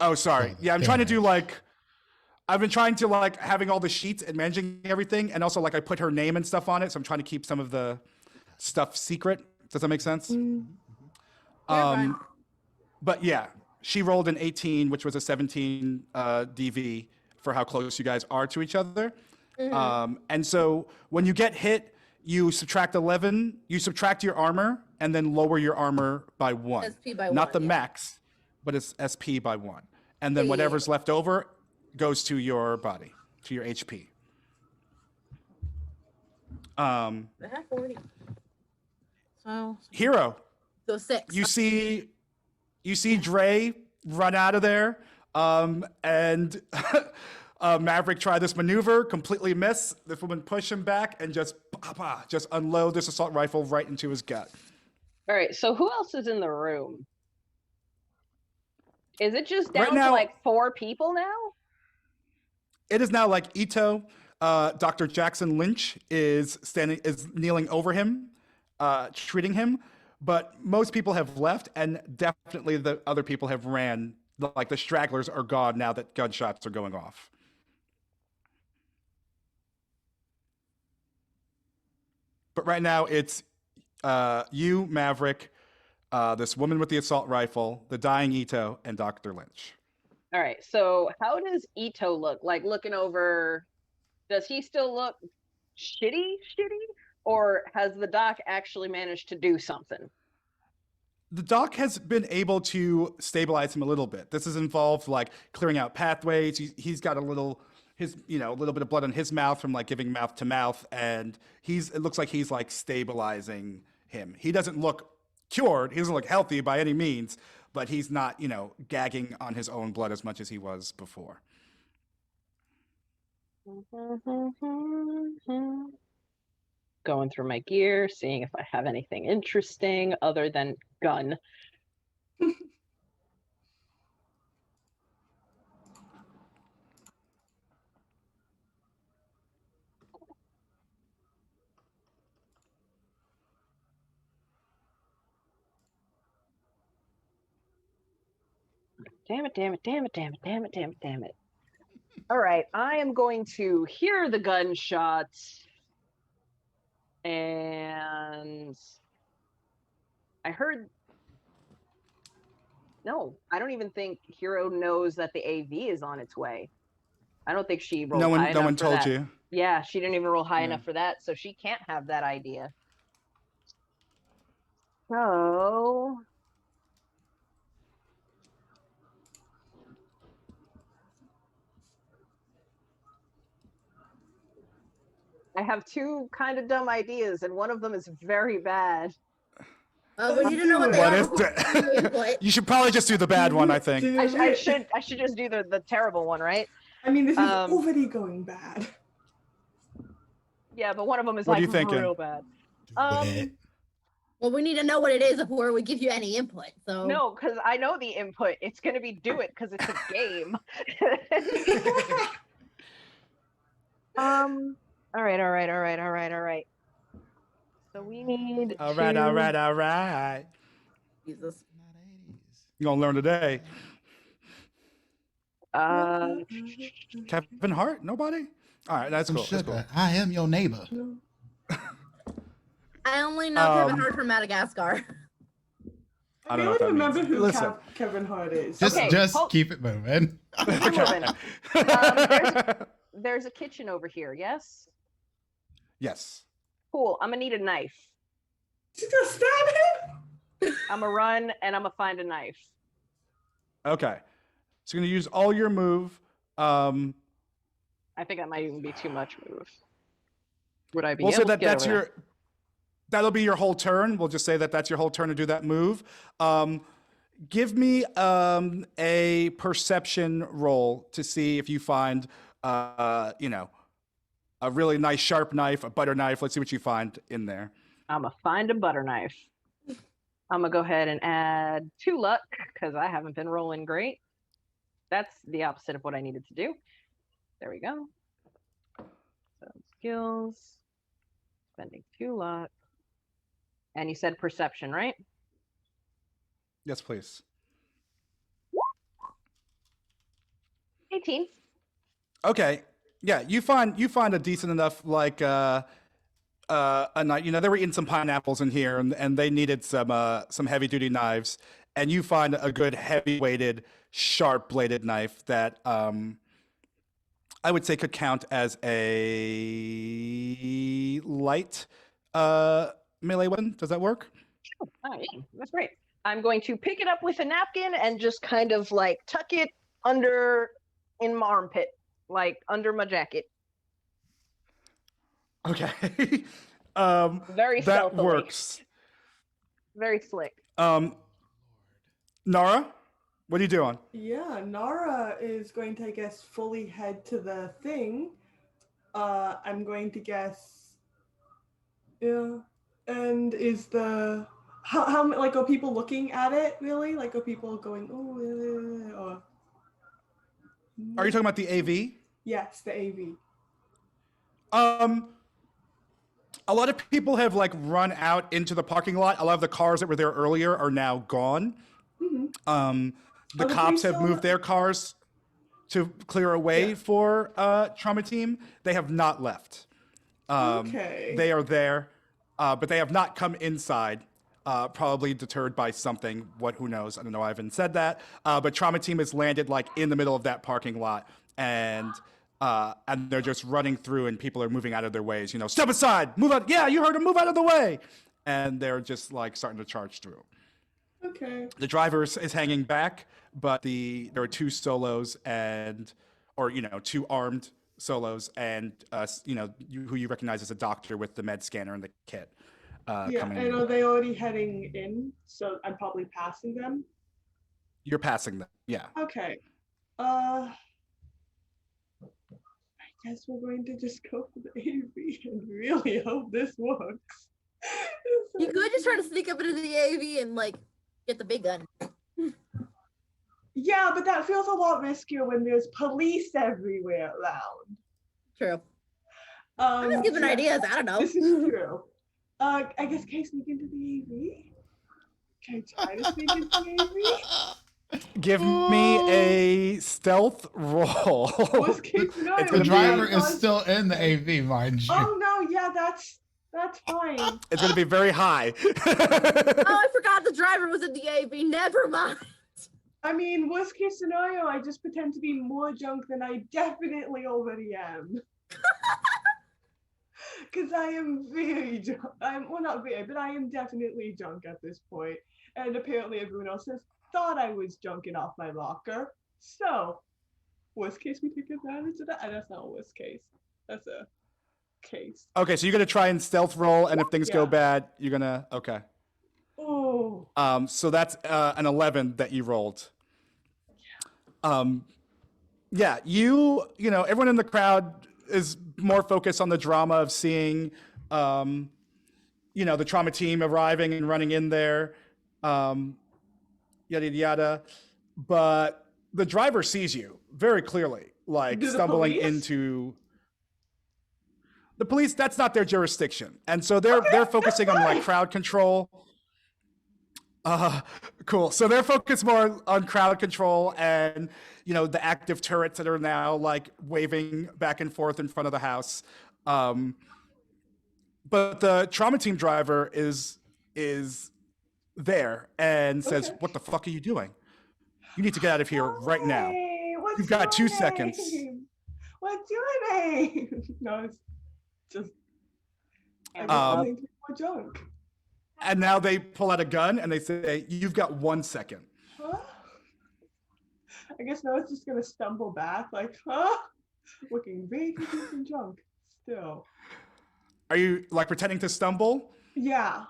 [SPEAKER 3] Oh, sorry. Yeah, I'm trying to do I've been trying to having all the sheets and managing everything, and also I put her name and stuff on it, so I'm trying to keep some of the stuff secret. Does that make sense? But yeah, she rolled an 18, which was a 17 DV for how close you guys are to each other. And so when you get hit, you subtract 11. You subtract your armor and then lower your armor by 1.
[SPEAKER 6] SP by
[SPEAKER 3] Not
[SPEAKER 6] 1,
[SPEAKER 3] the
[SPEAKER 6] yeah.
[SPEAKER 3] max, but it's SP by 1. And then whatever's left over goes to your body, to your HP.
[SPEAKER 6] I have 40. So
[SPEAKER 3] Hero,
[SPEAKER 6] 6.
[SPEAKER 3] you see Dre run out of there, and Maverick try this maneuver, completely miss. This woman push him back and just unload this assault rifle right into his gut.
[SPEAKER 4] All right, so who else is in the room? Is it just down
[SPEAKER 3] Right now-
[SPEAKER 4] to 4 people now?
[SPEAKER 3] It is now Ito. Dr. Jackson Lynch is kneeling over him, treating him, but most people have left, and definitely the other people have ran. The stragglers are gone now that gunshots are going off. But right now it's you, Maverick, this woman with the assault rifle, the dying Ito, and Dr. Lynch.
[SPEAKER 4] All right, so how does Ito look? Looking over, does he still look shitty? Or has the doc actually managed to do something?
[SPEAKER 3] The doc has been able to stabilize him a little bit. This has involved clearing out pathways. He's got a little bit of blood on his mouth from giving mouth to mouth, and it looks like he's stabilizing him. He doesn't look cured. He doesn't look healthy by any means, but he's not, gagging on his own blood as much as he was before.
[SPEAKER 4] Going through my gear, seeing if I have anything interesting other than gun. Damn it. All right, I am going to hear the gunshots. And I heard. No, I don't even think Hero knows that the AV is on its way. I don't think she rolled high enough
[SPEAKER 3] No one
[SPEAKER 4] for
[SPEAKER 3] told
[SPEAKER 4] that.
[SPEAKER 3] you.
[SPEAKER 4] Yeah, she didn't even roll high
[SPEAKER 3] Yeah.
[SPEAKER 4] enough for that, so she can't have that idea. So I have 2 kind of dumb ideas, and one of them is very bad.
[SPEAKER 6] We need to know what they
[SPEAKER 3] What
[SPEAKER 6] are
[SPEAKER 3] is
[SPEAKER 6] before we input.
[SPEAKER 3] You should probably just do the bad one, I think.
[SPEAKER 4] I should just do the terrible one, right?
[SPEAKER 5] I mean, this is already going bad.
[SPEAKER 4] Yeah, but one of them is
[SPEAKER 3] What are you thinking?
[SPEAKER 4] real bad.
[SPEAKER 2] it.
[SPEAKER 6] Well, we need to know what it is before we give you any input. So
[SPEAKER 4] No, because I know the input. It's gonna be do it because it's a game. All right. So we need
[SPEAKER 3] All
[SPEAKER 4] to.
[SPEAKER 3] right.
[SPEAKER 6] Jesus.
[SPEAKER 2] Not 80s.
[SPEAKER 3] You're gonna learn today.
[SPEAKER 5] Mm-hmm.
[SPEAKER 3] Kevin Hart? Nobody? All right, that's
[SPEAKER 2] Some
[SPEAKER 3] cool. That's cool.
[SPEAKER 2] sugar. I am your neighbor.
[SPEAKER 6] I only know Kevin Hart from Madagascar.
[SPEAKER 3] I
[SPEAKER 5] I
[SPEAKER 3] don't know what
[SPEAKER 5] barely
[SPEAKER 3] that
[SPEAKER 5] remember
[SPEAKER 3] means.
[SPEAKER 5] who
[SPEAKER 3] Listen.
[SPEAKER 5] Kevin Hart is.
[SPEAKER 2] Just
[SPEAKER 4] Okay, hold-
[SPEAKER 2] keep it moving.
[SPEAKER 4] Keep moving. There's a kitchen over here. Yes.
[SPEAKER 3] Yes.
[SPEAKER 4] Cool. I'm gonna need a knife.
[SPEAKER 5] She's gonna stab him?
[SPEAKER 4] I'm gonna run and I'm gonna find a knife.
[SPEAKER 3] Okay. So you're gonna use all your move.
[SPEAKER 4] I think that might even be too much move. Would I be
[SPEAKER 3] We'll
[SPEAKER 4] able
[SPEAKER 3] say that
[SPEAKER 4] to get
[SPEAKER 3] that's
[SPEAKER 4] over
[SPEAKER 3] your. That'll be your whole turn. We'll just say that that's your whole turn to do that move. Give me a perception roll to see if you find, a really nice sharp knife, a butter knife. Let's see what you find in there.
[SPEAKER 4] I'm gonna find a butter knife. I'm gonna go ahead and add 2 luck because I haven't been rolling great. That's the opposite of what I needed to do. There we go. So skills, spending 2 luck. And you said perception, right?
[SPEAKER 3] Yes, please.
[SPEAKER 4] 18.
[SPEAKER 3] Okay. Yeah, you find a decent enough a knife. They were eating some pineapples in here, and they needed some heavy duty knives. And you find a good heavy weighted, sharp bladed knife that I would say could count as a light melee weapon. Does that work?
[SPEAKER 4] Sure. Oh, yeah, that's great. I'm going to pick it up with a napkin and just kind of like tuck it in my armpit, like under my jacket.
[SPEAKER 3] Okay.
[SPEAKER 4] Very
[SPEAKER 3] that
[SPEAKER 4] stealthily.
[SPEAKER 3] works.
[SPEAKER 4] Very slick.
[SPEAKER 3] Nara, what are you doing?
[SPEAKER 5] Yeah, Nara is going to, I guess, fully head to the thing. I'm going to guess. Yeah. And is the how like are people looking at it really? Like are people going, oh, or
[SPEAKER 3] Are you talking about the AV?
[SPEAKER 5] yes, the AV.
[SPEAKER 3] A lot of people have run out into the parking lot. A lot of the cars that were there earlier are now gone.
[SPEAKER 5] Mm-hmm.
[SPEAKER 3] The
[SPEAKER 5] Are the
[SPEAKER 3] cops have
[SPEAKER 5] police
[SPEAKER 3] moved their cars to clear a way for trauma team. They have not left.
[SPEAKER 5] Okay.
[SPEAKER 3] They are there, but they have not come inside. Probably deterred by something. Who knows? I don't know. I haven't said that. But trauma team has landed in the middle of that parking lot, and they're just running through, and people are moving out of their ways. Step aside, move out. Yeah, you heard him. Move out of the way. And they're just starting to charge through.
[SPEAKER 5] Okay.
[SPEAKER 3] The driver is hanging back, but there are 2 solos or 2 armed solos, and who you recognize as a doctor with the med scanner and the kit.
[SPEAKER 5] Yeah,
[SPEAKER 3] Coming
[SPEAKER 5] and
[SPEAKER 3] in.
[SPEAKER 5] are they already heading in? So I'm probably passing them.
[SPEAKER 3] You're passing them. Yeah.
[SPEAKER 5] Okay. I guess we're going to just go for the AV and really hope this works.
[SPEAKER 6] You could just try to sneak up into the AV and get the big gun.
[SPEAKER 5] Yeah, but that feels a lot riskier when there's police everywhere around.
[SPEAKER 6] True. I'm just giving ideas. I don't know.
[SPEAKER 5] This is true. I guess can I sneak into the AV? Can I try to sneak into the AV?
[SPEAKER 3] Give me a stealth roll.
[SPEAKER 5] Worst case scenario,
[SPEAKER 3] It's
[SPEAKER 2] The
[SPEAKER 3] gonna
[SPEAKER 2] driver
[SPEAKER 3] be-
[SPEAKER 2] is still in the AV, mind you.
[SPEAKER 5] Oh no, yeah, that's fine.
[SPEAKER 3] It's going to be very high.
[SPEAKER 6] Oh, I forgot the driver was in the AV. Never mind.
[SPEAKER 5] I mean, worst case scenario, I just pretend to be more drunk than I definitely already am. Because I am very drunk. Well, not very, but I am definitely drunk at this point. And apparently everyone else has thought I was drunken off my locker. So, worst case, we take advantage of that. And that's not a worst case. That's a case.
[SPEAKER 3] Okay, so you're going to try and stealth roll, and if things go
[SPEAKER 5] Yeah.
[SPEAKER 3] bad, you're going to... Okay.
[SPEAKER 5] Oh.
[SPEAKER 3] So that's an 11 that you rolled. Yeah, everyone in the crowd is more focused on the drama of seeing, the trauma team arriving and running in there, yada, yada, yada. But the driver sees you very clearly, like
[SPEAKER 5] Do the
[SPEAKER 3] stumbling
[SPEAKER 5] police?
[SPEAKER 3] into the police. That's not their jurisdiction. And so they're focusing on like crowd control. Cool. So they're focused more on crowd control and, the active turrets that are now like waving back and forth in front of the house. But the trauma team driver is there and says,
[SPEAKER 5] Okay.
[SPEAKER 3] "What the fuck are you doing? You need to get out of here right now.
[SPEAKER 5] Hey, what's
[SPEAKER 3] You've got
[SPEAKER 5] your
[SPEAKER 3] 2 seconds."
[SPEAKER 5] name? What's your name? No, it's just. I guess
[SPEAKER 3] Um,
[SPEAKER 5] nothing to more junk.
[SPEAKER 3] And now they pull out a gun and they say, "You've got 1 second."
[SPEAKER 5] Huh? I guess now it's just gonna stumble back, like, huh? Looking very confused and junk. Still.
[SPEAKER 3] Are you like pretending to stumble?
[SPEAKER 5] Yeah.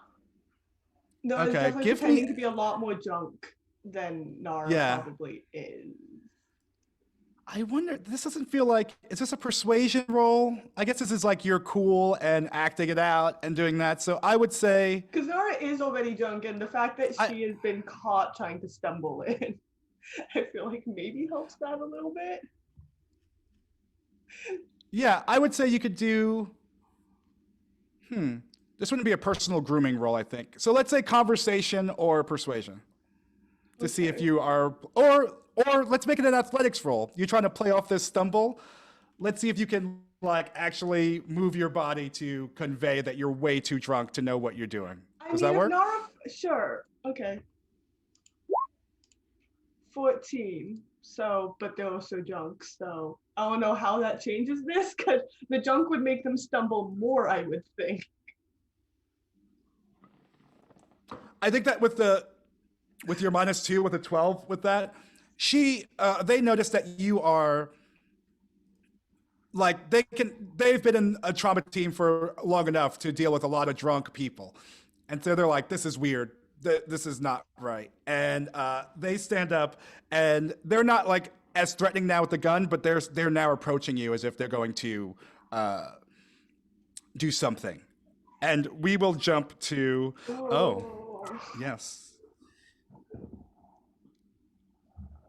[SPEAKER 5] No, it's
[SPEAKER 3] Okay,
[SPEAKER 5] definitely
[SPEAKER 3] give
[SPEAKER 5] pretending
[SPEAKER 3] me-
[SPEAKER 5] to be a lot more junk than Nara
[SPEAKER 3] Yeah.
[SPEAKER 5] probably is.
[SPEAKER 3] I wonder, this doesn't feel like, is this a persuasion roll? I guess this is like you're cool and acting it out and doing that. So I would say,
[SPEAKER 5] Because Nara is already drunk, and the fact that
[SPEAKER 3] I-
[SPEAKER 5] she has been caught trying to stumble in, I feel like maybe helps that a little bit.
[SPEAKER 3] yeah, I would say you could do, this wouldn't be a personal grooming roll, I think. So let's say conversation or persuasion to see if
[SPEAKER 5] Okay.
[SPEAKER 3] you are, or let's make it an athletics roll. You're trying to play off this stumble. Let's see if you can like actually move your body to convey that you're way too drunk to know what you're doing. Does that
[SPEAKER 5] if
[SPEAKER 3] work?
[SPEAKER 5] Nara, sure, okay. 14. So, but they're also junk, so I don't know how that changes this, because the junk would make them stumble more, I would think.
[SPEAKER 3] I think that with your -2 with a 12 with that, they notice that you are like they've been in a trauma team for long enough to deal with a lot of drunk people, and so they're like, this is weird, this is not right, and they stand up and they're not like as threatening now with the gun, but they're now approaching you as if they're going to do something, and we will jump to yes.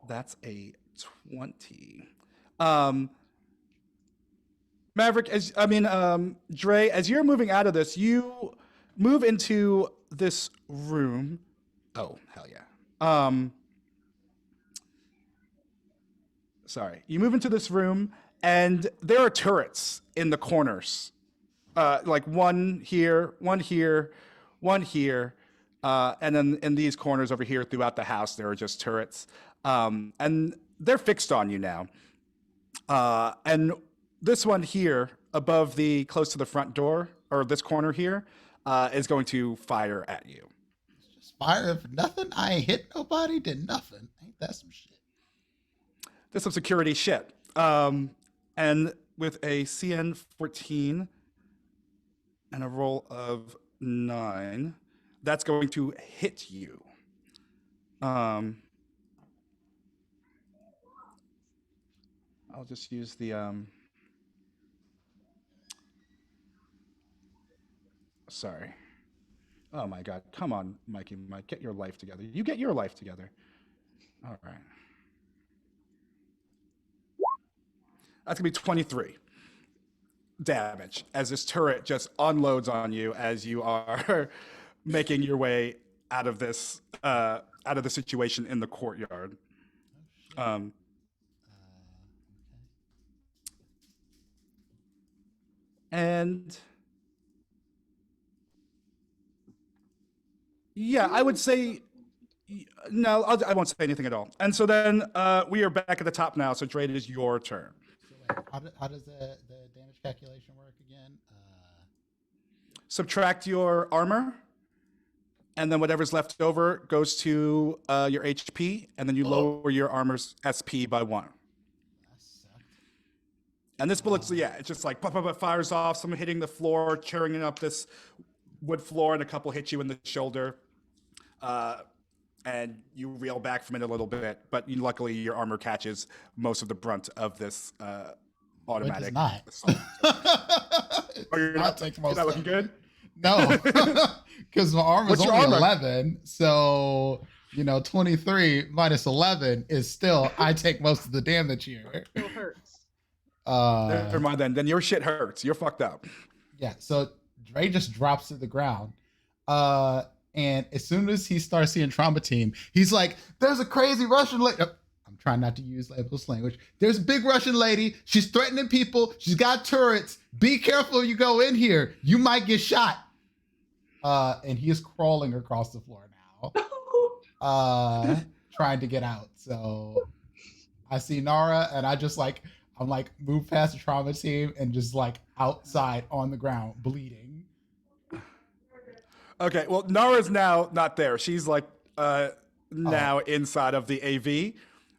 [SPEAKER 3] That's a 20. Maverick, Dre, as you're moving out of this, you move into this room. Oh, hell yeah. Sorry. You move into this room, and there are turrets in the corners. Like one here, one here, one here. And then in these corners over here throughout the house, there are just turrets. And they're fixed on you now. And this one here, close to the front door, or this corner here, is going to fire at you.
[SPEAKER 2] Just fire for nothing. I ain't hit nobody. Did nothing. Ain't that some shit?
[SPEAKER 3] There's some security shit. And with a CN 14 and a roll of 9, that's going to hit you. I'll just use the sorry. Oh my God. Come on, Mikey. Mike, get your life together. You get your life together. All right. That's going to be 23 damage as this turret just unloads on you as you are making your way out of this, out of the situation in the courtyard. And yeah, I would say no. I won't say anything at all. And so then we are back at the top now. So Dre, it is your turn.
[SPEAKER 2] So wait, how does the damage calculation work again?
[SPEAKER 3] Subtract your armor, and then whatever's left over goes to your HP, and then you lower your armor's SP by 1.
[SPEAKER 2] That sucked.
[SPEAKER 3] And this bullet's, it's just like fires off, someone hitting the floor, tearing up this wood floor, and a couple hit you in the shoulder. And you reel back from it a little bit, but luckily your armor catches most of the brunt of this automatic.
[SPEAKER 2] It does not.
[SPEAKER 3] Oh, you're not
[SPEAKER 2] takes
[SPEAKER 3] you're
[SPEAKER 2] most
[SPEAKER 3] not
[SPEAKER 2] of
[SPEAKER 3] looking
[SPEAKER 2] it.
[SPEAKER 3] good?
[SPEAKER 2] No, because my armor is
[SPEAKER 3] What's your
[SPEAKER 2] only
[SPEAKER 3] armor?
[SPEAKER 2] 11. So, 23 minus 11 is still, I take most of the damage here.
[SPEAKER 4] Still hurts.
[SPEAKER 3] Never mind then. Then your shit hurts. You're fucked up.
[SPEAKER 2] Yeah, so Dre just drops to the ground. And as soon as he starts seeing Trauma Team, he's like, there's a crazy Russian lady. I'm trying not to use labeless language. There's a big Russian lady. She's threatening people. She's got turrets. Be careful you go in here. You might get shot. And he is crawling across the floor now, trying to get out. So I see Nara, and I'm like, move past the Trauma Team and just like outside on the ground, bleeding.
[SPEAKER 3] Okay, well, Nara's now not there. She's like now inside of the AV.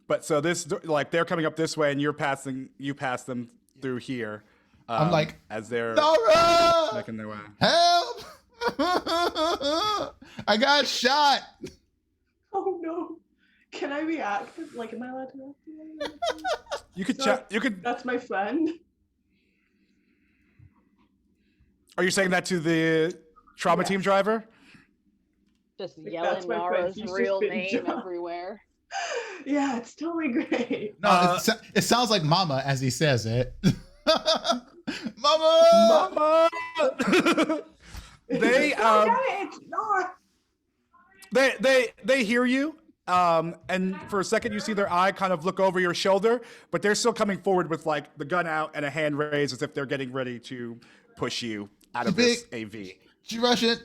[SPEAKER 3] But so this, like, they're coming up this way, and you pass them through here.
[SPEAKER 2] I'm like,
[SPEAKER 3] as they're
[SPEAKER 2] Nara,
[SPEAKER 3] making their way.
[SPEAKER 2] help! I got shot.
[SPEAKER 5] Oh no. Can I react? Like, am I allowed to react?
[SPEAKER 3] You could
[SPEAKER 5] So,
[SPEAKER 3] check. You could.
[SPEAKER 5] That's my friend.
[SPEAKER 3] Are you saying that to the Trauma Team driver?
[SPEAKER 4] Just
[SPEAKER 5] Like,
[SPEAKER 4] yelling
[SPEAKER 5] that's my friend.
[SPEAKER 4] Nara's
[SPEAKER 5] He's just
[SPEAKER 4] real
[SPEAKER 5] been
[SPEAKER 4] name
[SPEAKER 5] jumped.
[SPEAKER 4] everywhere.
[SPEAKER 5] Yeah, it's totally great.
[SPEAKER 2] No, it sounds like Mama as he says it. Mama.
[SPEAKER 3] Mama! They
[SPEAKER 5] It's not.
[SPEAKER 3] they hear you, and for a second you see their eye kind of look over your shoulder, but they're still coming forward with like the gun out and a hand raised as if they're getting ready to push you out of this AV.
[SPEAKER 2] She Russian.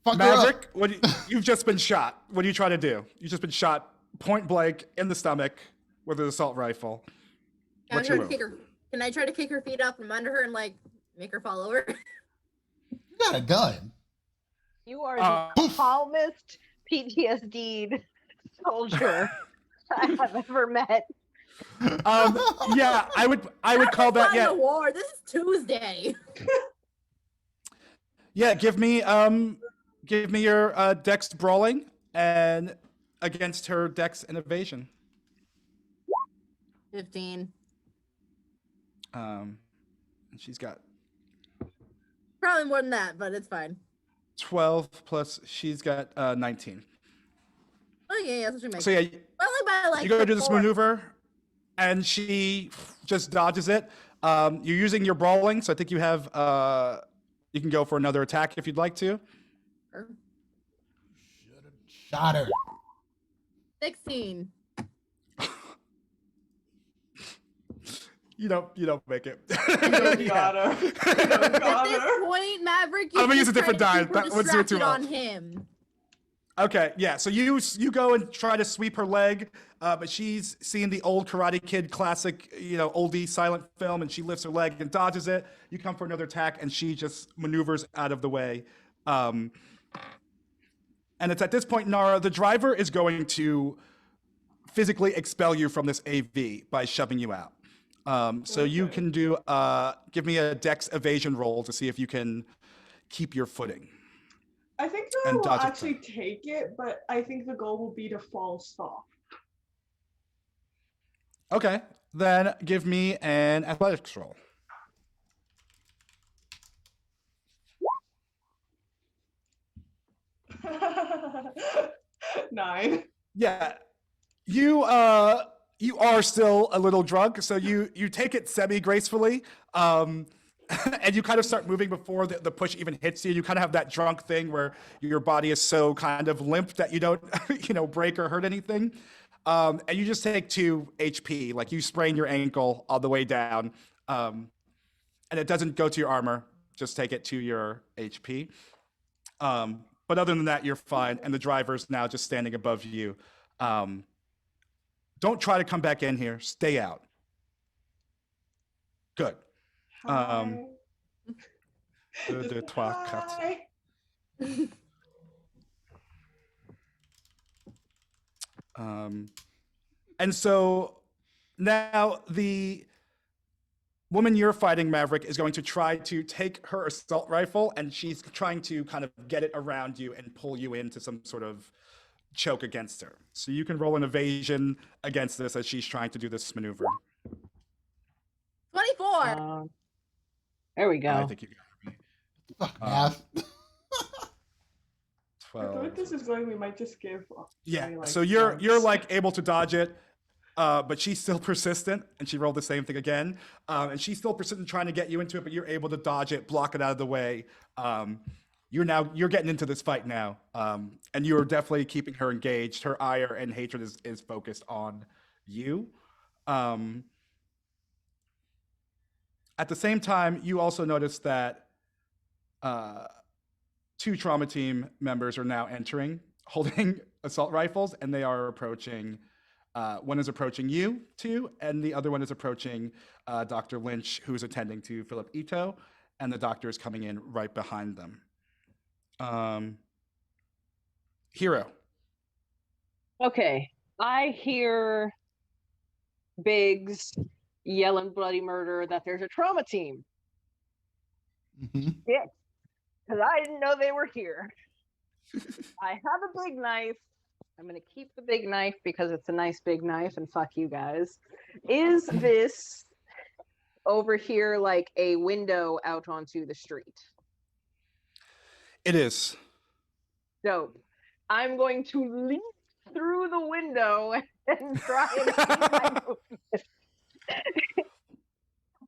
[SPEAKER 2] Fuck her up.
[SPEAKER 3] Maverick, you've just been shot. What are you trying to do? You've just been shot point blank in the stomach with an assault rifle. What's your move?
[SPEAKER 6] Can I try to kick her feet up from under her and like make her fall over?
[SPEAKER 2] You got a gun.
[SPEAKER 4] You are the calmest PTSD'd soldier I have ever met.
[SPEAKER 3] Yeah, I would call that. Yeah,
[SPEAKER 6] war. This is Tuesday.
[SPEAKER 3] yeah. Give me your Dex brawling and against her Dex and evasion.
[SPEAKER 6] 15.
[SPEAKER 3] And she's got
[SPEAKER 6] Probably more than that, but it's fine.
[SPEAKER 3] 12 plus she's got 19.
[SPEAKER 6] Oh yeah, that's what she makes.
[SPEAKER 3] So yeah,
[SPEAKER 6] Only by like
[SPEAKER 3] you go to do this
[SPEAKER 6] 4.
[SPEAKER 3] maneuver, and she just dodges it. You're using your brawling, so I think you have you can go for another attack if you'd like to.
[SPEAKER 6] Sure.
[SPEAKER 2] Should have shot her.
[SPEAKER 6] 16.
[SPEAKER 3] You don't make it.
[SPEAKER 5] You don't got her. You don't
[SPEAKER 6] At
[SPEAKER 5] got
[SPEAKER 6] this
[SPEAKER 5] her.
[SPEAKER 6] point, Maverick,
[SPEAKER 3] I'm gonna use a
[SPEAKER 6] just try
[SPEAKER 3] different
[SPEAKER 6] to
[SPEAKER 3] die.
[SPEAKER 6] keep her
[SPEAKER 3] That wouldn't do it too
[SPEAKER 6] distracted
[SPEAKER 3] well.
[SPEAKER 6] on him.
[SPEAKER 3] Okay, yeah. So you go and try to sweep her leg, but she's seeing the old Karate Kid classic, oldie silent film, and she lifts her leg and dodges it. You come for another attack, and she just maneuvers out of the way. And it's at this point, Nara, the driver is going to physically expel you from this AV by shoving you out. So you can do give me a Dex evasion roll to see if you can keep your footing.
[SPEAKER 5] I think I
[SPEAKER 3] And
[SPEAKER 5] will
[SPEAKER 3] dodge it.
[SPEAKER 5] actually take it, but I think the goal will be to fall soft.
[SPEAKER 3] Okay, then give me an athletics roll.
[SPEAKER 5] Nine.
[SPEAKER 3] Yeah, you are still a little drunk, so you take it semi-gracefully, and you kind of start moving before the push even hits you. You kind of have that drunk thing where your body is so kind of limp that you don't, break or hurt anything. And you just take 2 HP, like you sprain your ankle all the way down, and it doesn't go to your armor. Just take it to your HP. But other than that, you're fine. And the driver's now just standing above you. Don't try to come back in here. Stay out. Good.
[SPEAKER 5] Hi.
[SPEAKER 3] Deux,
[SPEAKER 5] Just
[SPEAKER 3] trois, quatre.
[SPEAKER 5] hi.
[SPEAKER 3] And so now the woman you're fighting, Maverick, is going to try to take her assault rifle, and she's trying to kind of get it around you and pull you into some sort of choke against her. So you can roll an evasion against this as she's trying to do this maneuver.
[SPEAKER 6] 24.
[SPEAKER 4] There we go.
[SPEAKER 3] I think you got me.
[SPEAKER 2] Fuck math.
[SPEAKER 5] I feel
[SPEAKER 3] 12.
[SPEAKER 5] like this is going. We might just give.
[SPEAKER 3] Yeah.
[SPEAKER 5] any, like,
[SPEAKER 3] So you're
[SPEAKER 5] points.
[SPEAKER 3] like able to dodge it, but she's still persistent, and she rolled the same thing again. And she's still persistent trying to get you into it, but you're able to dodge it, block it out of the way. You're getting into this fight now, and you're definitely keeping her engaged. Her ire and hatred is focused on you. At the same time, you also notice that two trauma team members are now entering, holding assault rifles, and they are approaching. One is approaching you, two, and the other one is approaching Dr. Lynch, who's attending to Philip Ito, and the doctor is coming in right behind them. Hero.
[SPEAKER 4] Okay, I hear Biggs yelling bloody murder that there's a trauma team.
[SPEAKER 2] Mhm.
[SPEAKER 4] Yeah, because I didn't know they were here. I have a big knife. I'm going to keep the big knife because it's a nice big knife, and fuck you guys. Is this over here like a window out onto the street?
[SPEAKER 3] It is.
[SPEAKER 4] Dope. I'm going to leap through the window and try and keep my movement.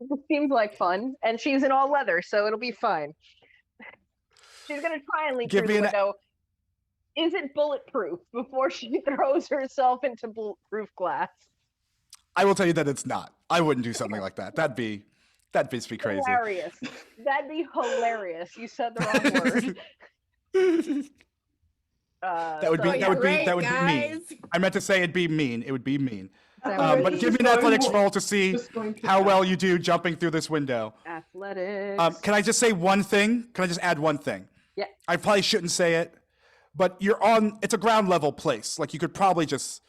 [SPEAKER 4] It seems like fun, and she's in all leather, so it'll be fine. She's gonna try and leap
[SPEAKER 3] Give
[SPEAKER 4] through
[SPEAKER 3] me
[SPEAKER 4] the
[SPEAKER 3] an-
[SPEAKER 4] window. Is it bulletproof before she throws herself into bulletproof glass?
[SPEAKER 3] I will tell you that it's not. I wouldn't do something like that. That'd be crazy.
[SPEAKER 4] Hilarious. That'd be hilarious. You said the wrong word.
[SPEAKER 3] That would be
[SPEAKER 6] Great,
[SPEAKER 3] that would be mean.
[SPEAKER 6] guys.
[SPEAKER 3] I meant to say it'd be mean. It would be mean.
[SPEAKER 4] Sounds
[SPEAKER 3] But
[SPEAKER 4] good.
[SPEAKER 3] give me an athletics roll to see how well you do jumping through this window.
[SPEAKER 4] Athletics.
[SPEAKER 3] Can I just say one thing? Can I just add one thing?
[SPEAKER 4] Yeah.
[SPEAKER 3] I probably shouldn't say it, but it's a ground level place. Like you could probably just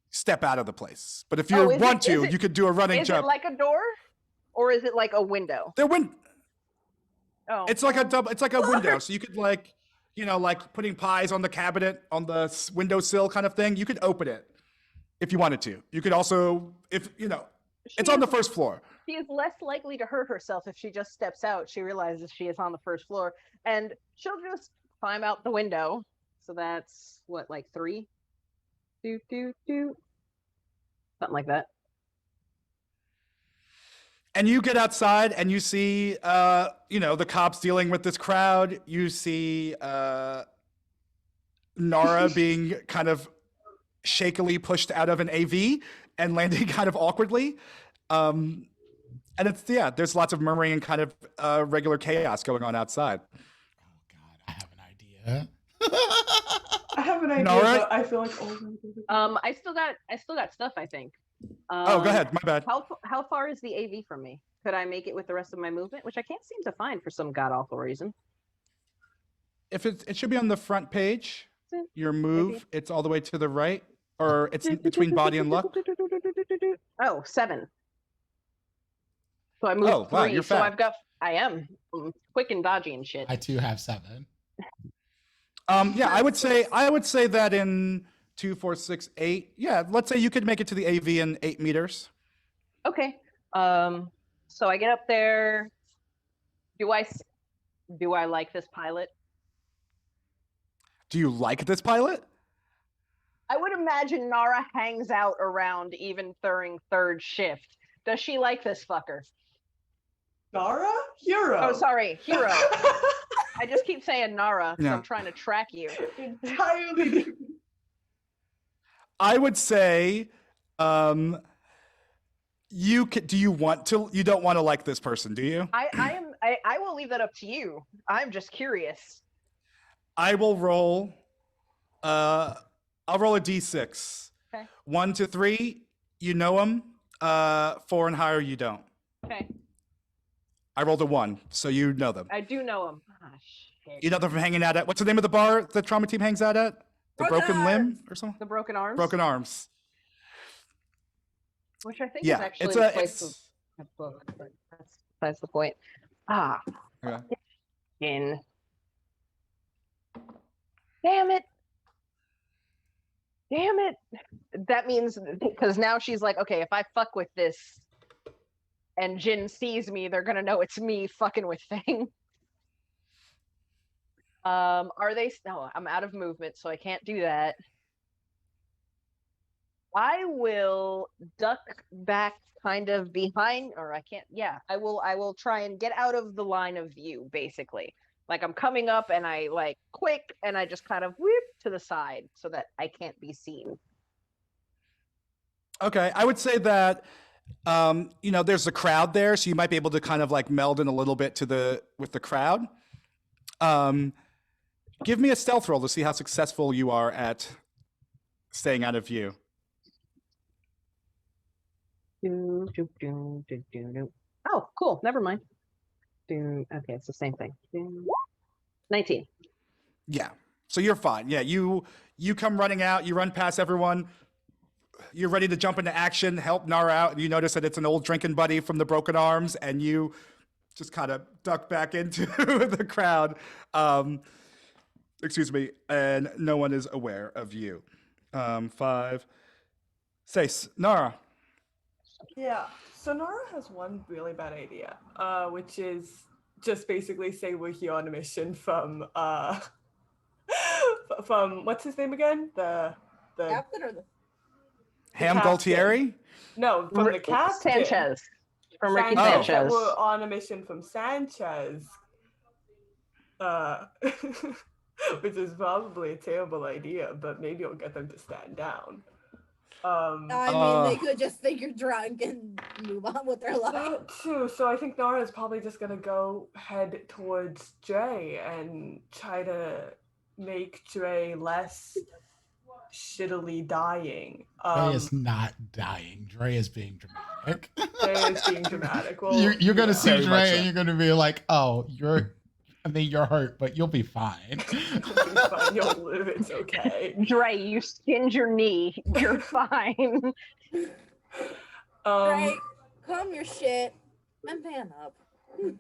[SPEAKER 3] step out of the place. But if you
[SPEAKER 4] Oh, is
[SPEAKER 3] want
[SPEAKER 4] it-
[SPEAKER 3] to,
[SPEAKER 4] is it-
[SPEAKER 3] you could do a running
[SPEAKER 4] Is
[SPEAKER 3] jump.
[SPEAKER 4] it like a door, or is it like a window? Oh,
[SPEAKER 3] It's like a window. So you could like putting pies on the cabinet on the windowsill kind of thing. You could open it if you wanted to. You could also, it's on the first floor.
[SPEAKER 4] She is less likely to hurt herself if she just steps out. She realizes she is on the first floor, and she'll just climb out the window. So that's what, like 3? Something like that.
[SPEAKER 3] And you get outside and you see, the cops dealing with this crowd. You see Nara being kind of shakily pushed out of an AV and landing kind of awkwardly. And there's lots of murmuring and kind of regular chaos going on outside.
[SPEAKER 2] Oh God, I have an idea.
[SPEAKER 5] I have an idea,
[SPEAKER 3] Nora?
[SPEAKER 5] but I feel like
[SPEAKER 4] I still got stuff, I think.
[SPEAKER 3] Go ahead. My bad.
[SPEAKER 4] How far is the AV from me? Could I make it with the rest of my movement, which I can't seem to find for some god awful reason?
[SPEAKER 3] If it should be on the front page, your move, it's all the way to the right, or it's between body and luck.
[SPEAKER 4] Oh, 7. So I moved
[SPEAKER 3] Oh,
[SPEAKER 4] 3.
[SPEAKER 3] wow, you're
[SPEAKER 4] so
[SPEAKER 3] fat.
[SPEAKER 4] I am quick and dodgy and shit.
[SPEAKER 2] I too have 7.
[SPEAKER 3] Yeah, I would say that in 2, 4, 6, 8. Yeah, let's say you could make it to the AV in 8 meters.
[SPEAKER 4] Okay. So I get up there. Do I like this pilot?
[SPEAKER 3] Do you like this pilot?
[SPEAKER 4] I would imagine Nara hangs out around even during third shift. Does she like this fucker?
[SPEAKER 5] Nara? Hero.
[SPEAKER 4] Oh, sorry, Hero. I just keep saying Nara, so
[SPEAKER 3] Yeah.
[SPEAKER 4] I'm trying to track you.
[SPEAKER 5] Entirely different.
[SPEAKER 3] I would say, you don't want to like this person, do you?
[SPEAKER 4] I will leave that up to you. I'm just curious.
[SPEAKER 3] I will roll. I'll roll a d6.
[SPEAKER 4] Okay.
[SPEAKER 3] 1 to 3, you know him. 4 and higher, you don't.
[SPEAKER 4] Okay.
[SPEAKER 3] I rolled a 1, so you know them.
[SPEAKER 4] I do know him. Ah, shit.
[SPEAKER 3] You know them from hanging out at, what's the name of the bar the trauma team hangs out at? The Broken Limb or something?
[SPEAKER 4] The Broken Arms?
[SPEAKER 3] Broken Arms.
[SPEAKER 4] Which I think
[SPEAKER 3] Yeah,
[SPEAKER 4] is actually
[SPEAKER 3] it's
[SPEAKER 4] the
[SPEAKER 3] a,
[SPEAKER 4] place
[SPEAKER 3] it's,
[SPEAKER 4] of a book, but that's the point. Ah.
[SPEAKER 3] Okay.
[SPEAKER 4] In. Damn it. Damn it. That means, because now she's like, okay, if I fuck with this and Jin sees me, they're going to know it's me fucking with Thing. Are they? No, I'm out of movement, so I can't do that. I will duck back kind of behind, or I can't. Yeah, I will. I will try and get out of the line of view, basically. Like I'm coming up, and I like quick, and I just kind of whip to the side so that I can't be seen.
[SPEAKER 3] Okay, I would say that there's a crowd there, so you might be able to kind of like meld in a little bit with the crowd. Give me a stealth roll to see how successful you are at staying out of view.
[SPEAKER 4] Oh, cool. Never mind. Okay, it's the same thing. 19.
[SPEAKER 3] Yeah, so you're fine. Yeah, you come running out, you run past everyone. You're ready to jump into action, help Nara out, and you notice that it's an old drinking buddy from the Broken Arms, and you just kind of duck back into the crowd. Excuse me, and no one is aware of you. 5, 6, Nara.
[SPEAKER 5] Yeah. So Nara has one really bad idea, which is just basically say we're here on a mission from from what's his name again? The
[SPEAKER 6] Captain or the
[SPEAKER 3] Ham
[SPEAKER 5] captain.
[SPEAKER 3] Galtieri?
[SPEAKER 5] No, from the captain.
[SPEAKER 4] Sanchez. From Ricky
[SPEAKER 5] Sanchez.
[SPEAKER 4] Sanchez.
[SPEAKER 5] That we're on a mission from Sanchez. Which is probably a terrible idea, but maybe it'll get them to stand down.
[SPEAKER 6] I mean, they could just think you're drunk and move on with their life.
[SPEAKER 5] That too. So I think Nara is probably just gonna go head towards Dre and try to make Dre less shittily dying.
[SPEAKER 2] Dre is not dying. Dre is being dramatic.
[SPEAKER 5] Dre is being dramatic. Well,
[SPEAKER 2] you're gonna see
[SPEAKER 3] Very
[SPEAKER 2] Dre
[SPEAKER 3] much so.
[SPEAKER 2] and you're gonna be like, oh, you're hurt, but you'll be fine.
[SPEAKER 5] You'll be fine. You'll live. It's okay.
[SPEAKER 4] Dre, you skinned your knee. You're fine.
[SPEAKER 6] Right? Calm your shit and pan up.
[SPEAKER 2] You're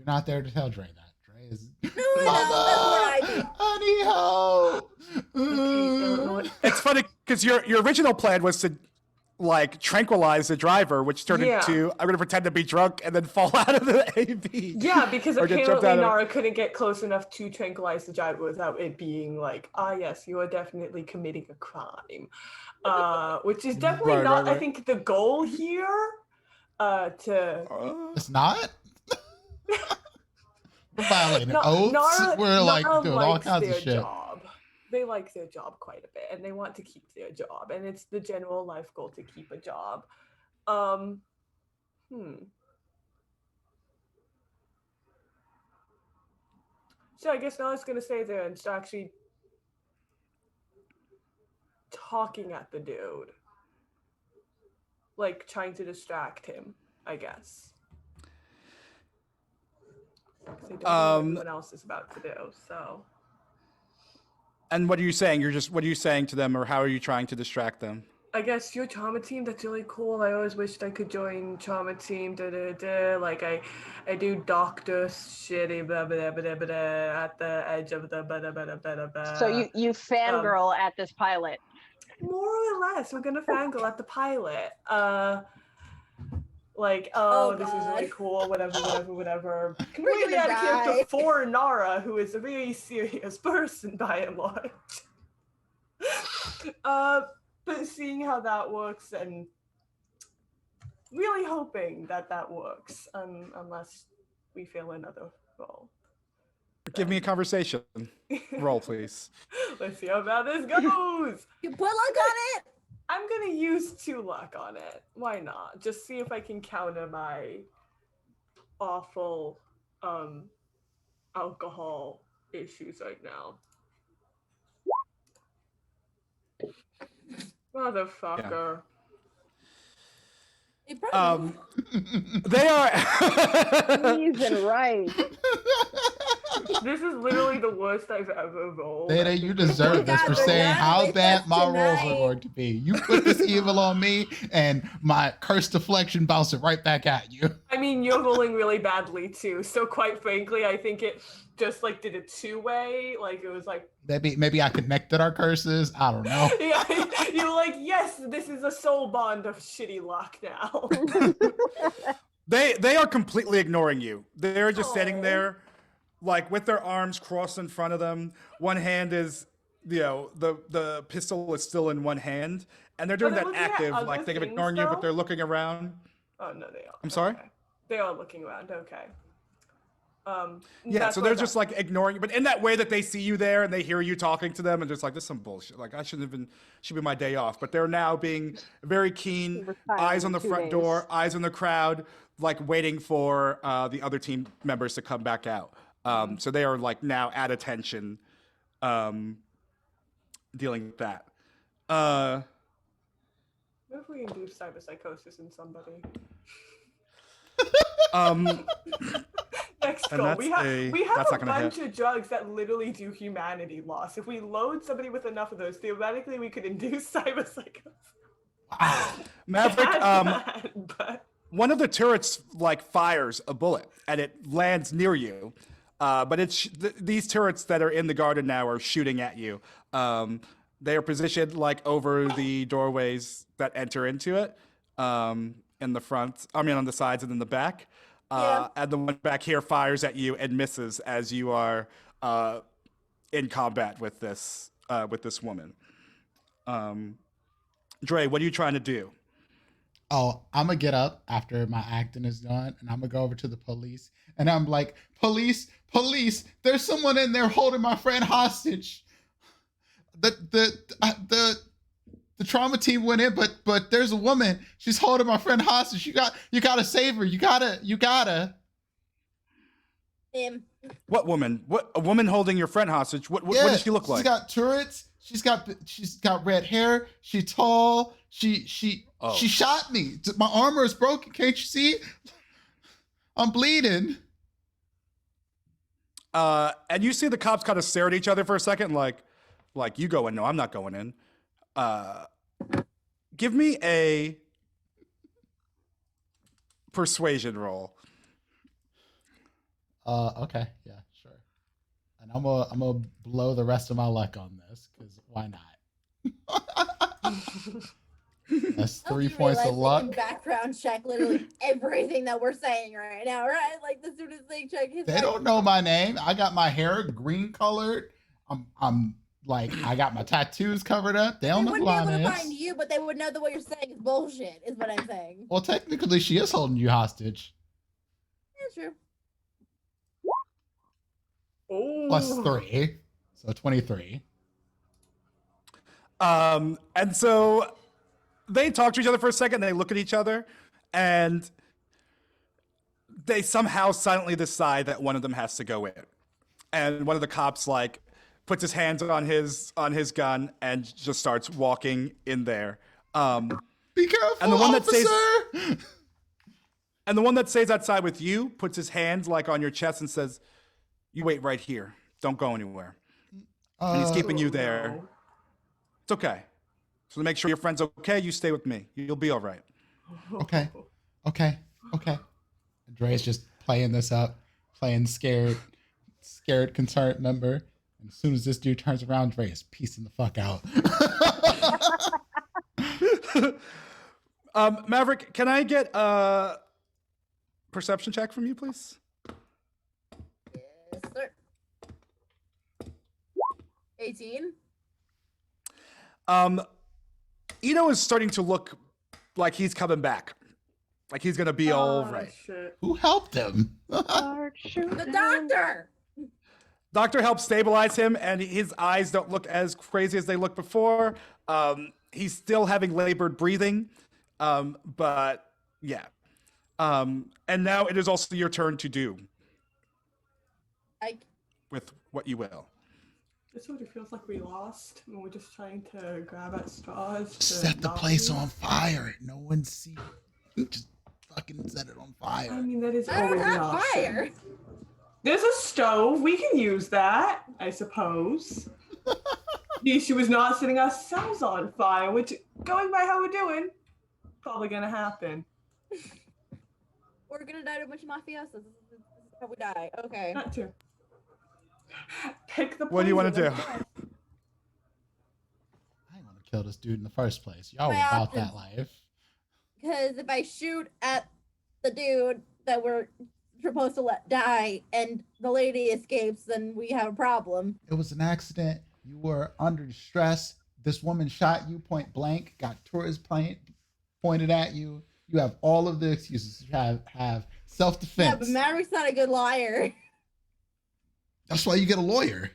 [SPEAKER 2] not there to tell Dre that. Dre is.
[SPEAKER 6] No, I know. That's what I do.
[SPEAKER 2] Honey ho.
[SPEAKER 3] It's funny because your original plan was to like tranquilize the driver, which turned into I'm gonna pretend to be drunk and then fall out of the AV.
[SPEAKER 5] Yeah, because
[SPEAKER 3] Or get jumped
[SPEAKER 5] apparently
[SPEAKER 3] out of-
[SPEAKER 5] Nara couldn't get close enough to tranquilize the driver without it being like, yes, you are definitely committing a crime. Which is definitely not, I think, the goal here.
[SPEAKER 2] It's not. We're violating oaths.
[SPEAKER 5] Nara
[SPEAKER 2] Doing all
[SPEAKER 5] likes
[SPEAKER 2] kinds of
[SPEAKER 5] their
[SPEAKER 2] shit.
[SPEAKER 5] job. They like their job quite a bit, and they want to keep their job, and it's the general life goal to keep a job. So I guess Nara's gonna stay there and start actually talking at the dude, like trying to distract him, I guess. 'Cause they don't know what everyone else is about to do, so.
[SPEAKER 3] And what are you saying? What are you saying to them, or how are you trying to distract them?
[SPEAKER 5] I guess your trauma team, that's really cool. I always wished I could join trauma team. Like I do doctor shitty blah, blah, blah, blah, blah, at the edge of the blah, blah, blah, blah, blah.
[SPEAKER 4] So you fangirl at this pilot.
[SPEAKER 5] More or less, we're gonna fangirl at the pilot. Like, this is really cool, whatever. Completely out of character for Nara, who is a very serious person by and large. But seeing how that works and really hoping that works, unless we fail another roll.
[SPEAKER 3] Give me a conversation roll, please.
[SPEAKER 5] Let's see how bad this goes.
[SPEAKER 6] You put luck on it.
[SPEAKER 5] I'm gonna use 2 luck on it. Why not? Just see if I can counter my awful alcohol issues right now. Motherfucker.
[SPEAKER 6] It probably
[SPEAKER 3] They are.
[SPEAKER 4] Please and right.
[SPEAKER 5] This is literally the worst I've ever rolled.
[SPEAKER 2] Data, you deserve this for
[SPEAKER 6] God,
[SPEAKER 2] saying
[SPEAKER 6] they're
[SPEAKER 2] how
[SPEAKER 6] not
[SPEAKER 2] bad
[SPEAKER 6] with
[SPEAKER 2] my
[SPEAKER 6] us
[SPEAKER 2] rolls are
[SPEAKER 6] tonight.
[SPEAKER 2] going to be. You put this evil on me, and my curse deflection bouncing right back at you.
[SPEAKER 5] I mean, you're rolling really badly too. So quite frankly, I think it just like did a 2-way. Like it was like
[SPEAKER 2] Maybe I connected our curses. I don't know.
[SPEAKER 5] yeah, you were like, yes, this is a soul bond of shitty luck now.
[SPEAKER 3] They are completely ignoring you. They're just standing there, like with their arms crossed in front of them. One hand is, the pistol is still in one hand, and they're doing
[SPEAKER 5] they
[SPEAKER 3] that
[SPEAKER 5] looking at
[SPEAKER 3] active,
[SPEAKER 5] other
[SPEAKER 3] like they're
[SPEAKER 5] things,
[SPEAKER 3] ignoring you, but
[SPEAKER 5] though?
[SPEAKER 3] they're looking around.
[SPEAKER 5] Oh no, they are.
[SPEAKER 3] I'm sorry?
[SPEAKER 5] Okay. They are looking around. Okay.
[SPEAKER 3] Yeah,
[SPEAKER 5] that's
[SPEAKER 3] so
[SPEAKER 5] what
[SPEAKER 3] they're
[SPEAKER 5] I
[SPEAKER 3] just
[SPEAKER 5] thought.
[SPEAKER 3] like ignoring you, but in that way that they see you there and they hear you talking to them and just like, this is some bullshit. Like, I shouldn't have been, should be my day off. But they're now being very keen,
[SPEAKER 4] Retiring
[SPEAKER 3] eyes on
[SPEAKER 4] in
[SPEAKER 3] the
[SPEAKER 4] 2
[SPEAKER 3] front
[SPEAKER 4] days.
[SPEAKER 3] door, eyes on the crowd, like waiting for the other team members to come back out. So they are like now at attention, dealing with that.
[SPEAKER 5] What if we induce cyberpsychosis in somebody? Next
[SPEAKER 3] And
[SPEAKER 5] goal.
[SPEAKER 3] that's
[SPEAKER 5] We have
[SPEAKER 3] that's
[SPEAKER 5] a
[SPEAKER 3] not gonna
[SPEAKER 5] bunch
[SPEAKER 3] hit.
[SPEAKER 5] of drugs that literally do humanity loss. If we load somebody with enough of those, theoretically we could induce cyberpsychosis.
[SPEAKER 3] Maverick,
[SPEAKER 5] That's bad, but
[SPEAKER 3] one of the turrets like fires a bullet and it lands near you. But these turrets that are in the garden now are shooting at you. They are positioned like over the doorways that enter into it, in the front. I mean, on the sides and in the back.
[SPEAKER 6] Yeah.
[SPEAKER 3] And the one back here fires at you and misses as you are in combat with this woman. Dre, what are you trying to do?
[SPEAKER 2] Oh, I'm gonna get up after my acting is done, and I'm gonna go over to the police, and I'm like, police, there's someone in there holding my friend hostage. The trauma team went in, but there's a woman. She's holding my friend hostage. You gotta save her. You gotta.
[SPEAKER 3] What woman? What, a woman holding your friend hostage? What does she look like?
[SPEAKER 2] She's got turrets. She's got red hair. She's tall. She shot me. My armor is broken. Can't you see? I'm bleeding.
[SPEAKER 3] And you see the cops kind of stare at each other for a second, like you go in. No, I'm not going in. Give me a persuasion roll.
[SPEAKER 2] Okay, yeah, sure. And I'm gonna blow the rest of my luck on this because why not? That's 3 points of luck.
[SPEAKER 6] Background check literally everything that we're saying right now, right? Like the soon as they check his.
[SPEAKER 2] They don't know my name. I got my hair green colored. I'm like, I got my tattoos covered up. They don't know who I
[SPEAKER 6] They wouldn't be able to
[SPEAKER 2] is.
[SPEAKER 6] find you, but they would know that what you're saying is bullshit. Is what I'm saying.
[SPEAKER 2] Well, technically, she is holding you hostage.
[SPEAKER 6] Yeah, true.
[SPEAKER 2] Plus 3, so 23.
[SPEAKER 3] And so they talk to each other for a second. They look at each other, and they somehow silently decide that one of them has to go in. And one of the cops like puts his hands on his gun and just starts walking in there.
[SPEAKER 2] Be careful,
[SPEAKER 3] And the one that
[SPEAKER 2] officer!
[SPEAKER 3] And the one that stays outside with you puts his hands like on your chest and says, "You wait right here. Don't go anywhere." And he's keeping you there.
[SPEAKER 5] no.
[SPEAKER 3] It's okay. So to make sure your friend's okay, you stay with me. You'll be all right.
[SPEAKER 2] Okay. Dre's just playing this up, playing scared, concerned member. And as soon as this dude turns around, Dre is piecing the fuck out.
[SPEAKER 3] Maverick, can I get a perception check from you, please?
[SPEAKER 6] Yes, sir. 18.
[SPEAKER 3] Ito is starting to look like he's coming back. Like he's going to be all right.
[SPEAKER 5] Shit.
[SPEAKER 2] Who helped him?
[SPEAKER 6] The doctor.
[SPEAKER 3] Doctor helps stabilize him, and his eyes don't look as crazy as they looked before. He's still having labored breathing, but yeah. And now it is also your turn to do with what you will.
[SPEAKER 5] This sort of feels like we lost, and we're just trying to grab at straws. To
[SPEAKER 2] Set the
[SPEAKER 5] not
[SPEAKER 2] place
[SPEAKER 5] lose.
[SPEAKER 2] on fire. No one see. Just fucking set it on
[SPEAKER 5] I
[SPEAKER 2] fire.
[SPEAKER 5] mean, that is
[SPEAKER 6] I don't
[SPEAKER 5] always an
[SPEAKER 6] have
[SPEAKER 5] option.
[SPEAKER 6] fire.
[SPEAKER 5] There's a stove. We can use that, I suppose. The issue is not setting ourselves on fire, which, going by how we're doing, probably gonna happen.
[SPEAKER 6] We're gonna die to a bunch of mafiosos. This is how we die. Okay.
[SPEAKER 5] Not to. Pick the.
[SPEAKER 3] What do you want to do?
[SPEAKER 5] poison.
[SPEAKER 2] I didn't want to kill this dude in the first place. Y'all were
[SPEAKER 6] My
[SPEAKER 2] about
[SPEAKER 6] options.
[SPEAKER 2] that life.
[SPEAKER 6] Because if I shoot at the dude that we're supposed to let die and the lady escapes, then we have a problem.
[SPEAKER 2] It was an accident. You were under stress. This woman shot you point blank, got tourist plane pointed at you. You have all of the excuses to have self-defense.
[SPEAKER 6] Yeah, but Maverick's not a good liar.
[SPEAKER 2] That's why you get a lawyer.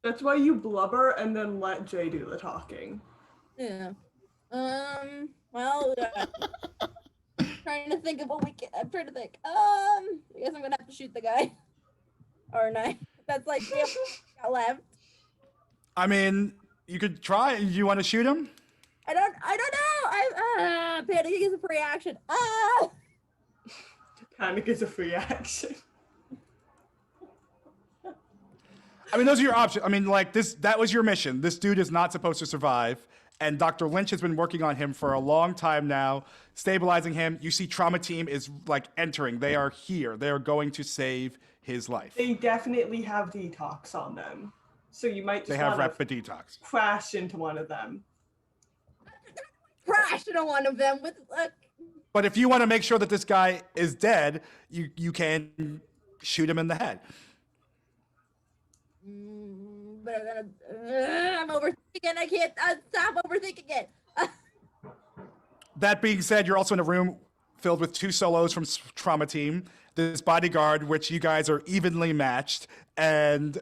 [SPEAKER 5] That's why you blubber and then let Jay do the talking.
[SPEAKER 6] Yeah. Well, trying to think of what we can. I'm trying to think. I guess I'm gonna have to shoot the guy. Or not. That's like the got left.
[SPEAKER 3] I mean, you could try. You want to shoot him?
[SPEAKER 6] I don't know. Panic is a free action.
[SPEAKER 5] Panic is a free action.
[SPEAKER 3] I mean, those are your options. I mean, like that was your mission. This dude is not supposed to survive. And Dr. Lynch has been working on him for a long time now, stabilizing him. You see Trauma Team is like entering. They are here. They are going to save his life.
[SPEAKER 5] They definitely have detox on them. So you might just
[SPEAKER 3] They have
[SPEAKER 5] wanna
[SPEAKER 3] rapid detox.
[SPEAKER 5] crash into one of them.
[SPEAKER 6] Crashed into one of them with
[SPEAKER 3] But if you want to make sure that this guy is dead, you can shoot him in the head.
[SPEAKER 6] but I'm overthinking. I can't stop overthinking it.
[SPEAKER 3] That being said, you're also in a room filled with two solos from Trauma Team, this bodyguard, which you guys are evenly matched, and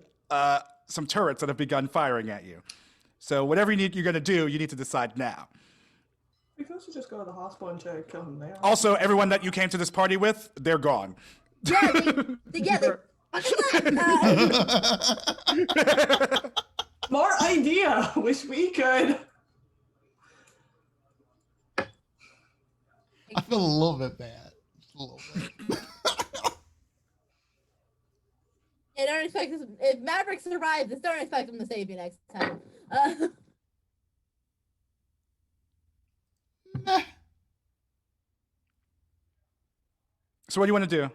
[SPEAKER 3] some turrets that have begun firing at you. So whatever you're going to do, you need to decide now.
[SPEAKER 5] We could also just go to the hospital and try to kill him there.
[SPEAKER 3] Also, everyone that you came to this party with, they're gone.
[SPEAKER 6] Yeah, together.
[SPEAKER 5] Smart idea. Wish we could.
[SPEAKER 2] I feel a little bit bad. Just a little bit.
[SPEAKER 6] Yeah, don't expect this. If Maverick survives this, don't expect him to save you next time.
[SPEAKER 2] Nah.
[SPEAKER 3] So what do you want to do?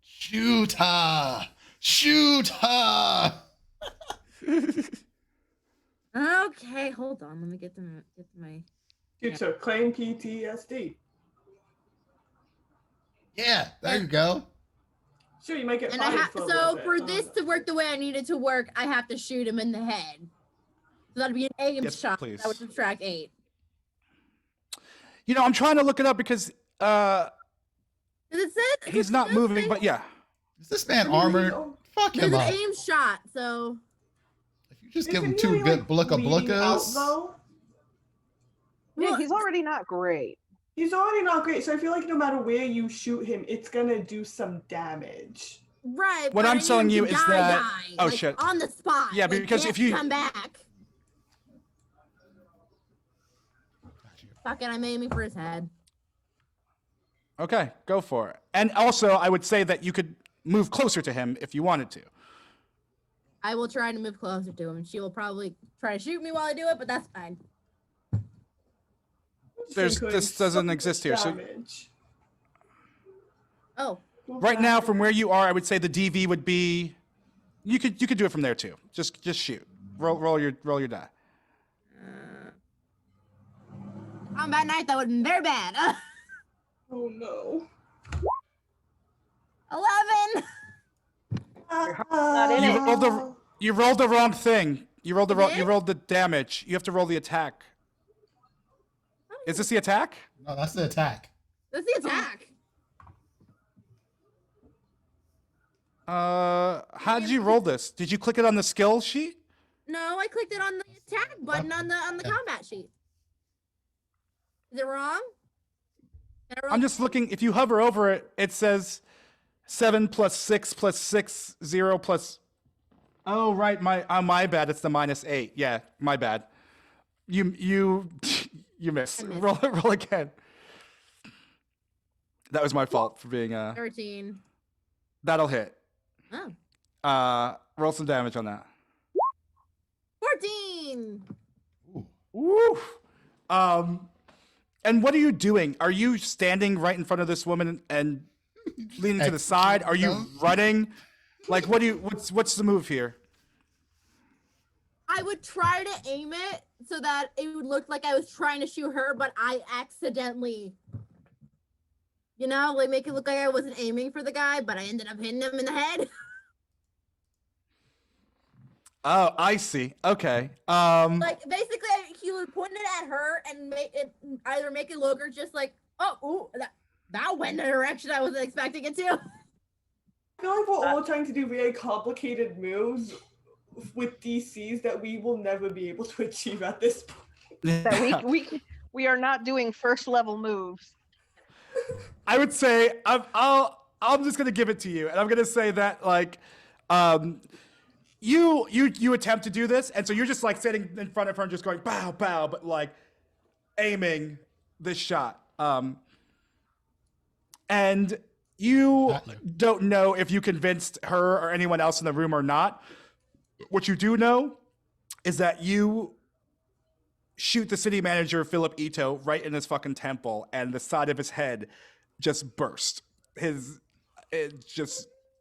[SPEAKER 2] Shoot her! Shoot her!
[SPEAKER 6] Okay, hold on. Let me get to my.
[SPEAKER 5] You took claim PTSD.
[SPEAKER 2] Yeah, there you go.
[SPEAKER 5] Sure, you might get
[SPEAKER 6] And I
[SPEAKER 5] fired
[SPEAKER 6] have
[SPEAKER 5] for a little
[SPEAKER 6] so
[SPEAKER 5] bit.
[SPEAKER 6] for this to work the way I need it to work, I have to shoot him in the head. So that'd be an aim
[SPEAKER 3] Yes,
[SPEAKER 6] shot.
[SPEAKER 3] please.
[SPEAKER 6] That would subtract 8.
[SPEAKER 3] You know, I'm trying to look it up because
[SPEAKER 6] Does it say
[SPEAKER 3] he's not moving, but yeah.
[SPEAKER 2] Is this man armored? Fuck
[SPEAKER 6] There's
[SPEAKER 2] him
[SPEAKER 6] an
[SPEAKER 2] up.
[SPEAKER 6] aim shot, so
[SPEAKER 2] If you just give him
[SPEAKER 5] Isn't he,
[SPEAKER 2] two good
[SPEAKER 5] like, bleeding out,
[SPEAKER 2] blookas.
[SPEAKER 5] though?
[SPEAKER 4] Yeah, he's already not great.
[SPEAKER 5] He's already not great, so I feel like no matter where you shoot him, it's gonna do some damage.
[SPEAKER 6] right.
[SPEAKER 3] What
[SPEAKER 6] but
[SPEAKER 3] I'm
[SPEAKER 6] I need
[SPEAKER 3] telling
[SPEAKER 6] him
[SPEAKER 3] you
[SPEAKER 6] to
[SPEAKER 3] is
[SPEAKER 6] die,
[SPEAKER 3] that-
[SPEAKER 6] die,
[SPEAKER 3] oh,
[SPEAKER 6] like,
[SPEAKER 3] shit.
[SPEAKER 6] on the spot.
[SPEAKER 3] Yeah,
[SPEAKER 6] Like,
[SPEAKER 3] because
[SPEAKER 6] he
[SPEAKER 3] if
[SPEAKER 6] has to
[SPEAKER 3] you-
[SPEAKER 6] come back. Fuck it, I'm aiming for his head.
[SPEAKER 3] Okay, go for it. And also, I would say that you could move closer to him if you wanted to.
[SPEAKER 6] I will try to move closer to him. She will probably try to shoot me while I do it, but that's fine.
[SPEAKER 3] This doesn't
[SPEAKER 5] Some
[SPEAKER 3] exist here, so-
[SPEAKER 5] damage.
[SPEAKER 6] Oh,
[SPEAKER 3] Right now, from where you are, I would say the DV would be. You could do it from there too. Just shoot. Roll your die.
[SPEAKER 6] combat night, that would have been very bad.
[SPEAKER 5] Oh no.
[SPEAKER 6] 11.
[SPEAKER 4] Not in it.
[SPEAKER 3] You rolled the wrong thing. You rolled
[SPEAKER 6] did?
[SPEAKER 3] you rolled the damage. You have to roll the attack. Is this the attack?
[SPEAKER 2] No, that's the attack.
[SPEAKER 6] That's the attack.
[SPEAKER 3] How did you roll this? Did you click it on the skill sheet?
[SPEAKER 6] No, I clicked it on the attack button on the combat sheet. Is it wrong? Can I roll
[SPEAKER 3] I'm just looking. If you hover over it, it says 7 plus 6 plus 6, 0 plus. Oh, right. My bad. It's the -8. Yeah, my bad. You missed.
[SPEAKER 6] I missed.
[SPEAKER 3] Roll again. That was my fault for being
[SPEAKER 6] 13.
[SPEAKER 3] That'll hit.
[SPEAKER 6] Oh.
[SPEAKER 3] Roll some damage on that.
[SPEAKER 6] 14.
[SPEAKER 3] Woo. And what are you doing? Are you standing right in front of this woman and leaning to the side? Are you running? Like, what's the move here?
[SPEAKER 6] I would try to aim it so that it would look like I was trying to shoot her, but I accidentally, like make it look like I wasn't aiming for the guy, but I ended up hitting him in the head.
[SPEAKER 3] Oh, I see. Okay.
[SPEAKER 6] Like basically, he would point it at her and either make it look or just like, that went in the direction I wasn't expecting it to.
[SPEAKER 5] I feel like we're all trying to do very complicated moves with DCs that we will never be able to achieve at this point.
[SPEAKER 4] That we are not doing first level moves.
[SPEAKER 3] I would say I'm just gonna give it to you, and I'm gonna say that like, you attempt to do this, and so you're just like sitting in front of her and just going bow bow, but like aiming this shot. And you don't know if you convinced her or anyone else in the room or not. What you do know is that you shoot the city manager, Philip Ito, right in his fucking temple, and the side of his head just burst.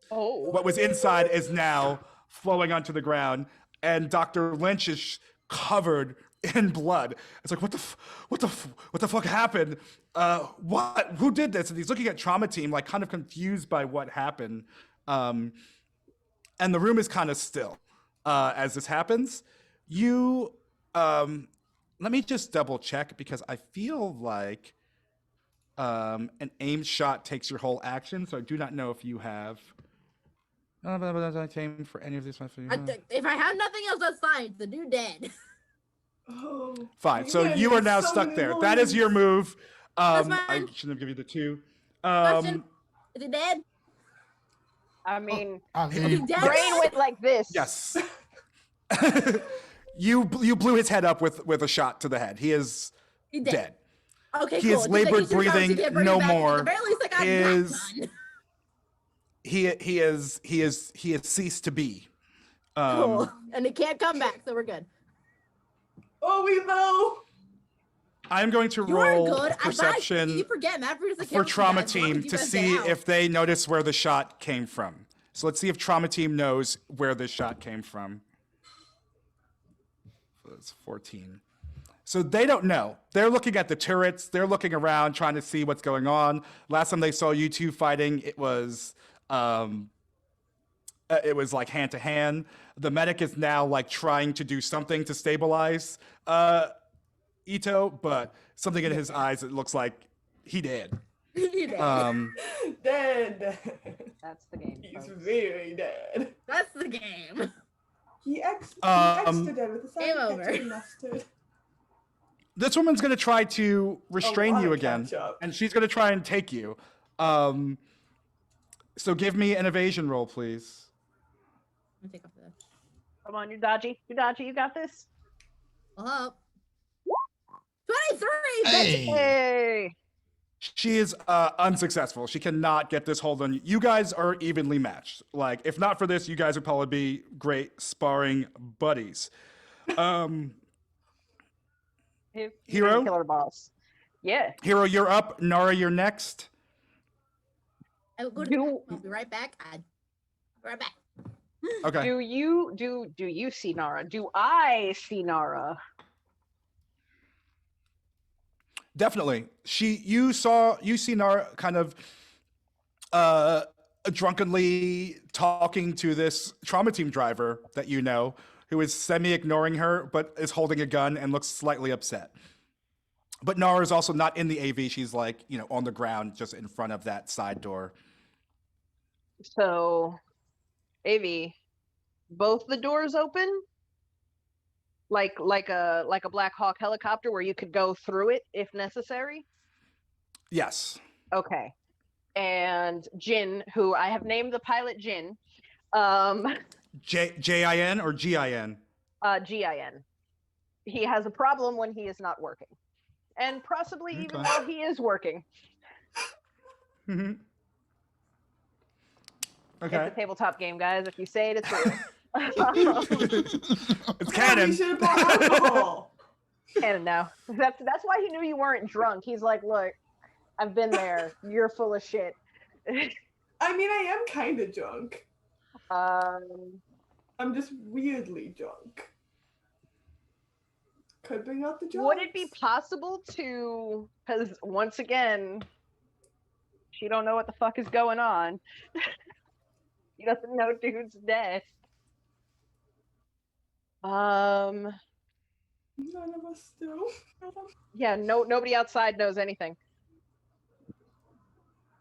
[SPEAKER 3] What was inside is now flowing onto the ground, and Dr. Lynch is covered in blood. It's like, what the fuck happened? Who did this? And he's looking at trauma team, like kind of confused by what happened. And the room is kind of still as this happens. You, let me just double check because I feel like an aim shot takes your whole action. So I do not know if you have. Aim for any of these.
[SPEAKER 6] If I have nothing else, that's fine. The dude dead.
[SPEAKER 5] Oh,
[SPEAKER 3] fine. So you are now stuck there. That is your move.
[SPEAKER 6] That's fine.
[SPEAKER 3] I shouldn't have given you the 2.
[SPEAKER 6] Question: Is he dead?
[SPEAKER 4] I mean,
[SPEAKER 6] Is he dead?
[SPEAKER 4] brain went like this.
[SPEAKER 3] Yes. You blew his head up with a shot to the head. He is dead.
[SPEAKER 6] Okay,
[SPEAKER 3] He
[SPEAKER 6] cool.
[SPEAKER 3] is
[SPEAKER 6] Just
[SPEAKER 3] labored
[SPEAKER 6] making sure
[SPEAKER 3] breathing,
[SPEAKER 6] to bring
[SPEAKER 3] no
[SPEAKER 6] it back.
[SPEAKER 3] more.
[SPEAKER 6] At the very least, I got that done.
[SPEAKER 3] He has ceased to be.
[SPEAKER 6] Cool. And it can't come back, so we're good.
[SPEAKER 5] Oh, we know.
[SPEAKER 3] I'm going to
[SPEAKER 6] You are
[SPEAKER 3] roll
[SPEAKER 6] good.
[SPEAKER 3] perception
[SPEAKER 6] You forget, Matt produced a
[SPEAKER 3] for
[SPEAKER 6] camera
[SPEAKER 3] trauma
[SPEAKER 6] as long as
[SPEAKER 3] team
[SPEAKER 6] you
[SPEAKER 3] to
[SPEAKER 6] guys
[SPEAKER 3] see
[SPEAKER 6] get out.
[SPEAKER 3] if they notice where the shot came from. So let's see if trauma team knows where this shot came from. So that's 14. So they don't know. They're looking at the turrets. They're looking around, trying to see what's going on. Last time they saw you two fighting, it was like hand to hand. The medic is now like trying to do something to stabilize Ito, but something in his eyes, it looks like he did.
[SPEAKER 5] Dead.
[SPEAKER 4] That's the game.
[SPEAKER 5] He's
[SPEAKER 4] folks.
[SPEAKER 5] very dead.
[SPEAKER 6] That's the game.
[SPEAKER 5] He extra dead with the
[SPEAKER 6] Game
[SPEAKER 5] side
[SPEAKER 6] over.
[SPEAKER 5] ketchup and mustard.
[SPEAKER 3] This woman's gonna try to restrain
[SPEAKER 5] lot
[SPEAKER 3] you
[SPEAKER 5] of
[SPEAKER 3] again,
[SPEAKER 5] ketchup.
[SPEAKER 3] and she's gonna try and take you. So give me an evasion roll, please.
[SPEAKER 6] Let me take off the.
[SPEAKER 4] Come on, you're dodgy. You're dodgy. You got this.
[SPEAKER 6] Oh. 23.
[SPEAKER 2] Hey.
[SPEAKER 4] Hey.
[SPEAKER 3] She is unsuccessful. She cannot get this hold on you. You guys are evenly matched. Like, if not for this, you guys would probably be great sparring buddies. Hero?
[SPEAKER 4] Killer boss. Yeah.
[SPEAKER 3] Hero, you're up. Nara, you're next.
[SPEAKER 6] I will go to I'll be right back. I'll be right back.
[SPEAKER 3] Okay.
[SPEAKER 4] Do you see Nara? Do I see Nara?
[SPEAKER 3] Definitely. You see Nara kind of drunkenly talking to this trauma team driver that you know, who is semi-ignoring her, but is holding a gun and looks slightly upset. But Nara is also not in the AV. She's like, on the ground just in front of that side door.
[SPEAKER 4] So, AV, both the doors open? Like a Black Hawk helicopter where you could go through it if necessary?
[SPEAKER 3] Yes.
[SPEAKER 4] Okay. And Jin, who I have named the pilot Jin,
[SPEAKER 3] J-I-N or G-I-N?
[SPEAKER 4] G-I-N. He has a problem when he is not working. And possibly even while he is working.
[SPEAKER 3] Mm-hmm. Okay.
[SPEAKER 4] It's a tabletop game, guys. If you say it, it's real.
[SPEAKER 3] It's canon.
[SPEAKER 5] We should have bought alcohol.
[SPEAKER 4] Canon now. That's why he knew you weren't drunk. He's like, look, I've been there. You're full of shit.
[SPEAKER 5] I mean, I am kind of drunk. I'm just weirdly drunk. Could bring out the jokes.
[SPEAKER 4] Would it be possible to? Because once again, she don't know what the fuck is going on. She doesn't know dude's dead.
[SPEAKER 5] None of us do.
[SPEAKER 4] Yeah, nobody outside knows anything.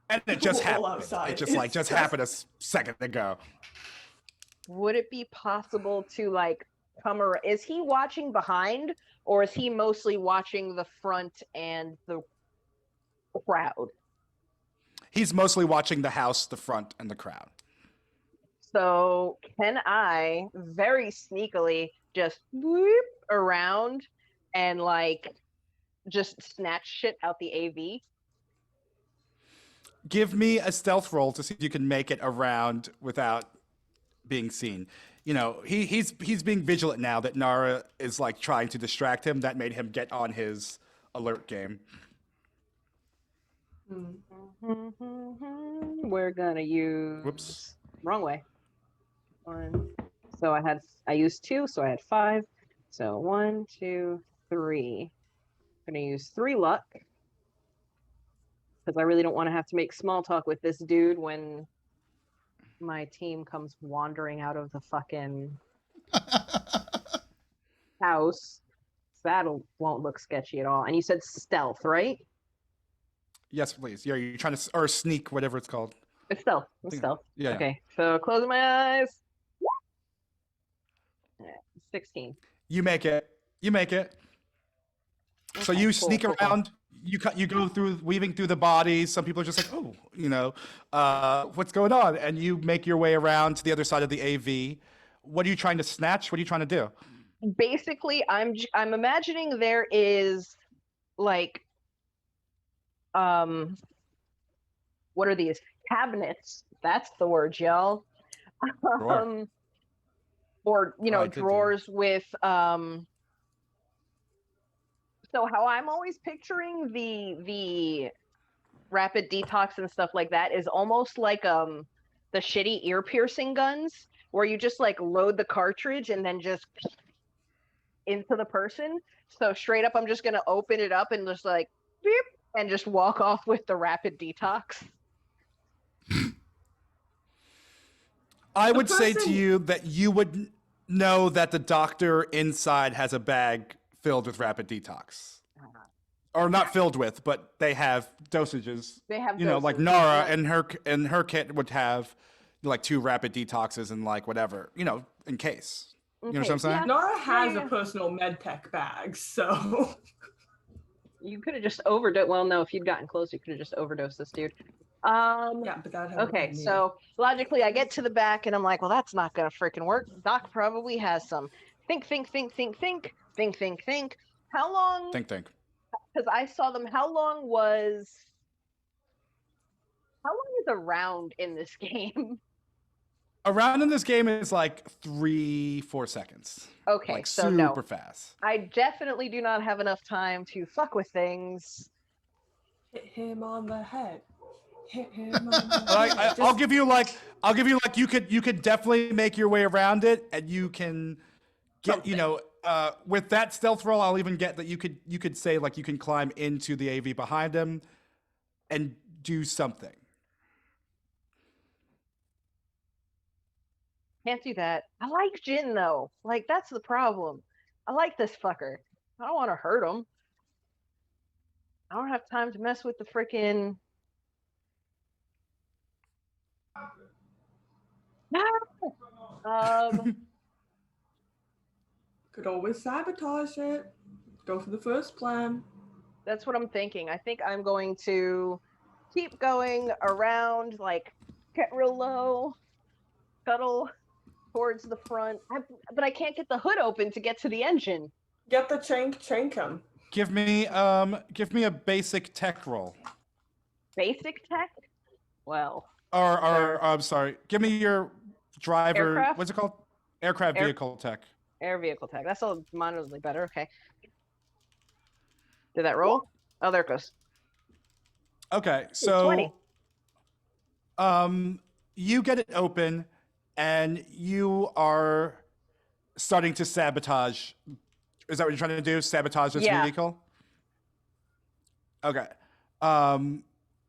[SPEAKER 3] And it just
[SPEAKER 5] Well,
[SPEAKER 3] happened.
[SPEAKER 5] outside.
[SPEAKER 3] It just happened a second ago.
[SPEAKER 4] Would it be possible to like come around? Is he watching behind, or is he mostly watching the front and the crowd?
[SPEAKER 3] He's mostly watching the house, the front, and the crowd.
[SPEAKER 4] So can I very sneakily just whoop around and like just snatch shit out the AV?
[SPEAKER 3] Give me a stealth roll to see if you can make it around without being seen. You know, he's being vigilant now that Nara is like trying to distract him. That made him get on his alert game.
[SPEAKER 4] We're gonna use
[SPEAKER 3] Whoops.
[SPEAKER 4] wrong way. One. So I used 2, so I had 5. So 1, 2, 3. I'm gonna use 3 luck. Because I really don't want to have to make small talk with this dude when my team comes wandering out of the fucking house. That won't look sketchy at all. And you said stealth, right?
[SPEAKER 3] Yes, please. Yeah, you're trying to or sneak, whatever it's called.
[SPEAKER 4] It's stealth. It's stealth.
[SPEAKER 3] Yeah.
[SPEAKER 4] Okay, so closing my eyes. 16.
[SPEAKER 3] You make it. You make it. So
[SPEAKER 4] Okay,
[SPEAKER 3] you
[SPEAKER 4] cool,
[SPEAKER 3] sneak
[SPEAKER 4] cool.
[SPEAKER 3] around. You go through, weaving through the bodies. Some people are just like, oh, you know, what's going on? And you make your way around to the other side of the AV. What are you trying to snatch? What are you trying to do?
[SPEAKER 4] Basically, I'm imagining there is like what are these cabinets? That's the word, y'all.
[SPEAKER 3] Sure.
[SPEAKER 4] Or you know,
[SPEAKER 3] I could do.
[SPEAKER 4] drawers with so how I'm always picturing the rapid detox and stuff like that is almost like the shitty ear piercing guns where you just like load the cartridge and then just into the person. So straight up I'm just gonna open it up and just like beep and just walk off with the rapid detox.
[SPEAKER 3] I
[SPEAKER 5] The
[SPEAKER 3] would say to
[SPEAKER 5] person-
[SPEAKER 3] you that you would know that the doctor inside has a bag filled with rapid detox. Or not filled with, but they have dosages.
[SPEAKER 4] They have
[SPEAKER 3] You know, like
[SPEAKER 4] doses,
[SPEAKER 3] Nara
[SPEAKER 4] yeah.
[SPEAKER 3] and her kit would have like 2 rapid detoxes and like whatever, you know, in case. You know what I'm
[SPEAKER 4] Okay,
[SPEAKER 3] saying?
[SPEAKER 4] yeah.
[SPEAKER 5] Nora has
[SPEAKER 4] Yeah.
[SPEAKER 5] a personal med tech bag, so
[SPEAKER 4] You could have just overdosed. Well, no, if you'd gotten close, you could have just overdosed this dude.
[SPEAKER 5] yeah, but that
[SPEAKER 4] Okay, so logically, I get to the back and I'm like, well, that's not gonna freaking work. Doc probably has some. Think. How long?
[SPEAKER 3] Think.
[SPEAKER 4] Because I saw them. How long is a round in this game?
[SPEAKER 3] A round in this game is like 3-4 seconds.
[SPEAKER 4] Okay,
[SPEAKER 3] Like
[SPEAKER 4] so
[SPEAKER 3] super
[SPEAKER 4] no,
[SPEAKER 3] fast.
[SPEAKER 4] I definitely do not have enough time to fuck with things.
[SPEAKER 5] hit him on the head. Hit him on the
[SPEAKER 3] But
[SPEAKER 5] head.
[SPEAKER 3] I'll give you like you could definitely make your way around it, and you can get with that stealth roll. I'll even get that you could say like you can climb into the AV behind him and do something.
[SPEAKER 4] Can't do that. I like Jin though. Like that's the problem. I like this fucker. I don't want to hurt him. I don't have time to mess with the freaking.
[SPEAKER 5] Could always sabotage it. Go for the first plan.
[SPEAKER 4] That's what I'm thinking. I think I'm going to keep going around, like get real low, scuttle towards the front. But I can't get the hood open to get to the engine.
[SPEAKER 5] Get the chank him.
[SPEAKER 3] Give me a basic tech roll.
[SPEAKER 4] Basic tech? Well,
[SPEAKER 3] Or I'm sorry. Give me your driver.
[SPEAKER 4] Aircraft?
[SPEAKER 3] What's it called? Aircraft
[SPEAKER 4] Air-
[SPEAKER 3] vehicle tech.
[SPEAKER 4] air vehicle tech. That's all moderately better. Okay. Did that roll? Oh, there it goes.
[SPEAKER 3] Okay,
[SPEAKER 4] 20.
[SPEAKER 3] so you get it open and you are starting to sabotage Is that what you're trying to do? Sabotage this
[SPEAKER 4] Yeah.
[SPEAKER 3] vehicle? Okay.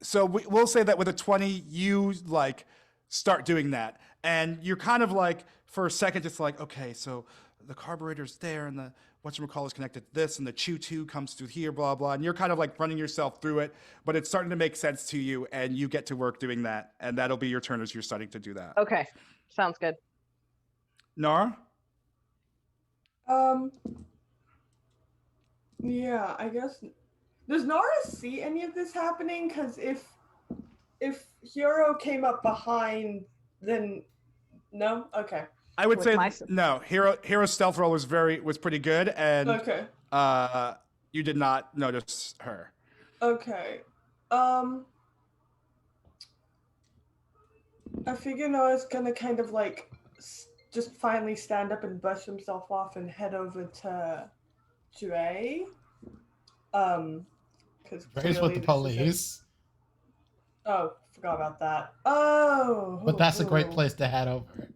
[SPEAKER 3] So we'll say that with a 20, you like start doing that. And you're kind of like, for a second, it's like, okay, so the carburetor's there and the whatchamacallit is connected to this and the chew comes through here, blah, blah. And you're kind of like running yourself through it, but it's starting to make sense to you and you get to work doing that. And that'll be your turn as you're starting to do that.
[SPEAKER 4] Okay. Sounds good.
[SPEAKER 3] Nara?
[SPEAKER 5] Yeah, I guess. Does Nara see any of this happening? Because if Hero came up behind, then no. Okay.
[SPEAKER 3] I would
[SPEAKER 4] With
[SPEAKER 3] say
[SPEAKER 4] my-
[SPEAKER 3] no. Hero's stealth roll was pretty good, and
[SPEAKER 5] Okay.
[SPEAKER 3] you did not notice her.
[SPEAKER 5] Okay. I figure Noah's gonna kind of like just finally stand up and brush himself off and head over to Dre. Because
[SPEAKER 2] Dre's with the police,
[SPEAKER 5] Oh, forgot about that. Oh.
[SPEAKER 2] but that's a great place to head over.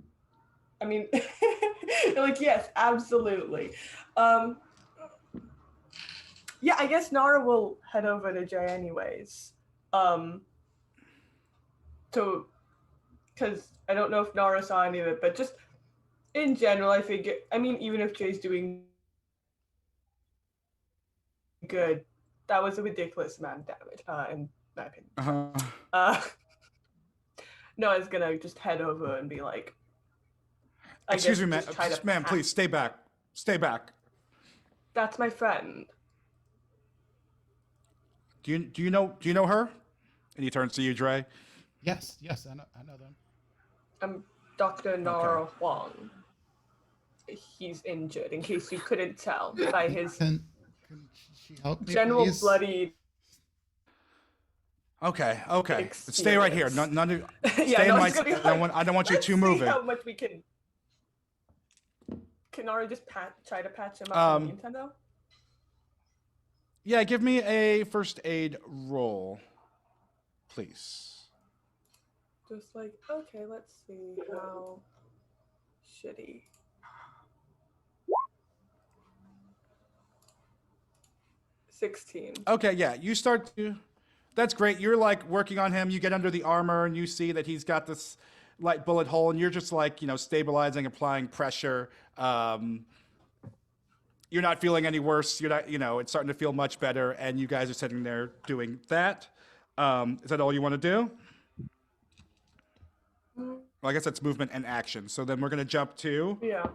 [SPEAKER 5] I mean, like, yes, absolutely. Yeah, I guess Nara will head over to Jay anyways. Because I don't know if Nara saw any of it, but just in general, I figure, I mean, even if Jay's doing good, that was a ridiculous amount of damage, in my opinion. Noah's gonna just head over and be like,
[SPEAKER 3] Excuse me,
[SPEAKER 5] just try to
[SPEAKER 3] ma'am,
[SPEAKER 5] pat-
[SPEAKER 3] please stay back. Stay back.
[SPEAKER 5] That's my friend.
[SPEAKER 3] Do you know her? And he turns to you, Dre.
[SPEAKER 2] Yes, I know them.
[SPEAKER 5] I'm Dr. Nara Huang. He's injured, in case you couldn't tell by his
[SPEAKER 2] Can she help me,
[SPEAKER 5] general
[SPEAKER 2] please?
[SPEAKER 5] bloody.
[SPEAKER 3] Okay. Stay right here.
[SPEAKER 5] Experience.
[SPEAKER 3] None of
[SPEAKER 5] Yeah,
[SPEAKER 3] stay in
[SPEAKER 5] no,
[SPEAKER 3] my.
[SPEAKER 5] it's gonna be
[SPEAKER 3] I don't want you
[SPEAKER 5] let's
[SPEAKER 3] two
[SPEAKER 5] see
[SPEAKER 3] moving.
[SPEAKER 5] how much we can. Can Nara just try to patch him up in the meantime, though?
[SPEAKER 3] Yeah, give me a first aid roll, please.
[SPEAKER 5] Just like, okay, let's see how shitty. $16.
[SPEAKER 3] Okay, yeah, you start to. That's great. You're like working on him. You get under the armor and you see that he's got this light bullet hole, and you're just like stabilizing, applying pressure. You're not feeling any worse. You're not, it's starting to feel much better, and you guys are sitting there doing that. Is that all you want to do? Well, I guess that's movement and action. So then we're gonna jump to
[SPEAKER 5] Yeah.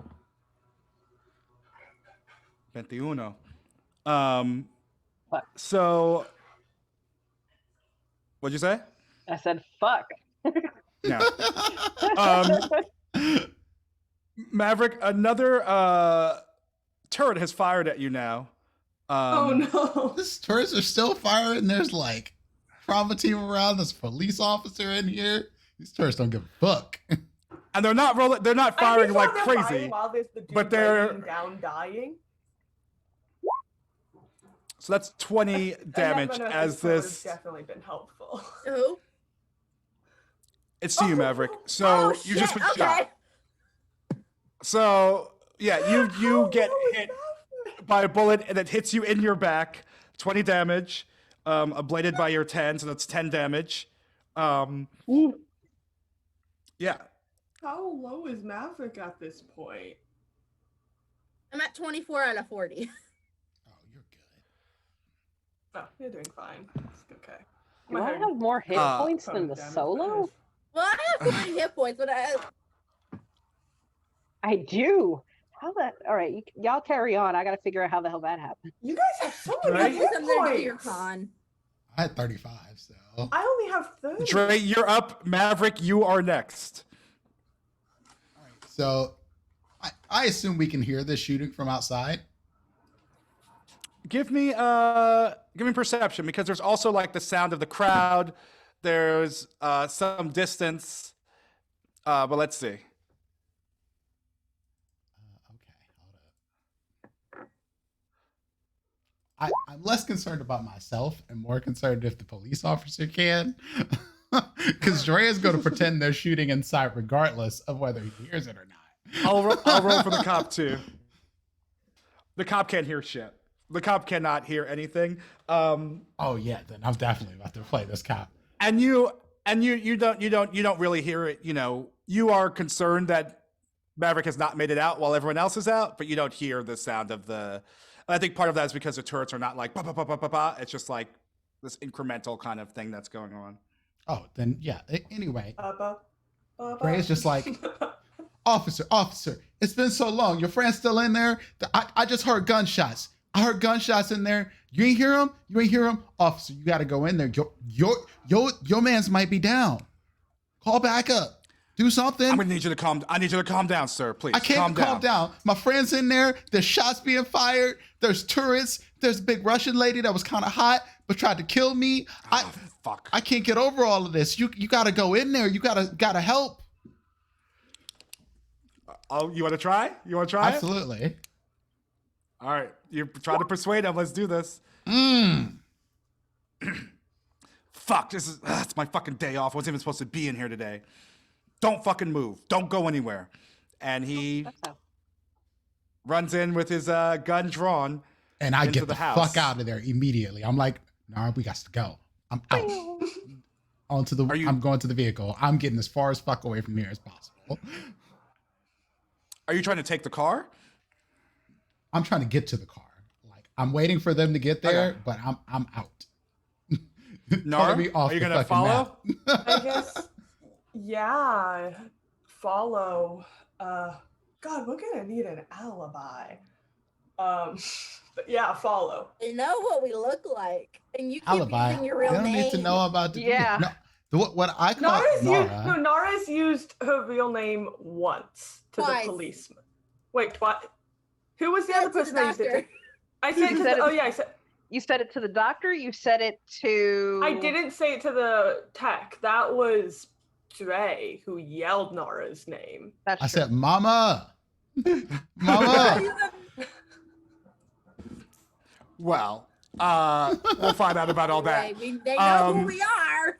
[SPEAKER 3] 21.
[SPEAKER 4] Fuck.
[SPEAKER 3] So, what'd you say?
[SPEAKER 4] I said, fuck.
[SPEAKER 3] No. Maverick, another turret has fired at you now.
[SPEAKER 5] Oh no.
[SPEAKER 2] These tourists are still firing. There's like trauma team around. There's a police officer in here. These tourists don't give a fuck.
[SPEAKER 3] And they're not rolling. They're not firing like
[SPEAKER 5] they're
[SPEAKER 3] crazy.
[SPEAKER 5] firing while there's the dude
[SPEAKER 3] but they're-
[SPEAKER 5] laying down dying.
[SPEAKER 3] So that's 20 damage
[SPEAKER 5] And that
[SPEAKER 3] as
[SPEAKER 5] would have
[SPEAKER 3] this.
[SPEAKER 5] definitely been helpful.
[SPEAKER 6] Who?
[SPEAKER 3] It's to you,
[SPEAKER 5] Oh,
[SPEAKER 3] Maverick.
[SPEAKER 5] no.
[SPEAKER 3] So
[SPEAKER 6] Oh,
[SPEAKER 3] you
[SPEAKER 6] shit,
[SPEAKER 3] just been
[SPEAKER 6] okay.
[SPEAKER 3] shot. So yeah, you
[SPEAKER 5] How
[SPEAKER 3] get
[SPEAKER 5] low is
[SPEAKER 3] hit
[SPEAKER 5] that?
[SPEAKER 3] by a bullet that hits you in your back. 20 damage. Ablated by your 10, so that's 10 damage. Yeah.
[SPEAKER 5] How low is Maverick at this point?
[SPEAKER 6] I'm at 24 out of 40.
[SPEAKER 2] Oh, you're good.
[SPEAKER 5] Oh, you're doing fine. It's okay.
[SPEAKER 4] Do I have more hit points than the
[SPEAKER 5] Damage,
[SPEAKER 4] solo?
[SPEAKER 6] Well, I have 40 hit points, but
[SPEAKER 4] I do. How that? All right, y'all carry on. I got to figure out how the hell that happened.
[SPEAKER 5] You guys have so many
[SPEAKER 3] Right?
[SPEAKER 5] hit
[SPEAKER 6] something to do your
[SPEAKER 5] points.
[SPEAKER 6] con.
[SPEAKER 2] I had 35, so
[SPEAKER 5] I only have 30.
[SPEAKER 3] Dre, you're up. Maverick, you are next.
[SPEAKER 2] all right. So I assume we can hear this shooting from outside.
[SPEAKER 3] Give me perception, because there's also like the sound of the crowd. There's some distance. But let's see.
[SPEAKER 2] Okay, hold up. I'm less concerned about myself and more concerned if the police officer can. Because Dre is going to pretend they're shooting inside regardless of whether he hears it or not.
[SPEAKER 3] I'll roll for the cop too. The cop can't hear shit. The cop cannot hear anything.
[SPEAKER 2] Oh yeah, then I'm definitely about to play this cop.
[SPEAKER 3] And you don't really hear it. You know, you are concerned that Maverick has not made it out while everyone else is out, but you don't hear the sound of the. And I think part of that is because the turrets are not like ba ba ba ba ba ba. It's just like this incremental kind of thing that's going on.
[SPEAKER 2] Oh, then yeah. Anyway,
[SPEAKER 5] Ba,
[SPEAKER 2] Ray is just like, officer, it's been so long. Your friend's still in there. I just heard gunshots. I heard gunshots in there. You ain't hear them? You ain't hear them? Officer, you got to go in there. Your man's might be down. Call back up. Do something.
[SPEAKER 3] I'm gonna need you to calm down, sir. Please.
[SPEAKER 2] I can't calm down. My friend's in there. There's shots being fired. There's turrets. There's a big Russian lady that was kind of hot but tried to kill me.
[SPEAKER 3] Fuck.
[SPEAKER 2] I can't get over all of this. You got to go in there. You gotta help.
[SPEAKER 3] Oh, you want to try? You want to try?
[SPEAKER 2] Absolutely.
[SPEAKER 3] All right. You're trying to persuade him. Let's do this. Fuck. It's my fucking day off. I wasn't even supposed to be in here today. Don't fucking move. Don't go anywhere. And he runs in with his gun drawn.
[SPEAKER 2] And I get the
[SPEAKER 3] house.
[SPEAKER 2] fuck out of there immediately. I'm like, nah, we got to go. I'm out. I'm going to the vehicle. I'm getting as far as fuck away from here as possible.
[SPEAKER 3] Are you trying to take the car?
[SPEAKER 2] I'm trying to get to the car. Like I'm waiting for them to get there,
[SPEAKER 3] Okay.
[SPEAKER 2] but I'm out.
[SPEAKER 3] Nara, are you gonna follow?
[SPEAKER 5] I guess. Yeah, follow. God, we're gonna need an alibi. But yeah, follow.
[SPEAKER 6] They know what we look like, and you keep
[SPEAKER 2] Alibi.
[SPEAKER 6] using your real
[SPEAKER 2] They don't
[SPEAKER 6] name.
[SPEAKER 2] need to know about the
[SPEAKER 4] Yeah.
[SPEAKER 2] No, what I call Nara.
[SPEAKER 5] Nara's used her real name once to
[SPEAKER 6] Twice.
[SPEAKER 5] the policeman. Wait, what? Who was the other
[SPEAKER 6] To the
[SPEAKER 5] person that used it?
[SPEAKER 6] doctor.
[SPEAKER 5] I said
[SPEAKER 4] You
[SPEAKER 5] to
[SPEAKER 4] said
[SPEAKER 5] the,
[SPEAKER 4] it-
[SPEAKER 5] oh yeah, I said
[SPEAKER 4] You said it to the doctor. You said it to.
[SPEAKER 5] I didn't say it to the tech. That was Dre who yelled Nara's name.
[SPEAKER 4] That's
[SPEAKER 2] I
[SPEAKER 4] true.
[SPEAKER 2] said, Mama. Mama.
[SPEAKER 3] Well, we'll find out about all that.
[SPEAKER 6] They know who we are.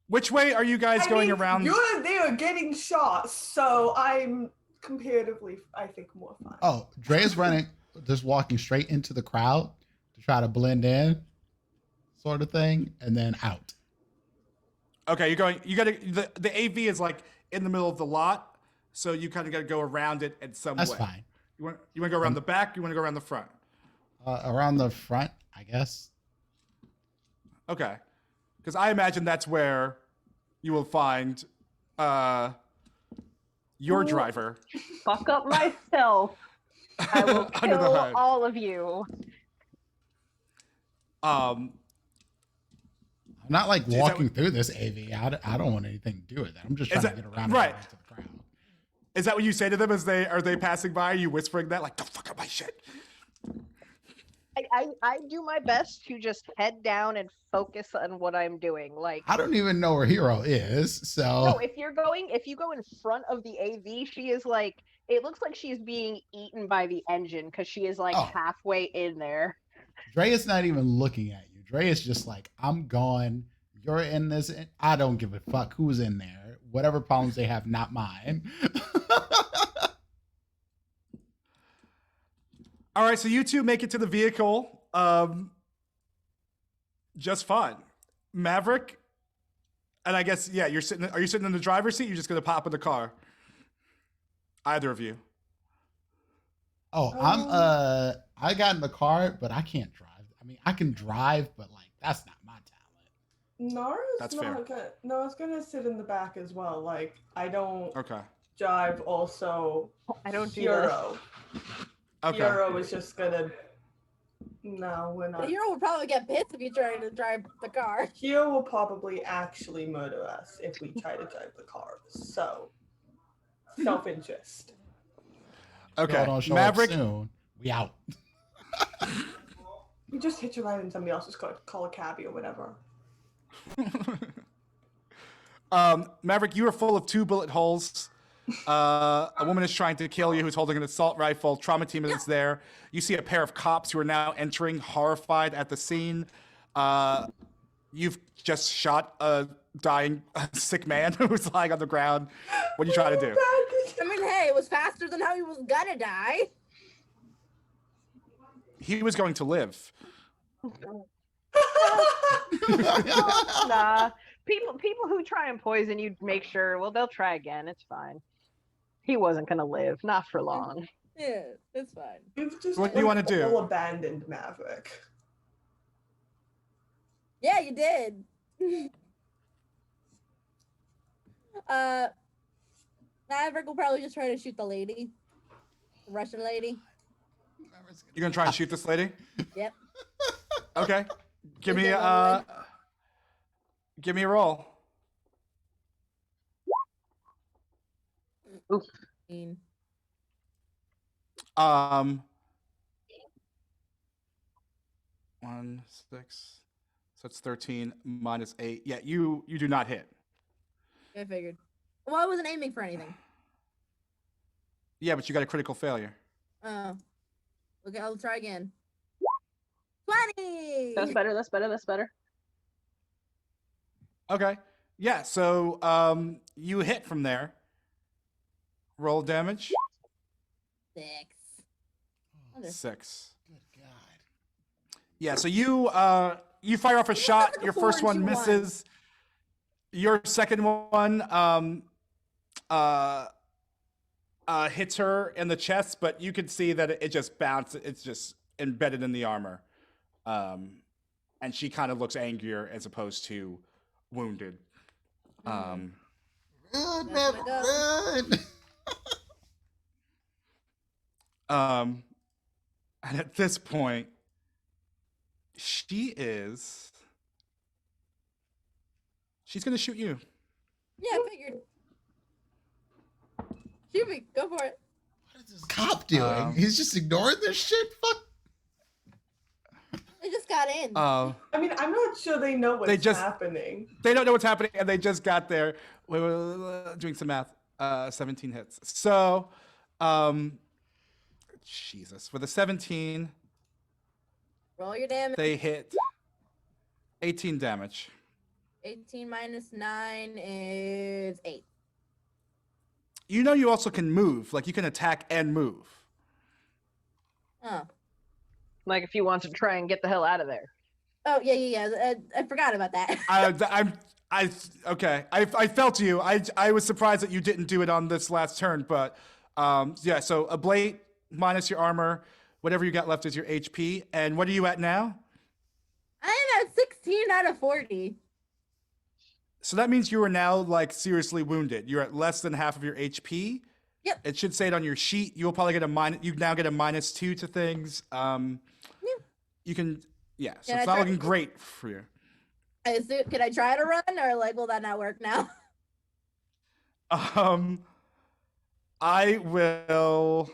[SPEAKER 3] Which way are you guys going around?
[SPEAKER 5] You're there getting shot, so I'm comparatively, I think, more fun.
[SPEAKER 2] Oh, Dre is running, just walking straight into the crowd to try to blend in, sort of thing, and then out.
[SPEAKER 3] Okay, the AV is like in the middle of the lot, so you kind of got to go around it in some
[SPEAKER 2] That's
[SPEAKER 3] way.
[SPEAKER 2] fine.
[SPEAKER 3] You want to go around the back? You want to go around the front?
[SPEAKER 2] Around the front, I guess.
[SPEAKER 3] Okay, because I imagine that's where you will find your driver.
[SPEAKER 4] Fuck up myself. I will
[SPEAKER 3] Under the
[SPEAKER 4] kill
[SPEAKER 3] hood.
[SPEAKER 4] all of you.
[SPEAKER 2] I'm not like
[SPEAKER 3] Is that
[SPEAKER 2] walking through this AV. I don't want anything to do with that. I'm just trying to get around
[SPEAKER 3] right.
[SPEAKER 2] to the crowd.
[SPEAKER 3] Is that what you say to them as are they passing by? Are you whispering that like, don't fuck up my shit?
[SPEAKER 4] I do my best to just head down and focus on what I'm doing. Like,
[SPEAKER 2] I don't even know where Hero is, so
[SPEAKER 4] no, if you go in front of the AV, she is like, it looks like she's being eaten by the engine because she is like halfway in there.
[SPEAKER 2] Dre is not even looking at you. Dre is just like, I'm gone. You're in this. I don't give a fuck who's in there. Whatever problems they have, not mine.
[SPEAKER 3] All right, so you two make it to the vehicle just fine. Maverick, and I guess, yeah, are you sitting in the driver's seat? You're just going to pop in the car? Either of you.
[SPEAKER 2] Oh, I got in the car, but I can't drive. I mean, I can drive, but like, that's not my talent.
[SPEAKER 5] Nara's Nara's gonna sit in the back as well. Like, I don't drive also.
[SPEAKER 4] I don't do
[SPEAKER 5] Hero.
[SPEAKER 3] Okay.
[SPEAKER 5] Hero is just gonna. No, we're
[SPEAKER 6] The
[SPEAKER 5] not.
[SPEAKER 6] hero will probably get pissed if you try to drive the car.
[SPEAKER 5] Hero will probably actually murder us if we try to drive the car. So, self-interest.
[SPEAKER 2] Y'all
[SPEAKER 3] Okay,
[SPEAKER 2] don't show
[SPEAKER 3] Maverick.
[SPEAKER 2] up soon. We out.
[SPEAKER 5] You just hitch a ride in somebody else's car, call a cabbie or whatever.
[SPEAKER 3] Maverick, you are full of 2 bullet holes. A woman is trying to kill you who's holding an assault rifle. Trauma team is there. You see a pair of cops who are now entering, horrified at the scene. You've just shot a dying, sick man who's lying on the ground. What are you trying to do?
[SPEAKER 6] I mean, hey, it was faster than how he was gonna die.
[SPEAKER 3] he was going to live.
[SPEAKER 4] Nah, people who try and poison you make sure. Well, they'll try again. It's fine. He wasn't gonna live, not for long.
[SPEAKER 6] Yeah, it's fine.
[SPEAKER 5] You've just
[SPEAKER 3] What do you wanna do?
[SPEAKER 5] all abandoned Maverick.
[SPEAKER 6] Yeah, you did. Maverick will probably just try to shoot the lady. The Russian lady.
[SPEAKER 3] You're gonna try and shoot this lady?
[SPEAKER 6] Yep.
[SPEAKER 3] Okay. Give me
[SPEAKER 6] Is there one
[SPEAKER 3] give me a roll.
[SPEAKER 4] Oof.
[SPEAKER 6] Mean.
[SPEAKER 3] 1, 6. So it's 13 minus 8. Yeah, you do not hit.
[SPEAKER 6] I figured. Well, I wasn't aiming for anything.
[SPEAKER 3] Yeah, but you got a critical failure.
[SPEAKER 6] Oh. Okay, I'll try again. 20!
[SPEAKER 4] That's better. That's better. That's better.
[SPEAKER 3] Okay. Yeah, so you hit from there. Roll damage.
[SPEAKER 6] 6. Under.
[SPEAKER 3] 6.
[SPEAKER 2] Good God.
[SPEAKER 3] Yeah, so you fire off a shot.
[SPEAKER 6] like a
[SPEAKER 3] Your
[SPEAKER 6] 4
[SPEAKER 3] first
[SPEAKER 6] and
[SPEAKER 3] one
[SPEAKER 6] 2 1.
[SPEAKER 3] misses. Your second one hits her in the chest, but you can see that it just bounced. It's just embedded in the armor, and she kind of looks angrier as opposed to wounded.
[SPEAKER 2] Run,
[SPEAKER 6] That's
[SPEAKER 2] Maverick,
[SPEAKER 6] my
[SPEAKER 2] run.
[SPEAKER 3] And at this point, she's gonna shoot you.
[SPEAKER 6] Yeah, I figured. Shoot me. Go for it.
[SPEAKER 2] What is this cop doing? He's just ignoring this shit? Fuck.
[SPEAKER 6] I just got in.
[SPEAKER 5] I mean, I'm not sure they know what's
[SPEAKER 3] just-
[SPEAKER 5] happening.
[SPEAKER 3] They don't know what's happening, and they just got there. Wait, doing some math. 17 hits. So, Jesus. For the 17,
[SPEAKER 6] Roll your damage.
[SPEAKER 3] they hit 18 damage.
[SPEAKER 6] 18 minus 9 is 8.
[SPEAKER 3] You know you also can move. Like, you can attack and move.
[SPEAKER 6] Oh.
[SPEAKER 4] Like if you want to try and get the hell out of there.
[SPEAKER 6] Oh, yeah. I forgot about that.
[SPEAKER 3] Okay. I felt you. I was surprised that you didn't do it on this last turn, but yeah. So a blade minus your armor, whatever you got left is your HP. And what are you at now?
[SPEAKER 6] I am at 16 out of 40.
[SPEAKER 3] So that means you are now like seriously wounded. You're at less than half of your HP.
[SPEAKER 6] Yep.
[SPEAKER 3] It should say it on your sheet. You'll probably get a minus. You now get a -2 to things. You can. Yeah. So
[SPEAKER 6] Can I
[SPEAKER 3] it's not
[SPEAKER 6] try-
[SPEAKER 3] looking great for you.
[SPEAKER 6] Could I try to run, or like, will that not work now?
[SPEAKER 3] I will.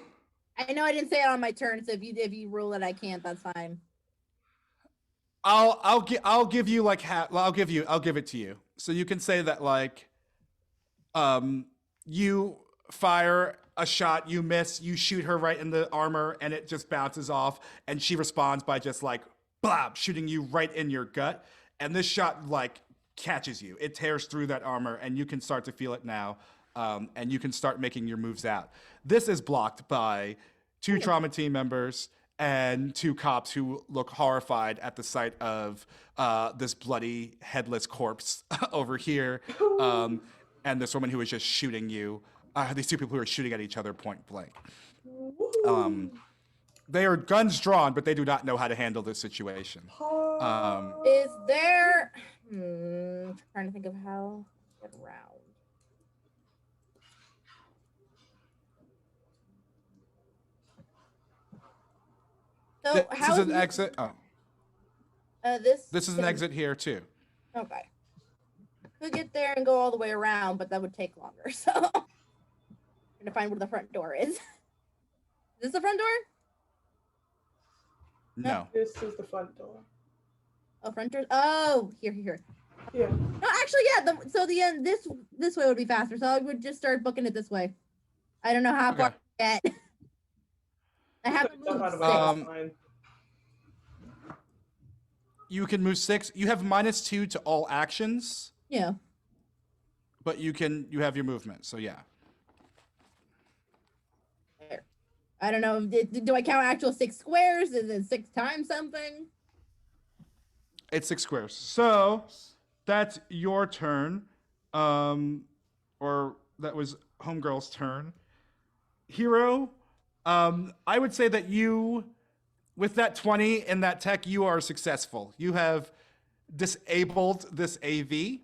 [SPEAKER 6] I know I didn't say it on my turn, so if you rule that I can't, that's fine.
[SPEAKER 3] I'll give you like half. Well, I'll give it to you. So you can say that like, you fire a shot, you miss, you shoot her right in the armor, and it just bounces off, and she responds by just like, blab, shooting you right in your gut, and this shot like catches you. It tears through that armor, and you can start to feel it now, and you can start making your moves out. This is blocked by 2 trauma team members and 2 cops who look horrified at the sight of this bloody headless corpse over here, and this woman who is just shooting you. These 2 people who are shooting at each other point blank. They are guns drawn, but they do not know how to handle this situation.
[SPEAKER 6] Is there? Trying to think of how to get around. So
[SPEAKER 3] This
[SPEAKER 6] how
[SPEAKER 3] is an
[SPEAKER 6] do you-
[SPEAKER 3] exit. Oh,
[SPEAKER 6] This
[SPEAKER 3] this is an exit here too.
[SPEAKER 6] Okay. Could get there and go all the way around, but that would take longer. So I'm gonna find where the front door is. Is this the front door?
[SPEAKER 3] No.
[SPEAKER 5] This is the front door.
[SPEAKER 6] Oh, front door. Oh, here.
[SPEAKER 5] Yeah.
[SPEAKER 6] No, actually, yeah. So the end. This way would be faster. So I would just start booking it this way. I don't know how far
[SPEAKER 3] Okay.
[SPEAKER 6] to get. I haven't
[SPEAKER 5] Jump out
[SPEAKER 6] moved.
[SPEAKER 5] of the way,
[SPEAKER 3] Um,
[SPEAKER 5] that's fine.
[SPEAKER 3] You can move 6. You have -2 to all actions,
[SPEAKER 6] Yeah.
[SPEAKER 3] but you have your movement. So yeah.
[SPEAKER 6] There. I don't know. Do I count actual 6 squares? Is it 6 times something?
[SPEAKER 3] It's 6 squares. So that's your turn. Or that was Homegirl's turn. Hero, I would say that you, with that 20 and that tech, you are successful. You have disabled this AV.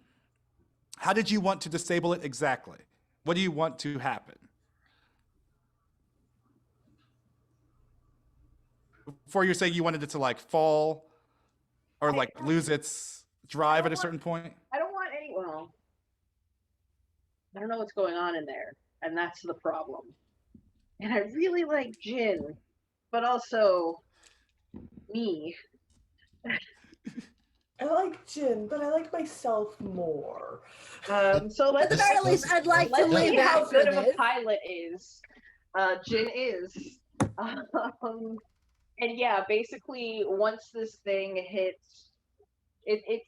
[SPEAKER 3] How did you want to disable it exactly? What do you want to happen? Before you're saying you wanted it to like fall or like lose its drive at a certain point?
[SPEAKER 4] I don't want any. Well, I don't know what's going on in there, and that's the problem. And I really like Jin, but also me.
[SPEAKER 5] I like Jin, but I like myself more.
[SPEAKER 4] So let's
[SPEAKER 2] This-
[SPEAKER 6] At least I'd like to
[SPEAKER 4] let's
[SPEAKER 6] live
[SPEAKER 4] see how
[SPEAKER 6] after
[SPEAKER 4] good of a
[SPEAKER 6] this.
[SPEAKER 4] pilot is. Jin is. And yeah, basically, once this thing hits, it's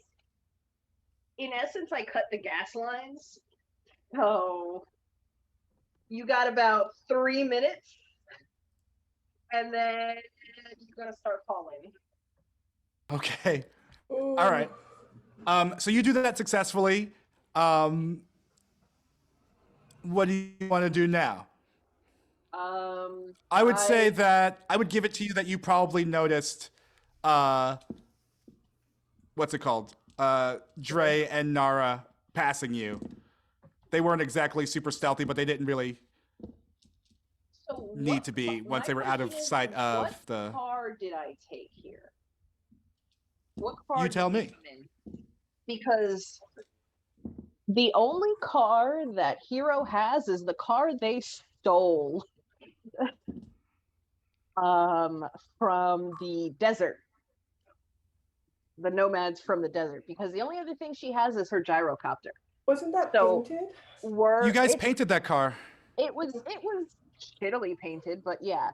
[SPEAKER 4] in essence, I cut the gas lines. So you got about 3 minutes, and then you're gonna start falling.
[SPEAKER 3] Okay.
[SPEAKER 5] Ooh.
[SPEAKER 3] All right. So you do that successfully. What do you want to do now? I would say that I would give it to you that you probably noticed, what's it called? Dre and Nara passing you. They weren't exactly super stealthy, but they didn't really need to be once they were out of sight of
[SPEAKER 4] what
[SPEAKER 3] the.
[SPEAKER 4] What car did I take here? What car?
[SPEAKER 3] You tell
[SPEAKER 4] did
[SPEAKER 3] me.
[SPEAKER 4] come in? Because the only car that Hero has is the car they stole from the desert. The nomads from the desert, because the only other thing she has is her gyrocopter.
[SPEAKER 5] Wasn't that
[SPEAKER 4] So-
[SPEAKER 5] painted?
[SPEAKER 3] You guys painted that car.
[SPEAKER 4] It was shittily painted, but yeah.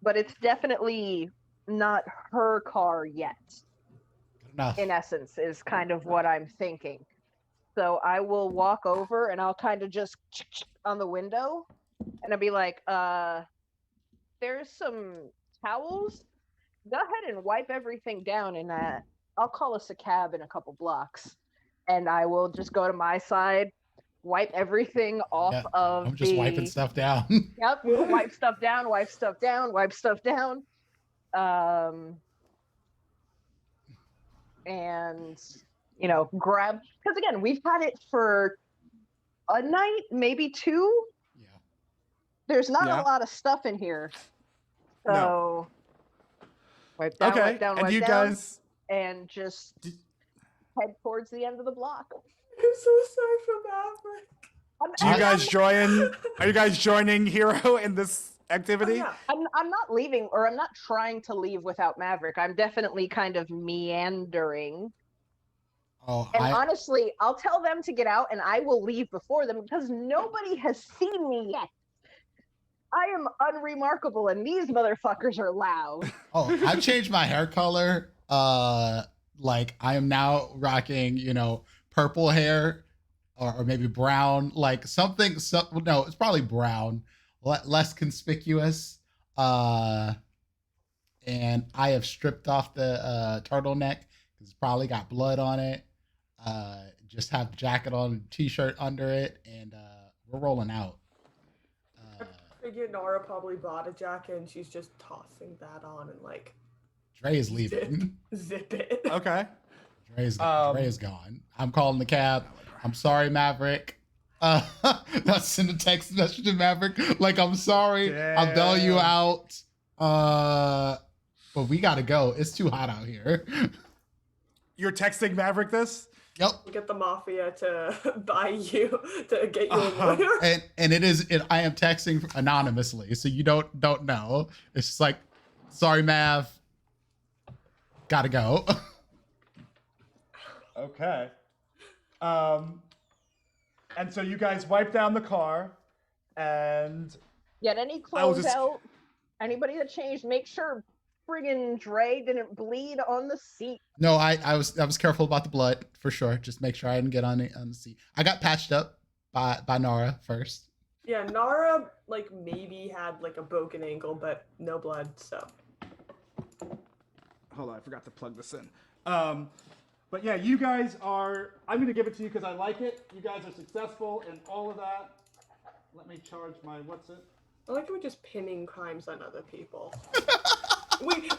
[SPEAKER 4] But it's definitely not her car yet.
[SPEAKER 2] Good enough.
[SPEAKER 4] In essence, is kind of what I'm thinking. So I will walk over and I'll kind of just on the window and I'll be like, there's some towels. Go ahead and wipe everything down in that. I'll call us a cab in a couple blocks. And I will just go to my side, wipe everything off
[SPEAKER 2] Yeah,
[SPEAKER 4] of
[SPEAKER 2] I'm just wiping stuff down.
[SPEAKER 4] Yep, wipe stuff down, wipe stuff down, wipe stuff down. And grab, because again, we've had it for a night, maybe 2.
[SPEAKER 2] Yeah.
[SPEAKER 4] There's not
[SPEAKER 3] Yeah.
[SPEAKER 4] a lot of stuff in here. So
[SPEAKER 3] No.
[SPEAKER 4] wipe down,
[SPEAKER 3] Okay.
[SPEAKER 4] wipe down,
[SPEAKER 3] And
[SPEAKER 4] wipe
[SPEAKER 3] you
[SPEAKER 4] down,
[SPEAKER 3] guys.
[SPEAKER 4] and just head towards the end of the block.
[SPEAKER 5] I'm so sorry for Maverick.
[SPEAKER 3] Do you guys join? Are you guys joining Hero in this activity?
[SPEAKER 5] Oh, yeah.
[SPEAKER 4] I'm not leaving, or I'm not trying to leave without Maverick. I'm definitely kind of meandering.
[SPEAKER 2] Oh,
[SPEAKER 4] And honestly, I'll tell them to get out and I will leave before them because nobody has seen me yet. I am unremarkable and these motherfuckers are loud.
[SPEAKER 2] I changed my hair color. Like I am now rocking, purple hair or maybe brown, like something. No, it's probably brown, less conspicuous. And I have stripped off the turtleneck because it's probably got blood on it. Just have jacket on, t-shirt under it, and we're rolling out.
[SPEAKER 5] I figure Nara probably bought a jacket and she's just tossing that on and like
[SPEAKER 2] Dre is leaving.
[SPEAKER 5] zip it.
[SPEAKER 3] Okay.
[SPEAKER 2] Dre's gone. I'm calling the cab. I'm sorry, Maverick. That's send a text message to Maverick. Like, I'm sorry. I'll bail you out. But we gotta go. It's too hot out here.
[SPEAKER 3] You're texting Maverick this?
[SPEAKER 2] Yep.
[SPEAKER 5] Get the mafia to buy you to get you a lawyer.
[SPEAKER 2] And I am texting anonymously, so you don't know. It's just like, sorry, Mav. Gotta go.
[SPEAKER 3] Okay. And so you guys wipe down the car and
[SPEAKER 4] Get any clothes out. Anybody that changed, make sure friggin' Dre didn't bleed on the seat.
[SPEAKER 2] No, I was careful about the blood for sure. Just make sure I didn't get on the seat. I got patched up by Nara first.
[SPEAKER 5] Yeah, Nara like maybe had like a broken ankle, but no blood. So.
[SPEAKER 3] Hold on, I forgot to plug this in. But yeah, you guys are. I'm gonna give it to you because I like it. You guys are successful in all of that. Let me charge my what's it?
[SPEAKER 5] I like how we're just pinning crimes on other people.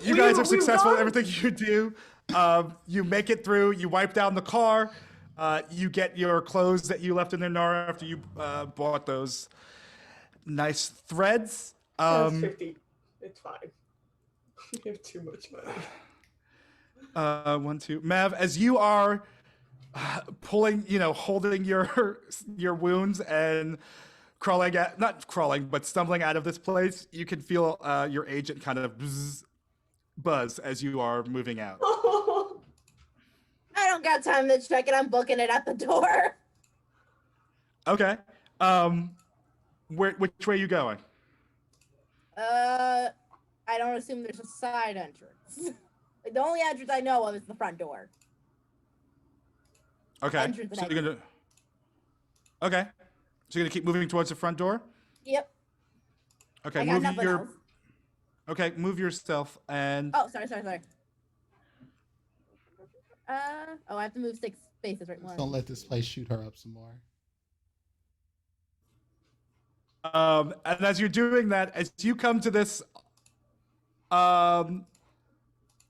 [SPEAKER 3] You guys are successful in everything you do. You make it through. You wipe down the car. You get your clothes that you left in there, Nara, after you bought those nice threads.
[SPEAKER 5] That's 50. It's fine. We have too much money.
[SPEAKER 3] 1, 2. Mav, as you are pulling, holding your wounds and not crawling, but stumbling out of this place, you can feel your agent kind of buzz as you are moving out.
[SPEAKER 6] I don't got time to check it. I'm booking it at the door.
[SPEAKER 3] Okay. Which way are you going?
[SPEAKER 6] I don't assume there's a side entrance. Like, the only entrance I know of is the front door.
[SPEAKER 3] Okay.
[SPEAKER 6] Entrance
[SPEAKER 3] So
[SPEAKER 6] and
[SPEAKER 3] you're gonna. Okay. So you're gonna keep moving towards the front door.
[SPEAKER 6] Yep.
[SPEAKER 3] Okay.
[SPEAKER 6] I got
[SPEAKER 3] Move
[SPEAKER 6] nothing
[SPEAKER 3] your.
[SPEAKER 6] else.
[SPEAKER 3] Okay. Move yourself and.
[SPEAKER 6] Oh, sorry. I have to move 6 spaces right now.
[SPEAKER 2] Don't let this place shoot her up some more.
[SPEAKER 3] And as you're doing that, as you come to this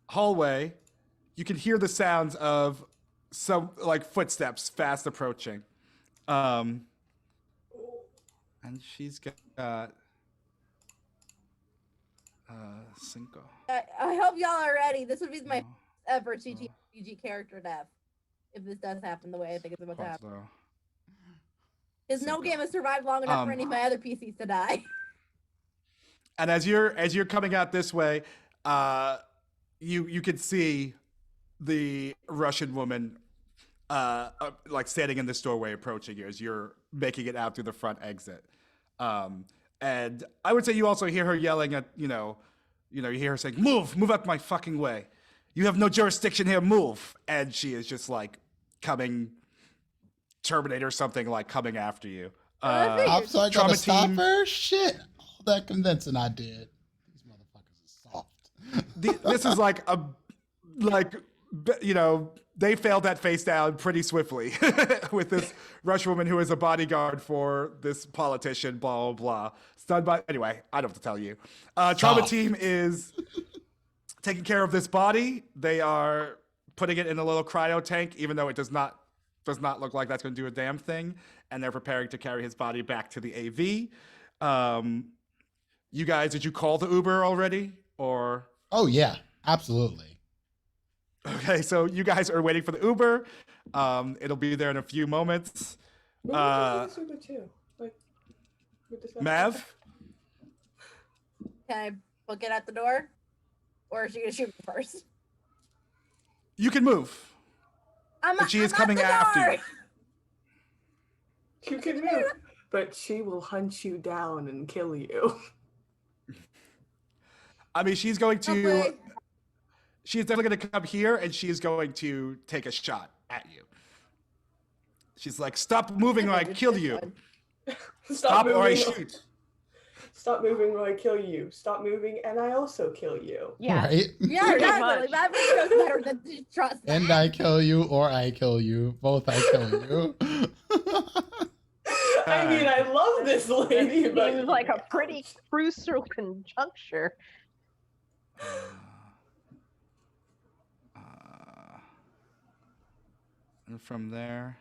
[SPEAKER 3] hallway, you can hear the sounds of some like footsteps fast approaching. And she's got cinco.
[SPEAKER 6] I hope y'all are ready. This would be my ever CG character death. If this does happen the way I think it's about to happen. Because no game has survived long enough for any of my other PCs to die.
[SPEAKER 3] And as you're coming out this way, you can see the Russian woman like standing in this doorway approaching you as you're making it out through the front exit. And I would say you also hear her yelling at, you hear her saying, move out my fucking way. You have no jurisdiction here, move. And she is just like coming, Terminator something, like coming after you.
[SPEAKER 2] I'm sorry,
[SPEAKER 3] Trauma
[SPEAKER 2] gotta stop
[SPEAKER 3] team.
[SPEAKER 2] her? Shit. All that convincing I did. These motherfuckers are soft.
[SPEAKER 3] This is they failed that face down pretty swiftly with this Russian woman who is a bodyguard for this politician, blah, blah, blah. Stunned by, anyway, I don't have to tell you. Trauma team is taking care of this body. They are putting it in a little cryo tank, even though it does not look like that's going to do a damn thing. And they're preparing to carry his body back to the AV. You guys, did you call the Uber already? Or?
[SPEAKER 2] Oh, yeah, absolutely.
[SPEAKER 3] Okay, so you guys are waiting for the Uber. It'll be there in a few moments.
[SPEAKER 5] Uber too. Like,
[SPEAKER 3] Mav?
[SPEAKER 6] Can I book it at the door? Or is she gonna shoot me first?
[SPEAKER 3] You can move. But she is coming after you.
[SPEAKER 5] You can move, but she will hunt you down and kill you.
[SPEAKER 3] I mean, she's going to.
[SPEAKER 6] Okay.
[SPEAKER 3] She's definitely going to come here, and she is going to take a shot at you. She's like, "Stop moving, or I kill you. Stop, or I shoot."
[SPEAKER 5] Stop moving, or I kill you. Stop moving, and I also kill you.
[SPEAKER 4] Yeah.
[SPEAKER 2] Right?
[SPEAKER 6] Yeah,
[SPEAKER 4] Pretty
[SPEAKER 6] exactly.
[SPEAKER 4] much.
[SPEAKER 6] That feels better than trust.
[SPEAKER 2] And I kill you, or I kill you. Both I kill you.
[SPEAKER 5] I mean, I love this lady,
[SPEAKER 4] It
[SPEAKER 5] but
[SPEAKER 4] seems like a pretty crucial conjuncture.
[SPEAKER 3] And from there.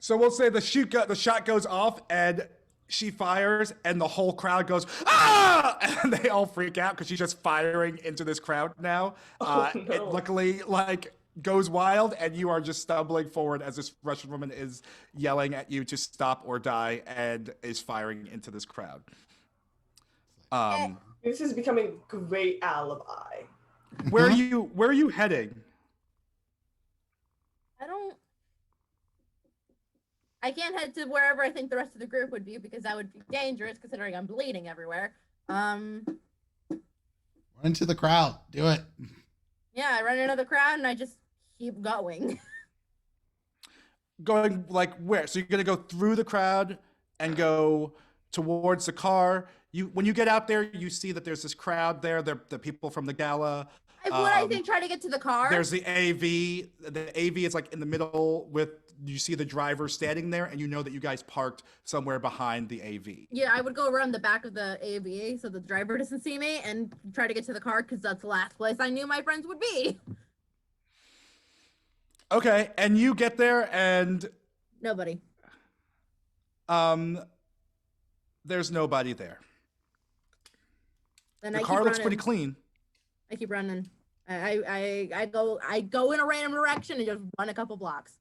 [SPEAKER 3] So we'll say the shot goes off, and she fires, and the whole crowd goes, "Ah!" And they all freak out because she's just firing into this crowd now.
[SPEAKER 5] no.
[SPEAKER 3] It luckily goes wild, and you are just stumbling forward as this Russian woman is yelling at you to stop or die, and is firing into this crowd.
[SPEAKER 5] This is becoming great alibi.
[SPEAKER 3] Where are you heading?
[SPEAKER 6] I can't head to wherever I think the rest of the group would be because that would be dangerous considering I'm bleeding everywhere.
[SPEAKER 2] Run into the crowd. Do it.
[SPEAKER 6] Yeah, I run into the crowd and I just keep going.
[SPEAKER 3] going like where? So you're gonna go through the crowd and go towards the car. When you get out there, you see that there's this crowd there. The people from the gala.
[SPEAKER 6] I think try to get to the car.
[SPEAKER 3] There's the AV. The AV is like in the middle with. You see the driver standing there, and you know that you guys parked somewhere behind the AV.
[SPEAKER 6] Yeah, I would go around the back of the AV so the driver doesn't see me and try to get to the car because that's the last place I knew my friends would be.
[SPEAKER 3] Okay, and you get there and
[SPEAKER 6] Nobody.
[SPEAKER 3] There's nobody there.
[SPEAKER 6] Then
[SPEAKER 3] The
[SPEAKER 6] I
[SPEAKER 3] car
[SPEAKER 6] keep
[SPEAKER 3] looks
[SPEAKER 6] running.
[SPEAKER 3] pretty clean.
[SPEAKER 6] I keep running. I go in a random direction and just run a couple blocks.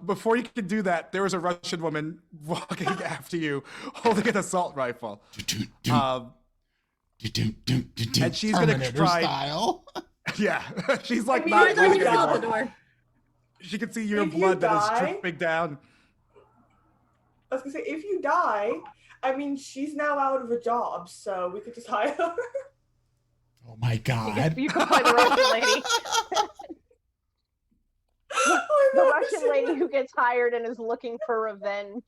[SPEAKER 3] Before you could do that, there was a Russian woman walking after you, holding an assault rifle. And she's gonna
[SPEAKER 2] Terminator
[SPEAKER 3] try.
[SPEAKER 2] style.
[SPEAKER 3] Yeah, she's like
[SPEAKER 5] I mean,
[SPEAKER 3] not
[SPEAKER 5] you're
[SPEAKER 6] There's
[SPEAKER 3] moving
[SPEAKER 6] a girl at
[SPEAKER 3] anymore.
[SPEAKER 6] the door.
[SPEAKER 3] She can see your
[SPEAKER 5] If you
[SPEAKER 3] blood that is
[SPEAKER 5] die-
[SPEAKER 3] dripping down.
[SPEAKER 5] I was gonna say, if you die, I mean, she's now out of a job, so we could just hire her.
[SPEAKER 2] Oh my god.
[SPEAKER 4] You can play the Russian lady. The Russian lady who gets hired and is looking for revenge.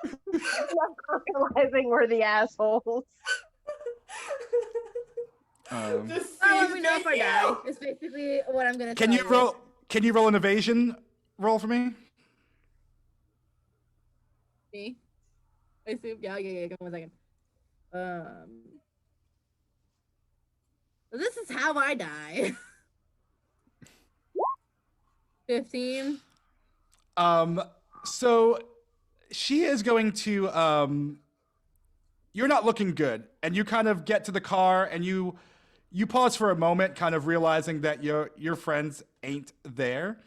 [SPEAKER 4] Never realizing we're the assholes.
[SPEAKER 5] Just
[SPEAKER 6] Let me know if I
[SPEAKER 5] sees
[SPEAKER 6] die.
[SPEAKER 5] you.
[SPEAKER 6] It's basically what I'm gonna.
[SPEAKER 3] Can
[SPEAKER 6] tell
[SPEAKER 3] you roll? Can you roll an evasion roll for me?
[SPEAKER 6] Me? I assume. Yeah. Give me 1 second. This is how I die. 15.
[SPEAKER 3] So she is going to. You're not looking good, and you kind of get to the car, and you pause for a moment, kind of realizing that your friends ain't there.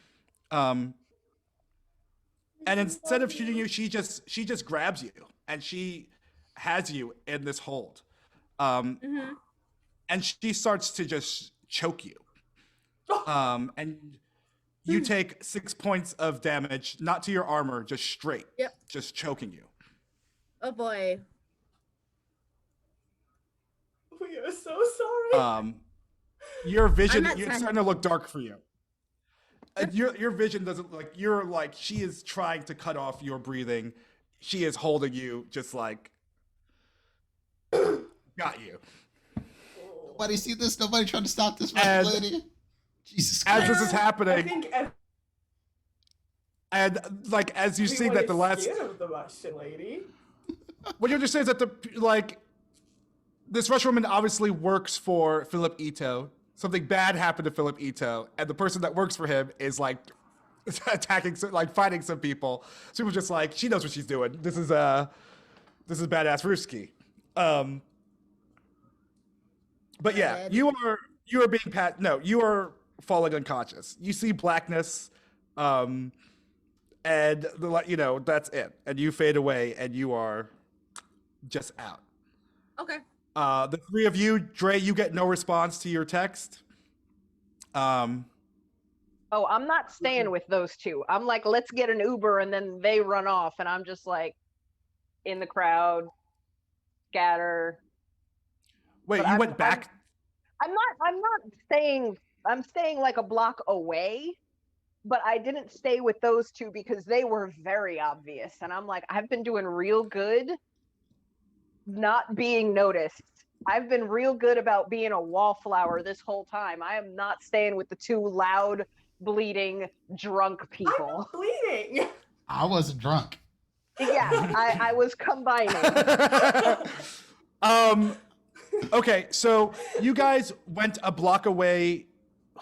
[SPEAKER 3] And instead of shooting you, she just grabs you, and she has you in this hold.
[SPEAKER 6] Mm-hmm.
[SPEAKER 3] And she starts to just choke you. And you take 6 points of damage, not to your armor, just straight.
[SPEAKER 6] Yep.
[SPEAKER 3] Just choking you.
[SPEAKER 6] Oh boy.
[SPEAKER 5] We are so sorry.
[SPEAKER 3] Your vision,
[SPEAKER 6] I'm at
[SPEAKER 3] it's
[SPEAKER 6] 10.
[SPEAKER 3] starting to look dark for you. Your vision doesn't like, you're like, she is trying to cut off your breathing. She is holding you, just like, got you.
[SPEAKER 2] Nobody see this? Nobody trying to stop this Russian
[SPEAKER 3] And
[SPEAKER 2] lady? Jesus
[SPEAKER 3] As
[SPEAKER 2] Christ.
[SPEAKER 3] this is
[SPEAKER 5] I
[SPEAKER 3] happening,
[SPEAKER 5] think
[SPEAKER 3] and like as you see
[SPEAKER 5] everyone
[SPEAKER 3] that the
[SPEAKER 5] is
[SPEAKER 3] last,
[SPEAKER 5] scared of the Russian lady.
[SPEAKER 3] what you understand is that this Russian woman obviously works for Philip Ito. Something bad happened to Philip Ito, and the person that works for him is like attacking, like fighting some people. So people just like, she knows what she's doing. This is badass Ruski. But yeah, you are being you are falling unconscious. You see blackness, and that's it. And you fade away, and you are just out.
[SPEAKER 6] Okay.
[SPEAKER 3] The three of you, Dre, you get no response to your text.
[SPEAKER 4] Oh, I'm not staying with those two. I'm like, let's get an Uber, and then they run off, and I'm just like in the crowd, scatter.
[SPEAKER 3] Wait,
[SPEAKER 4] But
[SPEAKER 3] you
[SPEAKER 4] I'm-
[SPEAKER 3] went back?
[SPEAKER 4] I'm not staying. I'm staying like a block away, but I didn't stay with those two because they were very obvious, and I'm like, I've been doing real good, not being noticed. I've been real good about being a wallflower this whole time. I am not staying with the two loud, bleeding, drunk people.
[SPEAKER 5] I'm bleeding.
[SPEAKER 2] I wasn't drunk.
[SPEAKER 4] Yeah, I was combining.
[SPEAKER 3] Okay, so you guys went a block away.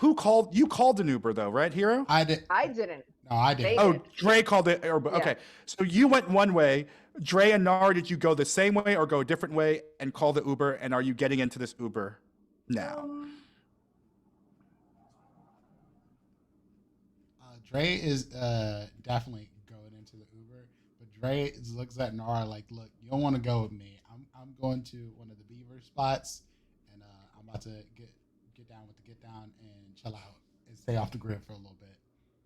[SPEAKER 3] You called an Uber though, right, Hero?
[SPEAKER 2] I did.
[SPEAKER 4] I didn't.
[SPEAKER 2] No, I didn't.
[SPEAKER 4] They
[SPEAKER 3] Oh,
[SPEAKER 4] did.
[SPEAKER 3] Dre called it. Okay, so you went one way. Dre and Nar, did you go the same way or go a different way and call the Uber? And are you getting into this Uber now?
[SPEAKER 2] Dre is definitely going into the Uber, but Dre looks at Nara like, "Look, you don't want to go with me. I'm going to one of the beaver spots, and I'm about to get down with the get down and chill out and stay off the grid for a little bit."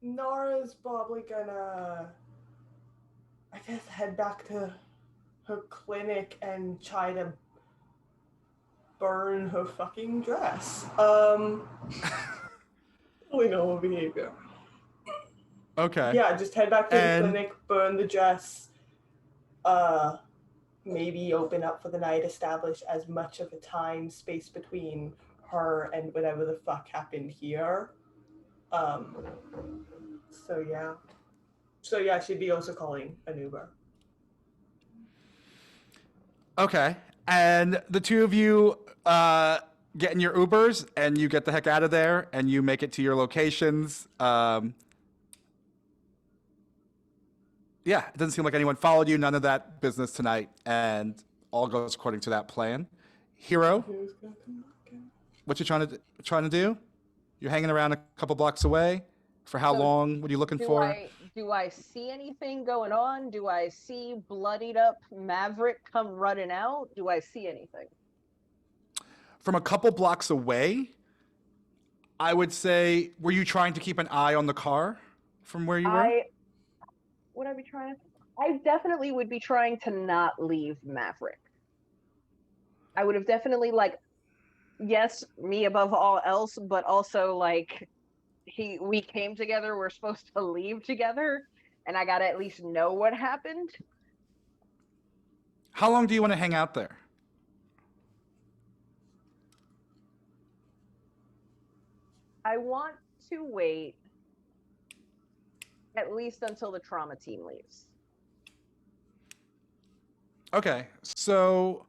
[SPEAKER 5] Nara's probably gonna, I guess, head back to her clinic and try to burn her fucking dress. Really normal behavior.
[SPEAKER 3] Okay.
[SPEAKER 5] Yeah, just head back to the
[SPEAKER 3] And-
[SPEAKER 5] clinic, burn the dress, maybe open up for the night, establish as much of a time space between her and whatever the fuck happened here. So yeah, she'd be also calling an Uber.
[SPEAKER 3] Okay. And the two of you get in your Ubers and you get the heck out of there and you make it to your locations. Yeah, it doesn't seem like anyone followed you. None of that business tonight, and all goes according to that plan. Hero,
[SPEAKER 5] Who's gonna come back in?
[SPEAKER 3] what you trying to do? You're hanging around a couple blocks away. For how
[SPEAKER 4] So
[SPEAKER 3] long? What are you looking for?
[SPEAKER 4] Do I see anything going on? Do I see bloodied up Maverick come running out? Do I see anything?
[SPEAKER 3] From a couple blocks away, I would say, were you trying to keep an eye on the car from where you were?
[SPEAKER 4] Would I be trying to? I definitely would be trying to not leave Maverick. I would have definitely yes, me above all else, but also we came together, we're supposed to leave together, and I gotta at least know what happened.
[SPEAKER 3] How long do you want to hang out there?
[SPEAKER 4] I want to wait at least until the trauma team leaves.
[SPEAKER 3] Okay, so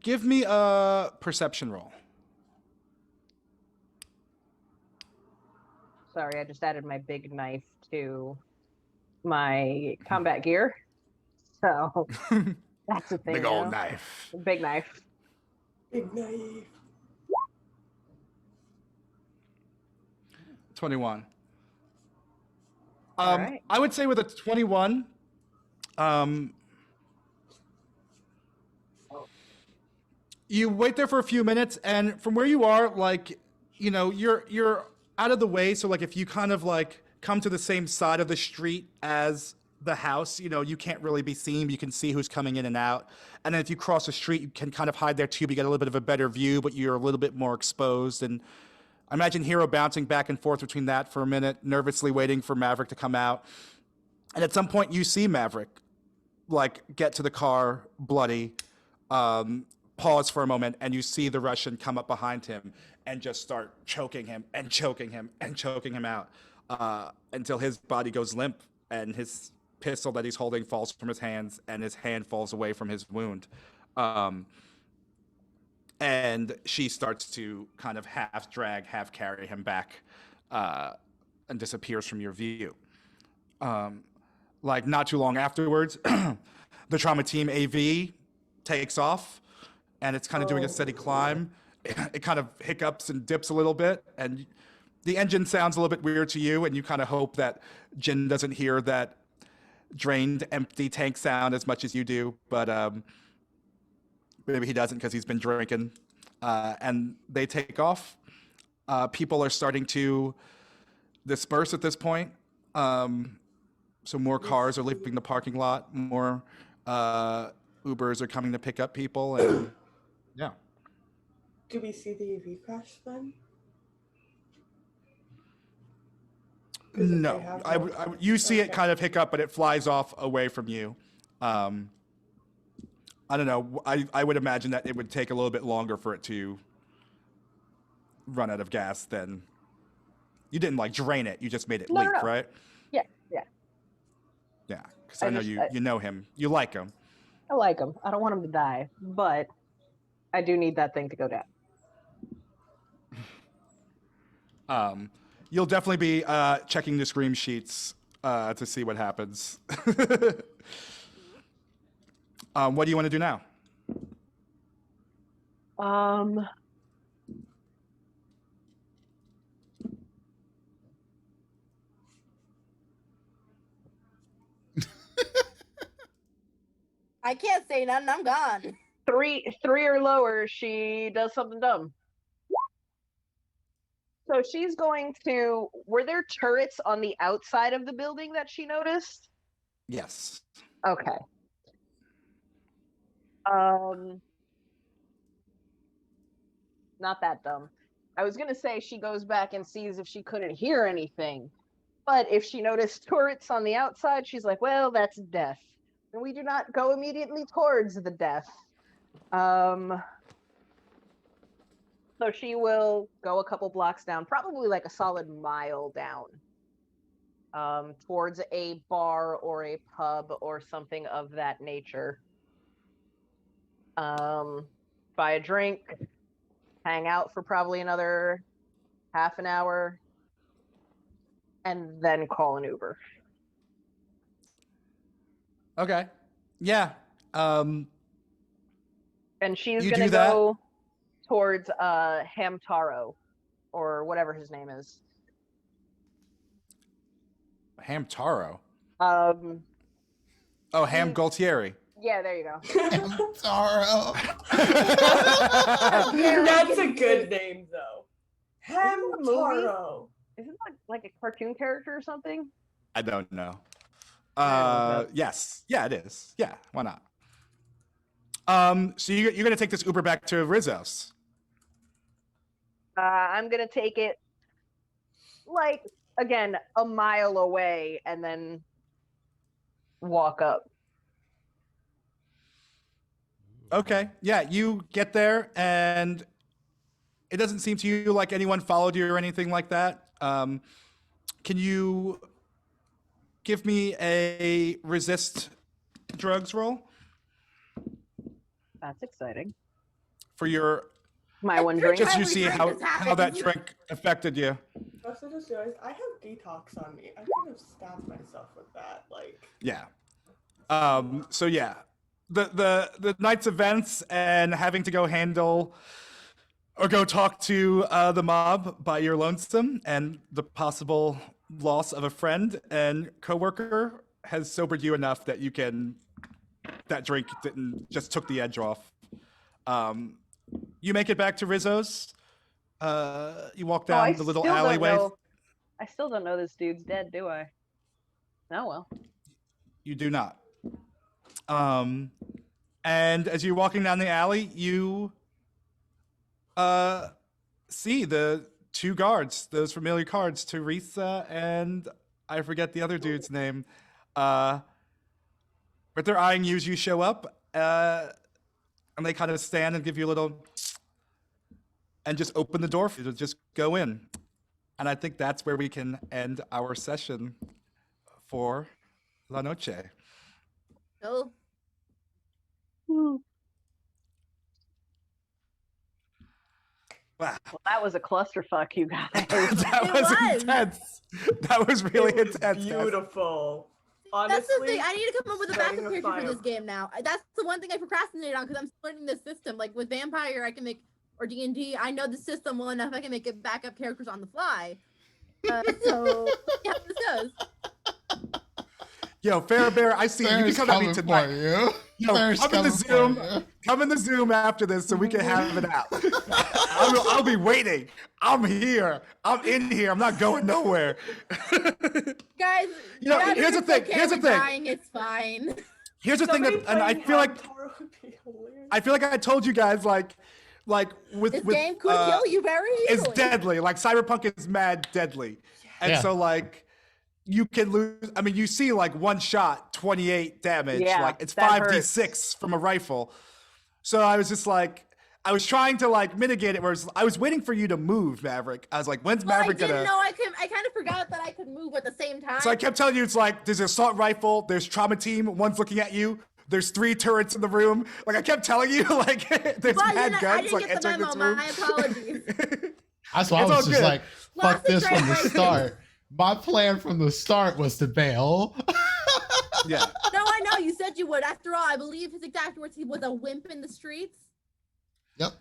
[SPEAKER 3] give me a perception roll.
[SPEAKER 4] Sorry, I just added my big knife to my combat gear. So that's the thing.
[SPEAKER 3] Big old knife.
[SPEAKER 4] Big knife.
[SPEAKER 5] Big knife.
[SPEAKER 3] 21.
[SPEAKER 4] All right.
[SPEAKER 3] I would say with a 21, you wait there for a few minutes, and from where you are, you're out of the way. So if you kind of come to the same side of the street as the house, you can't really be seen, but you can see who's coming in and out. And then if you cross the street, you can kind of hide there too, but you get a little bit of a better view, but you're a little bit more exposed. And I imagine Hero bouncing back and forth between that for a minute, nervously waiting for Maverick to come out. And at some point you see Maverick get to the car bloody, pause for a moment, and you see the Russian come up behind him and just start choking him and choking him and choking him out until his body goes limp and his pistol that he's holding falls from his hands and his hand falls away from his wound. And she starts to kind of half drag, half carry him back and disappears from your view. Not too long afterwards, the trauma team AV takes off, and it's kind of doing a steady climb. It kind of hiccups and dips a little bit, and the engine sounds a little bit weird to you, and you kind of hope that Jin doesn't hear that drained, empty tank sound as much as you do, but maybe he doesn't because he's been drinking. And they take off. People are starting to disperse at this point. So more cars are leaving the parking lot. More Ubers are coming to pick up people. And yeah.
[SPEAKER 5] Do we see the EV crash then?
[SPEAKER 3] No, you see it kind of hiccup, but it flies off away from you. I don't know. I would imagine that it would take a little bit longer for it to run out of gas than you didn't drain it. You just made it leak, right?
[SPEAKER 4] Yeah.
[SPEAKER 3] Yeah, because I know you know him. You like him.
[SPEAKER 4] I like him. I don't want him to die, but I do need that thing to go down.
[SPEAKER 3] You'll definitely be checking the scream sheets to see what happens. What do you want to do now?
[SPEAKER 6] I can't say nothing. I'm gone.
[SPEAKER 4] 3 or lower, she does something dumb. So she's going to. Were there turrets on the outside of the building that she noticed?
[SPEAKER 3] Yes.
[SPEAKER 4] Okay. Not that dumb. I was gonna say she goes back and sees if she couldn't hear anything, But if she noticed turrets on the outside, she's like, well, that's death. And we do not go immediately towards the death. So she will go a couple blocks down, probably like a solid mile down, towards a bar or a pub or something of that nature. Buy a drink, hang out for probably another half an hour, and then call an Uber.
[SPEAKER 3] Okay. Yeah.
[SPEAKER 4] And she's
[SPEAKER 3] You
[SPEAKER 4] gonna
[SPEAKER 3] do that?
[SPEAKER 4] go towards Hamtaro, or whatever his name is.
[SPEAKER 3] Hamtaro.
[SPEAKER 4] Um,
[SPEAKER 3] Oh, Ham Galtieri.
[SPEAKER 4] yeah, there you go.
[SPEAKER 2] Taro.
[SPEAKER 5] That's a good name, though.
[SPEAKER 4] movie?
[SPEAKER 5] Hamtaro.
[SPEAKER 4] Isn't that like a cartoon character or something?
[SPEAKER 3] I don't know.
[SPEAKER 4] I don't know.
[SPEAKER 3] Yes. Yeah, it is. Yeah, why not? So you're gonna take this Uber back to Rizzo's.
[SPEAKER 4] I'm gonna take it, like, again, a mile away, and then walk up.
[SPEAKER 3] Okay. Yeah, you get there, and it doesn't seem to you like anyone followed you or anything like that. Can you give me a resist drugs roll
[SPEAKER 4] That's exciting.
[SPEAKER 3] for your
[SPEAKER 4] My one drink.
[SPEAKER 3] just you
[SPEAKER 6] Every
[SPEAKER 3] see
[SPEAKER 6] drink
[SPEAKER 3] how
[SPEAKER 6] has happened.
[SPEAKER 3] that drink affected you.
[SPEAKER 5] Also, just realized I have detox on me. I could have stabbed myself with that. Like,
[SPEAKER 3] Yeah. So yeah, the night's events and having to go handle or go talk to the mob by your lonesome and the possible loss of a friend and coworker has sobered you enough that you can that drink didn't just took the edge off. You make it back to Rizzo's. You walk down
[SPEAKER 4] I
[SPEAKER 3] the little
[SPEAKER 4] still don't
[SPEAKER 3] alleyway.
[SPEAKER 4] know- I still don't know this dude's dead, do I? Oh well.
[SPEAKER 3] You do not. And as you're walking down the alley, you see the two guards, those familiar guards, Teresa and I forget the other dude's name. But they're eyeing you as you show up, and they kind of stand and give you a little, and just open the door for you to just go in. And I think that's where we can end our session for La Noche.
[SPEAKER 6] Oh,
[SPEAKER 3] Wow.
[SPEAKER 4] Well, that was a clusterfuck, you guys.
[SPEAKER 3] That
[SPEAKER 6] It
[SPEAKER 3] was
[SPEAKER 6] was.
[SPEAKER 3] intense. That was really
[SPEAKER 5] it was
[SPEAKER 3] intense.
[SPEAKER 5] beautiful. Honestly,
[SPEAKER 6] that's the thing. I need to come up with a
[SPEAKER 5] setting
[SPEAKER 6] backup
[SPEAKER 5] a
[SPEAKER 6] character for
[SPEAKER 5] fire.
[SPEAKER 6] this game now. That's the one thing I procrastinated on because I'm still learning this system. Like with Vampire, I can make, or D&D, I know the system well enough. I can make it backup characters on the fly. So yeah, how this goes.
[SPEAKER 3] Yo, Fair Bear, I see you. You
[SPEAKER 2] There's
[SPEAKER 3] can come at me
[SPEAKER 2] coming
[SPEAKER 3] tonight.
[SPEAKER 2] for you.
[SPEAKER 3] Yo,
[SPEAKER 2] There's
[SPEAKER 3] come in the
[SPEAKER 2] coming for
[SPEAKER 3] Zoom.
[SPEAKER 2] you.
[SPEAKER 3] Come in the Zoom after this so we can have it out. I'll be waiting. I'm here. I'm in here. I'm not going nowhere.
[SPEAKER 6] Guys,
[SPEAKER 3] You know,
[SPEAKER 6] get out of
[SPEAKER 3] here's
[SPEAKER 6] here
[SPEAKER 3] the thing,
[SPEAKER 6] so
[SPEAKER 3] here's the
[SPEAKER 6] Cameron
[SPEAKER 3] thing.
[SPEAKER 6] dying, it's fine.
[SPEAKER 3] Here's the thing that, and I feel like I told you guys like with
[SPEAKER 6] This
[SPEAKER 3] with
[SPEAKER 6] game could kill you very
[SPEAKER 3] it's
[SPEAKER 6] easily.
[SPEAKER 3] deadly. Like Cyberpunk is mad deadly, and
[SPEAKER 2] Yeah.
[SPEAKER 3] so like you can lose. I mean, you see like one shot, 28 damage.
[SPEAKER 4] Yeah,
[SPEAKER 3] like it's
[SPEAKER 4] that
[SPEAKER 3] 5d6 from a rifle. So I was just like, I was trying to like mitigate it. Whereas I was waiting for you to move, Maverick. I was like, when's
[SPEAKER 6] Well, I
[SPEAKER 3] Maverick
[SPEAKER 6] didn't
[SPEAKER 3] gonna?
[SPEAKER 6] know I could. I kind of forgot that I could move at the same time.
[SPEAKER 3] So I kept telling you, it's like there's an assault rifle, there's trauma team, one's looking at you. There's 3 turrets in the room. Like I kept telling you, like there's
[SPEAKER 6] Well,
[SPEAKER 3] mad
[SPEAKER 6] I
[SPEAKER 3] guns
[SPEAKER 6] didn't
[SPEAKER 3] like
[SPEAKER 6] get the
[SPEAKER 3] entering
[SPEAKER 6] memo.
[SPEAKER 3] this room.
[SPEAKER 6] My apologies.
[SPEAKER 2] That's why I
[SPEAKER 3] It's
[SPEAKER 2] was
[SPEAKER 3] all
[SPEAKER 2] just
[SPEAKER 3] good.
[SPEAKER 2] like, fuck
[SPEAKER 6] Lost in
[SPEAKER 2] this from the
[SPEAKER 6] translation.
[SPEAKER 2] start. My plan from the start was to bail.
[SPEAKER 3] Yeah.
[SPEAKER 6] No, I know you said you would. After all, I believe his exact words. He was a wimp in the streets.
[SPEAKER 2] Yep.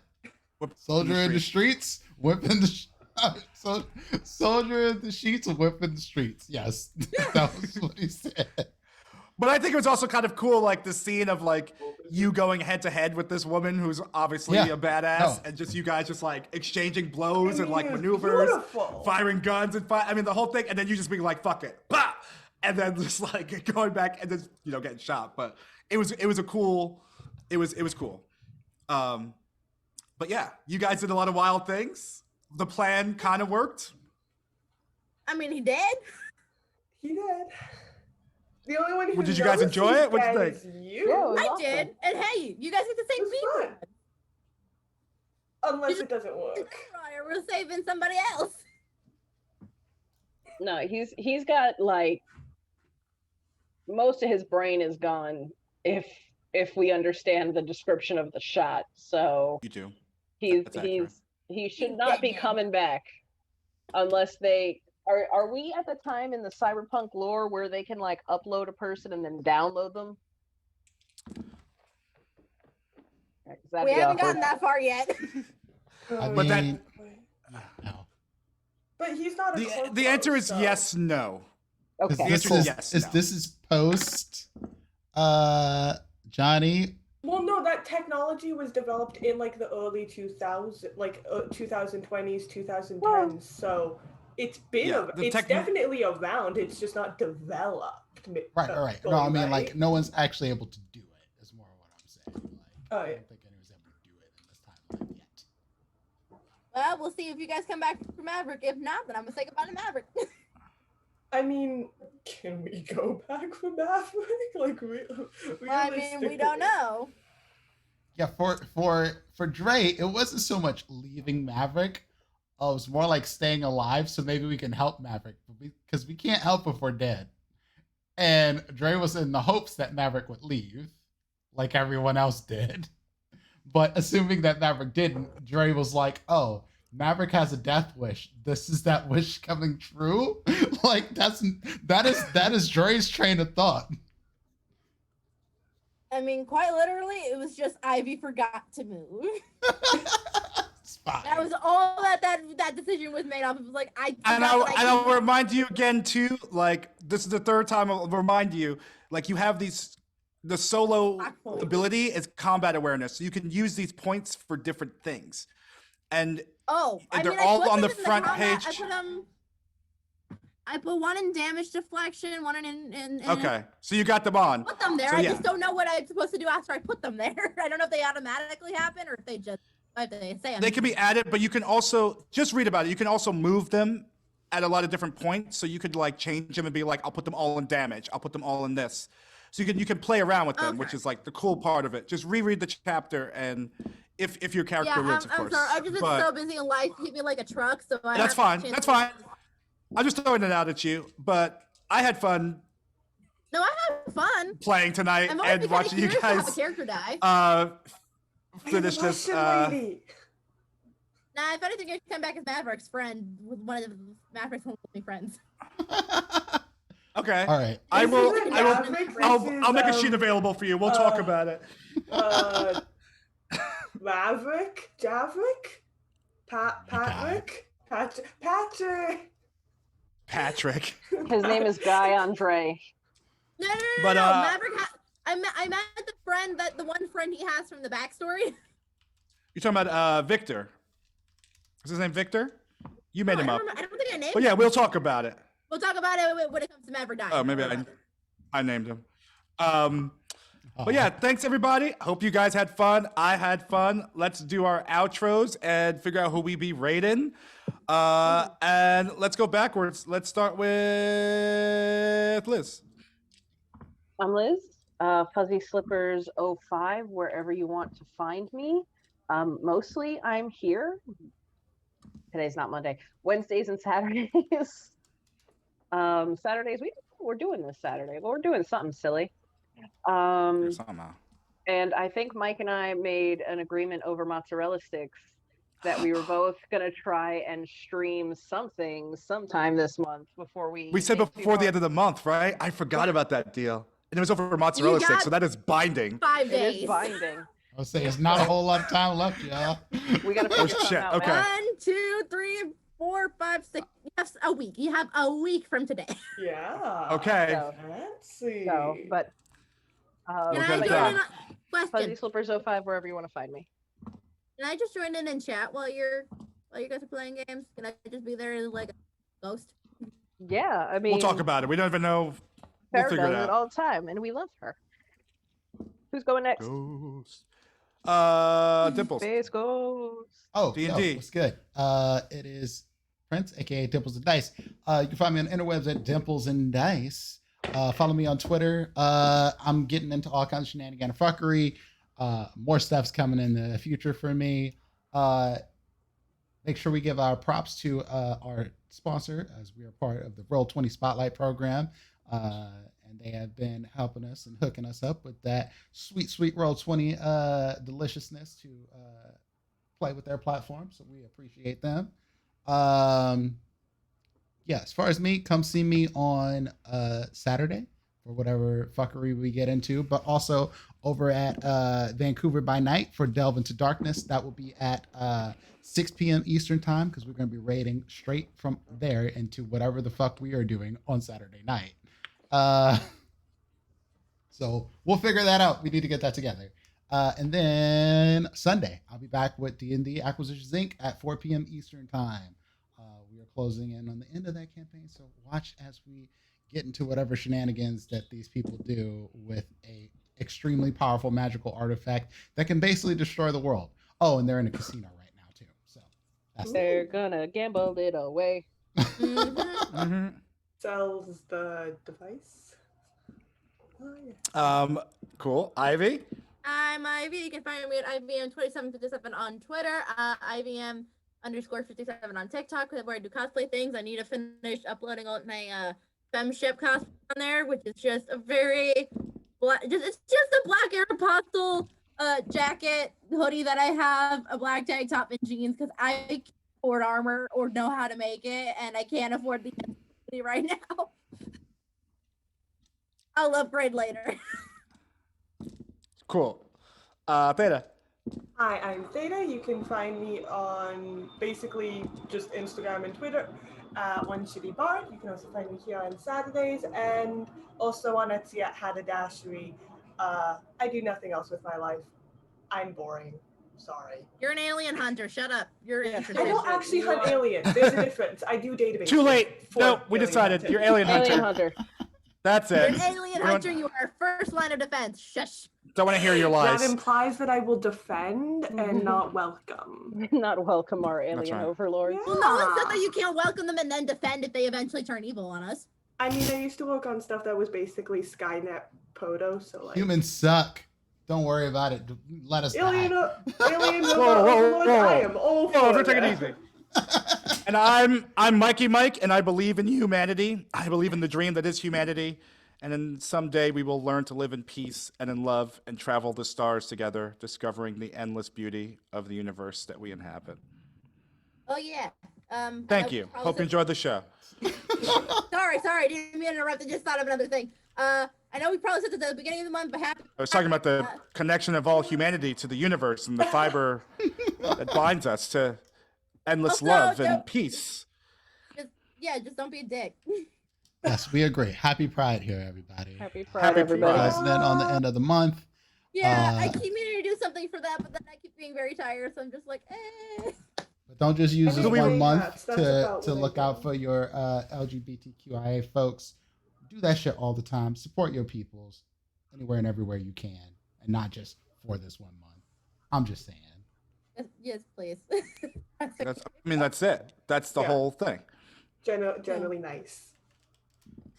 [SPEAKER 3] Whoop,
[SPEAKER 2] Soldier in the
[SPEAKER 3] street.
[SPEAKER 2] streets, whip in the soldier in the sheets, whip in the streets. Yes, that was what he said.
[SPEAKER 3] But I think it was also kind of cool, like the scene of like you going head to head with this woman who's obviously
[SPEAKER 2] Yeah.
[SPEAKER 3] a badass,
[SPEAKER 2] No.
[SPEAKER 3] and just you guys just like exchanging blows and like
[SPEAKER 5] it was
[SPEAKER 3] maneuvers,
[SPEAKER 5] beautiful.
[SPEAKER 3] firing guns and I mean the whole thing, and then you just being like fuck it, bah! And then just like going back and then getting shot. But it was a cool, it was cool. But yeah, you guys did a lot of wild things. The plan kind of worked.
[SPEAKER 6] I mean, he dead.
[SPEAKER 5] He did. The only one who
[SPEAKER 3] Did you guys
[SPEAKER 5] knows
[SPEAKER 3] enjoy
[SPEAKER 5] he's
[SPEAKER 3] it? What'd you
[SPEAKER 5] dead
[SPEAKER 3] think?
[SPEAKER 5] is you.
[SPEAKER 4] Yeah, it was
[SPEAKER 6] I
[SPEAKER 4] awesome.
[SPEAKER 6] did, and hey, you guys get the same
[SPEAKER 5] It was
[SPEAKER 6] feedback.
[SPEAKER 5] Unless it doesn't work.
[SPEAKER 6] We're saving somebody else.
[SPEAKER 4] No, he's got like most of his brain is gone if we understand the description of the shot. So
[SPEAKER 3] You do.
[SPEAKER 4] he
[SPEAKER 3] That's accurate.
[SPEAKER 4] should
[SPEAKER 6] He's
[SPEAKER 4] not be
[SPEAKER 6] dead.
[SPEAKER 4] coming back unless they are we at the time in the Cyberpunk lore where they can like upload a person and then download them?
[SPEAKER 6] We haven't gotten that far yet.
[SPEAKER 2] I
[SPEAKER 3] But that-
[SPEAKER 2] mean, no.
[SPEAKER 5] But he's not a clone,
[SPEAKER 3] The answer is
[SPEAKER 5] so-
[SPEAKER 3] yes, no.
[SPEAKER 2] Because
[SPEAKER 4] Okay.
[SPEAKER 2] this
[SPEAKER 3] The answer is
[SPEAKER 2] is
[SPEAKER 3] yes, no.
[SPEAKER 2] this is post Johnny.
[SPEAKER 5] Well, no, that technology was developed in like the early 2000s, 2020s, 2010s. So it's been,
[SPEAKER 3] Yeah, the
[SPEAKER 5] it's definitely around. It's just not developed.
[SPEAKER 2] Right. No, I mean like no one's actually able to do it. Is more what I'm saying. Like,
[SPEAKER 5] Oh,
[SPEAKER 2] I
[SPEAKER 5] yeah.
[SPEAKER 2] don't think anyone's able to do it in this timeline yet.
[SPEAKER 6] Well, we'll see if you guys come back for Maverick. If not, then I'm gonna say goodbye to Maverick.
[SPEAKER 5] I mean, can we go back for Maverick? Like,
[SPEAKER 6] I mean, we don't know.
[SPEAKER 2] Yeah, for Dre, it wasn't so much leaving Maverick. It was more like staying alive, so maybe we can help Maverick, because we can't help if we're dead. And Dre was in the hopes that Maverick would leave, like everyone else did. But assuming that Maverick didn't, Dre was like, "Oh, Maverick has a death wish. This is that wish coming true." Like that is Dre's train of thought.
[SPEAKER 6] I mean, quite literally, it was just Ivy forgot to move.
[SPEAKER 2] It's fine.
[SPEAKER 6] That was all that decision was made off. It was like
[SPEAKER 3] And
[SPEAKER 6] I'll
[SPEAKER 3] I'll remind you again too. Like this is the third time I'll remind you. Like you have the solo ability is combat awareness, so you can use these points for different things. And they're all on the front page.
[SPEAKER 6] I put one in damage deflection, one in
[SPEAKER 3] Okay, so you got them on.
[SPEAKER 6] put them there.
[SPEAKER 3] So,
[SPEAKER 6] I
[SPEAKER 3] yeah.
[SPEAKER 6] just don't know what I'm supposed to do after I put them there. I don't know if they automatically happen or if they just if they say them.
[SPEAKER 3] They can be added, but you can also just read about it. You can also move them at a lot of different points. So you could like change them and be like, I'll put them all in damage. I'll put them all in this. So you can play around with them, which is like the cool part of it. Just reread the chapter and if your character lives, of course.
[SPEAKER 6] I'm sorry. I've just been so busy in life keeping like a truck, so I
[SPEAKER 3] That's
[SPEAKER 6] haven't
[SPEAKER 3] fine.
[SPEAKER 6] had a chance
[SPEAKER 3] That's
[SPEAKER 6] to-
[SPEAKER 3] fine. I'm just throwing it out at you, but I had fun
[SPEAKER 6] No, I had fun.
[SPEAKER 3] playing tonight
[SPEAKER 6] I'm always
[SPEAKER 3] and watching you
[SPEAKER 6] curious to have a
[SPEAKER 3] guys
[SPEAKER 6] character die.
[SPEAKER 3] finish this.
[SPEAKER 5] Russian lady.
[SPEAKER 6] Nah, if anything, I come back as Maverick's friend with one of the Maverick's only friends.
[SPEAKER 3] Okay.
[SPEAKER 2] All right.
[SPEAKER 3] I
[SPEAKER 5] This
[SPEAKER 3] will.
[SPEAKER 5] isn't
[SPEAKER 3] I will.
[SPEAKER 5] Maverick,
[SPEAKER 3] I'll
[SPEAKER 5] this
[SPEAKER 3] make a
[SPEAKER 5] is,
[SPEAKER 3] sheet available for you. We'll talk about it.
[SPEAKER 5] Maverick? Javerick? Patrick? Patrick!
[SPEAKER 3] Patrick.
[SPEAKER 4] His name is Guy Andre.
[SPEAKER 6] No.
[SPEAKER 3] But,
[SPEAKER 6] Maverick. I meant the one friend he has from the backstory.
[SPEAKER 3] You're talking about Victor. Is his name Victor? You made him up.
[SPEAKER 6] I don't think I named
[SPEAKER 3] But yeah, we'll talk about it.
[SPEAKER 6] We'll talk about it when it comes to Maverick dying.
[SPEAKER 3] Oh, maybe I named him. But yeah, thanks everybody. Hope you guys had fun. I had fun. Let's do our outros and figure out who we be rating. And let's go backwards. Let's start with Liz.
[SPEAKER 4] I'm Liz, Fuzzy Slippers 05, wherever you want to find me. Mostly I'm here. Today's not Monday. Wednesdays and Saturdays. Saturdays, we're doing this Saturday, but we're doing something silly.
[SPEAKER 3] Somehow.
[SPEAKER 4] And I think Mike and I made an agreement over mozzarella sticks that we were both going to try and stream something sometime this month before
[SPEAKER 3] We said before the end of the month, right? I forgot about that deal. And it was over mozzarella sticks, so that is binding.
[SPEAKER 6] 5
[SPEAKER 4] It
[SPEAKER 6] days.
[SPEAKER 4] is binding.
[SPEAKER 2] I was saying it's not a whole lot of time left, y'all.
[SPEAKER 4] We got to figure something
[SPEAKER 3] shit,
[SPEAKER 4] out.
[SPEAKER 3] okay.
[SPEAKER 4] man.
[SPEAKER 6] 1, 2, 3, 4, 5, 6. You have a week. You have a week from today.
[SPEAKER 5] Yeah.
[SPEAKER 3] Okay.
[SPEAKER 4] So,
[SPEAKER 5] Fancy.
[SPEAKER 4] but
[SPEAKER 6] Can
[SPEAKER 3] Okay,
[SPEAKER 6] I
[SPEAKER 3] done.
[SPEAKER 6] join in?
[SPEAKER 4] Fuzzy
[SPEAKER 6] Question.
[SPEAKER 4] Slippers 05, wherever you want to find me.
[SPEAKER 6] Can I just join in chat while you guys are playing games? Can I just be there as like a ghost?
[SPEAKER 4] Yeah, I mean,
[SPEAKER 3] We'll talk about it. We don't even know. We'll
[SPEAKER 4] Farrah
[SPEAKER 3] figure it
[SPEAKER 4] does it
[SPEAKER 3] out.
[SPEAKER 4] all the time, and we love her. Who's going next?
[SPEAKER 3] Ghost. Dimples.
[SPEAKER 4] Space Ghost.
[SPEAKER 2] Oh,
[SPEAKER 3] D&D.
[SPEAKER 2] no, it's good. It is Prince, aka Dimples and Dice. You can find me on interwebs at Dimples and Dice. Follow me on Twitter. I'm getting into all kinds of shenanigan and fuckery. More stuff's coming in the future for me. Make sure we give our props to our sponsor, as we are part of the Roll20 Spotlight program. And they have been helping us and hooking us up with that sweet Roll20 deliciousness to play with their platform. So we appreciate them. Yeah, as far as me, come see me on Saturday for whatever fuckery we get into, but also over at Vancouver by Night for Delve into Darkness. That will be at 6 p.m. Eastern time, because we're going to be raiding straight from there into whatever the fuck we are doing on Saturday night. So we'll figure that out. We need to get that together. And then Sunday, I'll be back with D&D Acquisitions Inc. at 4 p.m. Eastern time. We are closing in on the end of that campaign, so watch as we get into whatever shenanigans that these people do with a extremely powerful magical artifact that can basically destroy the world. Oh, and they're in a casino right now too. So
[SPEAKER 4] They're gonna gamble it away.
[SPEAKER 5] Sells the device. Oh, yeah.
[SPEAKER 3] Cool. Ivy?
[SPEAKER 6] I'm Ivy. You can find me at IVM2757 on Twitter. IVM_57 on TikTok, where I do cosplay things. I need to finish uploading all my femship cosplay on there, which is just a very it's just a black Aeropostale jacket hoodie that I have, a black tank top and jeans, because I can't afford armor or know how to make it, and I can't afford the hoodie right now. I'll upgrade later.
[SPEAKER 3] Cool. Theta?
[SPEAKER 5] Hi, I'm Theta. You can find me on basically just Instagram and Twitter at One Shitty Bard. You can also find me here on Saturdays and also on Etsy at Hadadashery. I do nothing else with my life. I'm boring. Sorry.
[SPEAKER 6] You're an alien hunter. Shut up. You're interesting.
[SPEAKER 5] I don't actually hunt aliens. There's a difference. I do database.
[SPEAKER 3] Too late. No, we decided.
[SPEAKER 5] Hunting.
[SPEAKER 3] You're alien hunter.
[SPEAKER 4] Alien hunter.
[SPEAKER 3] That's
[SPEAKER 6] You're
[SPEAKER 3] it.
[SPEAKER 6] an alien hunter. You are first line of defense. Shush.
[SPEAKER 3] Don't want to hear your lies.
[SPEAKER 5] That implies that I will defend and not welcome.
[SPEAKER 4] Not welcome our
[SPEAKER 3] That's
[SPEAKER 4] alien
[SPEAKER 3] right.
[SPEAKER 4] overlords.
[SPEAKER 6] Well, no one said that you can't welcome them and then defend if they eventually turn evil on us.
[SPEAKER 5] I mean, I used to work on stuff that was basically Skynet Proto, so like
[SPEAKER 2] humans suck. Don't worry about it. Let us
[SPEAKER 5] alien,
[SPEAKER 2] die.
[SPEAKER 5] alien
[SPEAKER 3] Whoa.
[SPEAKER 5] I am all for
[SPEAKER 3] We're taking
[SPEAKER 5] that.
[SPEAKER 3] it easy. And I'm Mikey Mike, and I believe in humanity. I believe in the dream that is humanity. And then someday we will learn to live in peace and in love and travel the stars together, discovering the endless beauty of the universe that we inhabit.
[SPEAKER 6] Oh yeah.
[SPEAKER 3] Thank you. Hope you enjoyed the show.
[SPEAKER 6] Sorry. Didn't mean to interrupt. I just thought of another thing. I know we probably said this at the beginning of the month, but happy.
[SPEAKER 3] I was talking about the connection of all humanity to the universe and the fiber that binds us to endless
[SPEAKER 6] Also,
[SPEAKER 3] love and
[SPEAKER 6] don't-
[SPEAKER 3] peace.
[SPEAKER 6] Just don't be a dick.
[SPEAKER 2] Yes, we agree. Happy Pride here, everybody.
[SPEAKER 4] Happy Pride,
[SPEAKER 3] Happy
[SPEAKER 4] everybody.
[SPEAKER 3] Pride.
[SPEAKER 2] President on the end of the month.
[SPEAKER 6] Yeah, I
[SPEAKER 2] Uh,
[SPEAKER 6] keep meaning to do something for that, but then I keep being very tired, so I'm just like, eh.
[SPEAKER 2] But don't just use this
[SPEAKER 5] Anyway,
[SPEAKER 2] one month
[SPEAKER 5] that's about
[SPEAKER 2] to
[SPEAKER 5] what I
[SPEAKER 2] look
[SPEAKER 5] do.
[SPEAKER 2] out for your LGBTQIA folks. Do that shit all the time. Support your peoples anywhere and everywhere you can, and not just for this 1 month. I'm just saying.
[SPEAKER 6] Yes, please.
[SPEAKER 3] That's it. That's the
[SPEAKER 5] Yeah.
[SPEAKER 3] whole thing.
[SPEAKER 5] Generally nice.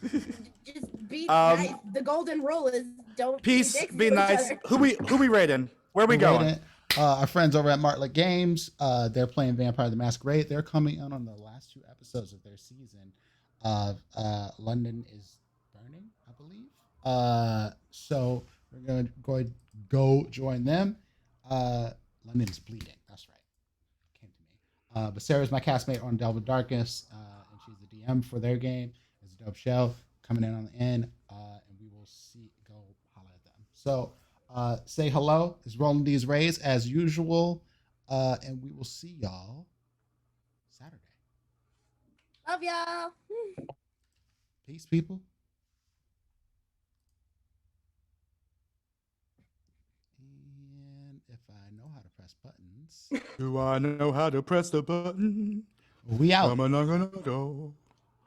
[SPEAKER 6] Just be nice. The golden rule is don't
[SPEAKER 3] Peace,
[SPEAKER 6] dicks
[SPEAKER 3] be
[SPEAKER 6] to each
[SPEAKER 3] nice.
[SPEAKER 6] other.
[SPEAKER 3] Who we rating? Where we
[SPEAKER 2] We're
[SPEAKER 3] going?
[SPEAKER 2] rating, our friends over at Martlet Games, they're playing Vampire the Masquerade. They're coming out on the last 2 episodes of their season of London is Burning, I believe. So we're going to go join them. London is Bleeding. That's right. Came to me. But Sarah's my castmate on Delve in Darkness, and she's the DM for their game. It's a dope show coming in on the end, and we will go holla at them. So say hello. It's Rolling These Rays as usual, and we will see y'all Saturday.
[SPEAKER 6] Love y'all.
[SPEAKER 2] Peace, people. And if I know how to press buttons,
[SPEAKER 3] Do I know how to press the button?
[SPEAKER 2] we out.
[SPEAKER 3] I'm not gonna go.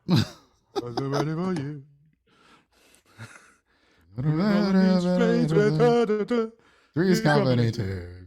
[SPEAKER 3] Was it ready for you? Rolling these rays with her.
[SPEAKER 2] Three's Company too.